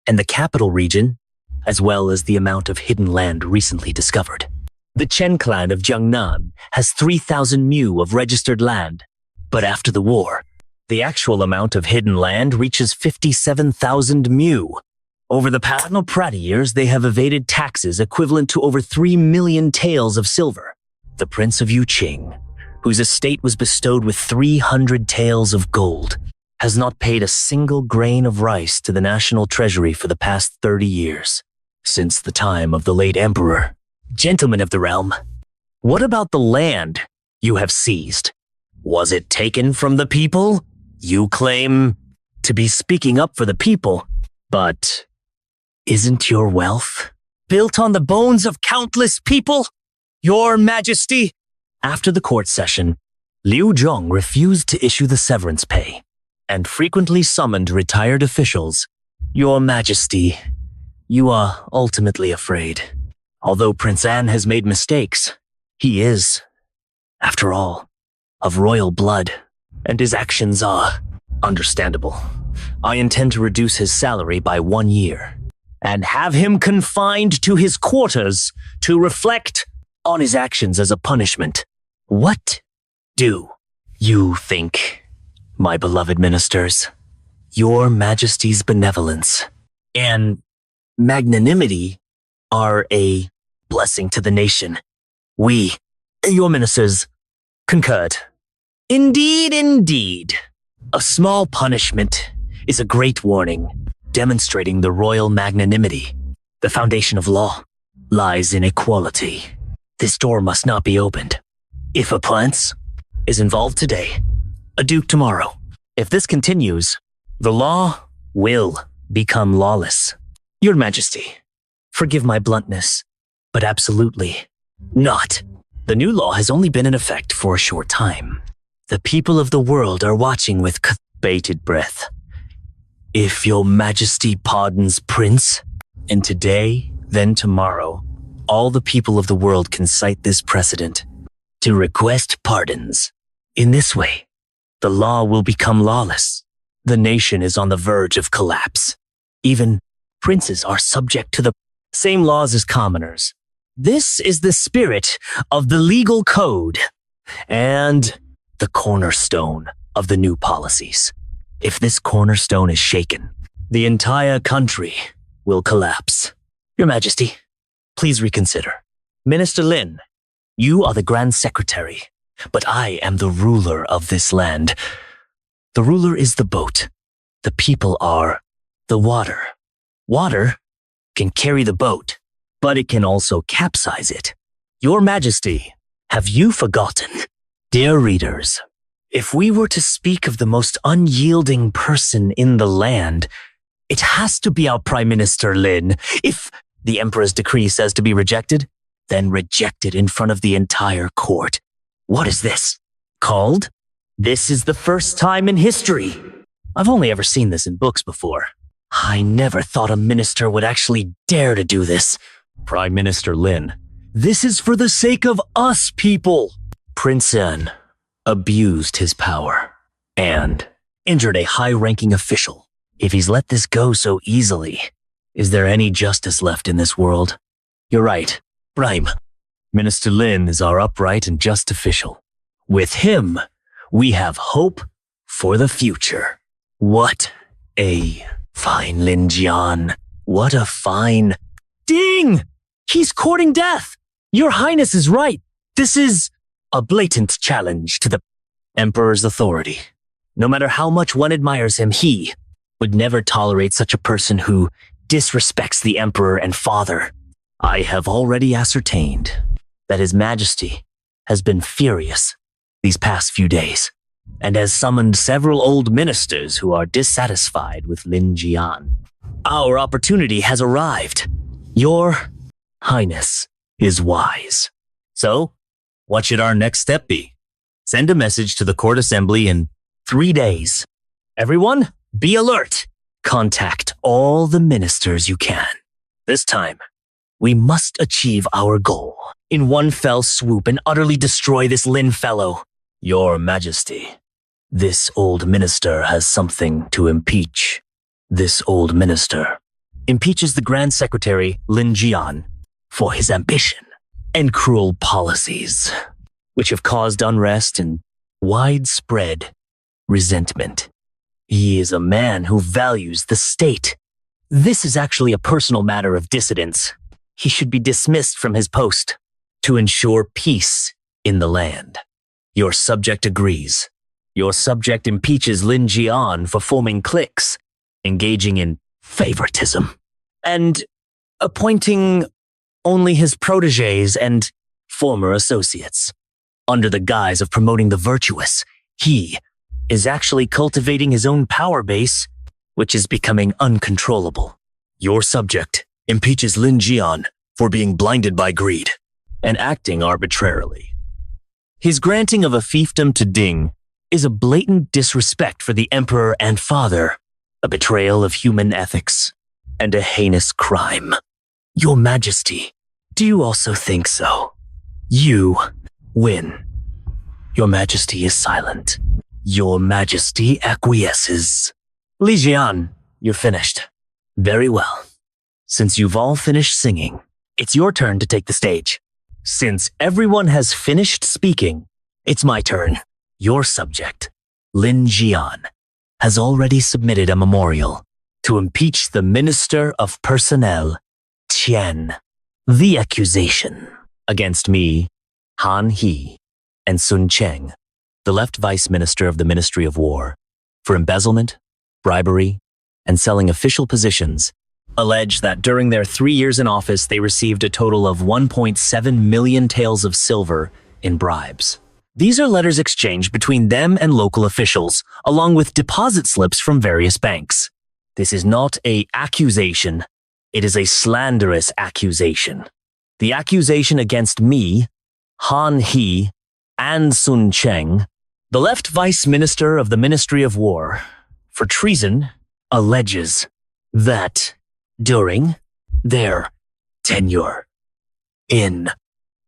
and the capital region, as well as the amount of hidden land recently discovered. The Chen clan of Jiangnan has 3,000 mu of registered land, but after the war, The actual amount of hidden land reaches 57,000 mu. Over the past Prati years, they have evaded taxes equivalent to over 3 million taels of silver. The Prince of Yuqing, whose estate was bestowed with 300 taels of gold, has not paid a single grain of rice to the national treasury for the past 30 years, since the time of the late emperor. Gentlemen of the realm, what about the land you have seized? Was it taken from the people? You claim to be speaking up for the people, but isn't your wealth built on the bones of countless people? Your Majesty! After the court session, Liu Zhong refused to issue the severance pay and frequently summoned retired officials. Your Majesty, you are ultimately afraid. Although Prince An has made mistakes, he is, after all, of royal blood, and his actions are understandable. I intend to reduce his salary by 1 year and have him confined to his quarters to reflect on his actions as a punishment. What do you think, my beloved ministers? Your Majesty's benevolence and magnanimity are a blessing to the nation. We, your ministers, concurred. Indeed, indeed. A small punishment is a great warning, demonstrating the royal magnanimity. The foundation of law lies in equality. This door must not be opened. If a prince is involved today, a duke tomorrow. If this continues, the law will become lawless. Your Majesty, forgive my bluntness, but absolutely not. The new law has only been in effect for a short time. The people of the world are watching with bated breath. If your Majesty pardons Prince, and today, then tomorrow, all the people of the world can cite this precedent to request pardons. In this way, the law will become lawless. The nation is on the verge of collapse. Even princes are subject to the same laws as commoners. This is the spirit of the legal code and the cornerstone of the new policies. If this cornerstone is shaken, the entire country will collapse. Your Majesty, please reconsider. Minister Lin, you are the Grand Secretary, but I am the ruler of this land. The ruler is the boat. The people are the water. Water can carry the boat, but it can also capsize it. Your Majesty, have you forgotten? Dear readers, if we were to speak of the most unyielding person in the land, it has to be our Prime Minister Lin. If the Emperor's decree says to be rejected, then reject it in front of the entire court. What is this? Called? This is the first time in history. I've only ever seen this in books before. I never thought a minister would actually dare to do this. Prime Minister Lin, this is for the sake of us people. Prince An abused his power and injured a high-ranking official. If he's let this go so easily, is there any justice left in this world? You're right, Prime. Minister Lin is our upright and just official. With him, we have hope for the future. What a fine Lin Jian. What a fine... Ding! He's courting death! Your Highness is right. This is a blatant challenge to the Emperor's authority. No matter how much one admires him, he would never tolerate such a person who disrespects the Emperor and Father. I have already ascertained that His Majesty has been furious these past few days and has summoned several old ministers who are dissatisfied with Lin Jian. Our opportunity has arrived. Your Highness is wise. So, what should our next step be? Send a message to the court assembly in 3 days. Everyone, be alert. Contact all the ministers you can. This time, we must achieve our goal in one fell swoop and utterly destroy this Lin fellow. Your Majesty, this old minister has something to impeach. This old minister impeaches the Grand Secretary Lin Jian for his ambition and cruel policies, which have caused unrest and widespread resentment. He is a man who values the state. This is actually a personal matter of dissidence. He should be dismissed from his post to ensure peace in the land. Your subject agrees. Your subject impeaches Lin Jian for forming cliques, engaging in favoritism, and appointing only his protégés and former associates. Under the guise of promoting the virtuous, he is actually cultivating his own power base, which is becoming uncontrollable. Your subject impeaches Lin Jian for being blinded by greed and acting arbitrarily. His granting of a fiefdom to Ding is a blatant disrespect for the emperor and father, a betrayal of human ethics, and a heinous crime. Your Majesty, do you also think so? You win. Your Majesty is silent. Your Majesty acquiesces. Li Jian, you're finished. Very well. Since you've all finished singing, it's your turn to take the stage. Since everyone has finished speaking, it's my turn. Your subject, Lin Jian, has already submitted a memorial to impeach the Minister of Personnel, Qian. The accusation against me, Han He, and Sun Cheng, the left Vice Minister of the Ministry of War, for embezzlement, bribery, and selling official positions, allege that during their 3 years in office they received a total of 1.7 million taels of silver in bribes. These are letters exchanged between them and local officials, along with deposit slips from various banks. This is not an accusation. It is a slanderous accusation. The accusation against me, Han He, and Sun Cheng, the left Vice Minister of the Ministry of War, for treason, alleges that during their tenure in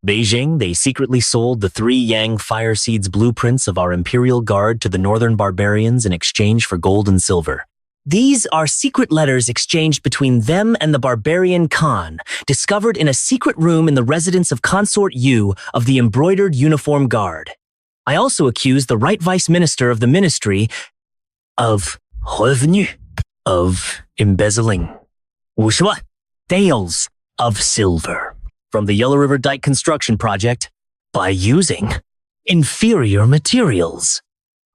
Beijing, they secretly sold the 3 Yang Fire Seeds blueprints of our Imperial Guard to the Northern Barbarians in exchange for gold and silver. These are secret letters exchanged between them and the Barbarian Khan, discovered in a secret room in the residence of Consort Yu of the Embroidered Uniform Guard. I also accuse the Right Vice Minister of the Ministry of Revenu, of embezzling 50万 taels of silver from the Yellow River Dike construction project by using inferior materials.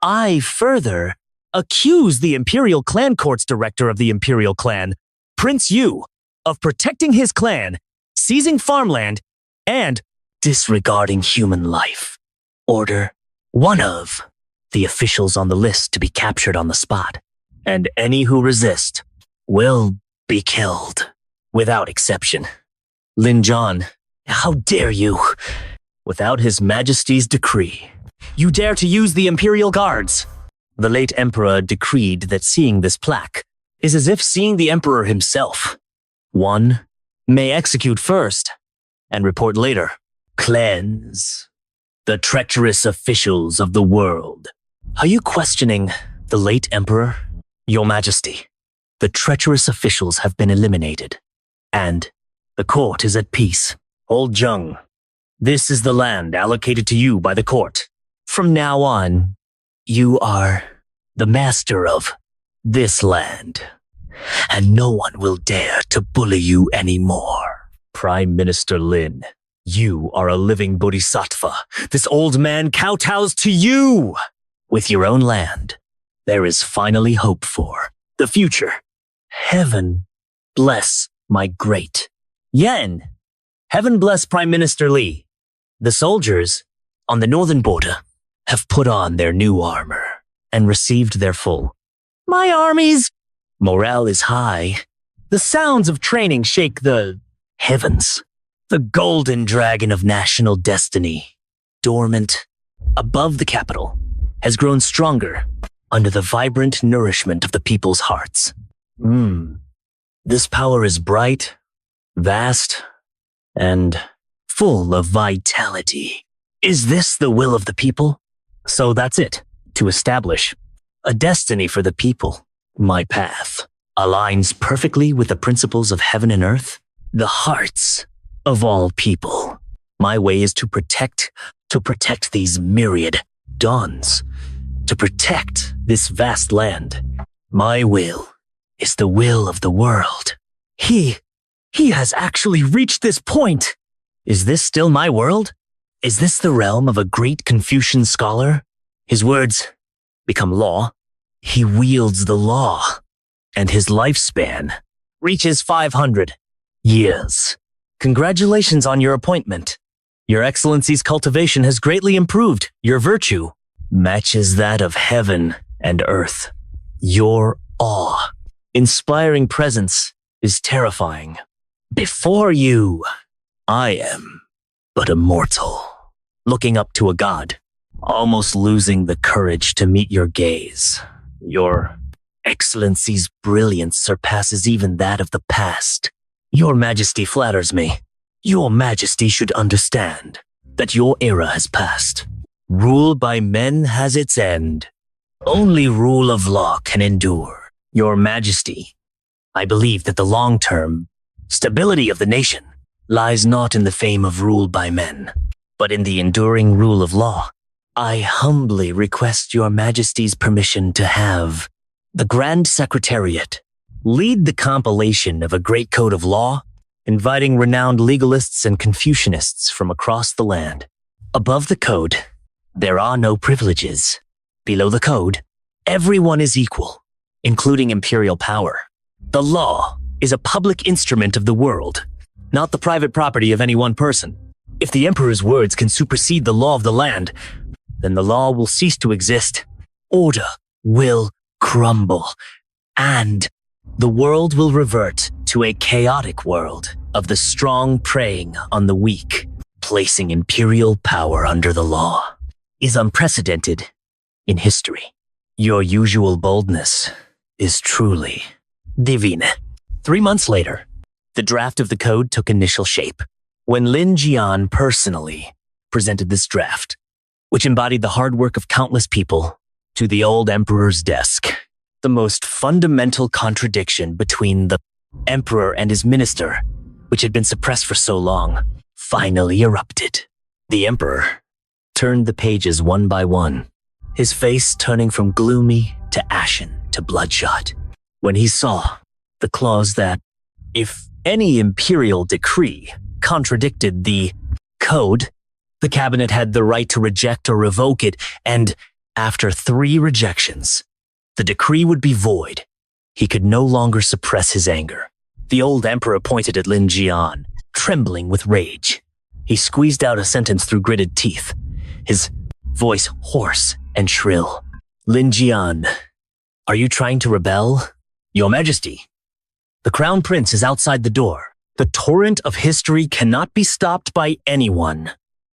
I further accuse the Imperial Clan Court's director of the Imperial Clan, Prince Yu, of protecting his clan, seizing farmland, and disregarding human life. Order one of the officials on the list to be captured on the spot, and any who resist will be killed, without exception. Lin Jian, how dare you? Without His Majesty's decree, you dare to use the Imperial Guards. The late Emperor decreed that seeing this plaque is as if seeing the Emperor himself. One may execute first and report later. Cleanse the treacherous officials of the world. Are you questioning the late Emperor? Your Majesty, the treacherous officials have been eliminated, and the court is at peace. Old Zheng, this is the land allocated to you by the court. From now on, you are the master of this land, and no one will dare to bully you anymore. Prime Minister Lin, you are a living bodhisattva. This old man kowtows to you. With your own land, there is finally hope for the future. Heaven bless my great Yan. Heaven bless Prime Minister Li. The soldiers on the northern border have put on their new armor and received their full. My army's morale is high. The sounds of training shake the heavens. The golden dragon of national destiny, dormant above the capital, has grown stronger under the vibrant nourishment of the people's hearts. This power is bright, vast, and full of vitality. Is this the will of the people? So that's it, to establish a destiny for the people. My path aligns perfectly with the principles of heaven and earth, the hearts of all people. My way is to protect these myriad dawns, to protect this vast land. My will is the will of the world. He has actually reached this point. Is this still my world? Is this the realm of a great Confucian scholar? His words become law. He wields the law, and his lifespan reaches 500 years. Congratulations on your appointment. Your Excellency's cultivation has greatly improved. Your virtue matches that of heaven and earth. Your awe, inspiring presence is terrifying. Before you, I am but a mortal, looking up to a god, almost losing the courage to meet your gaze. Your Excellency's brilliance surpasses even that of the past. Your Majesty flatters me. Your Majesty should understand that your era has passed. Rule by men has its end. Only rule of law can endure. Your Majesty, I believe that the long-term stability of the nation lies not in the fame of rule by men, but in the enduring rule of law. I humbly request your Majesty's permission to have the Grand Secretariat lead the compilation of a great code of law, inviting renowned legalists and Confucianists from across the land. Above the code, there are no privileges. Below the code, everyone is equal, including imperial power. The law is a public instrument of the world, not the private property of any one person. If the emperor's words can supersede the law of the land, then the law will cease to exist. Order will crumble, and the world will revert to a chaotic world of the strong preying on the weak. Placing imperial power under the law is unprecedented in history. Your usual boldness is truly divine. 3 months later, the draft of the code took initial shape when Lin Jian personally presented this draft, which embodied the hard work of countless people, to the old emperor's desk. The most fundamental contradiction between the emperor and his minister, which had been suppressed for so long, finally erupted. The emperor turned the pages one by one, his face turning from gloomy to ashen to bloodshot, when he saw the clause that, if any imperial decree contradicted the code, the cabinet had the right to reject or revoke it, and after 3 rejections, the decree would be void. He could no longer suppress his anger. The old emperor pointed at Lin Jian, trembling with rage. He squeezed out a sentence through gritted teeth, his voice hoarse and shrill. Lin Jian, are you trying to rebel? Your Majesty, the Crown Prince is outside the door. The torrent of history cannot be stopped by anyone.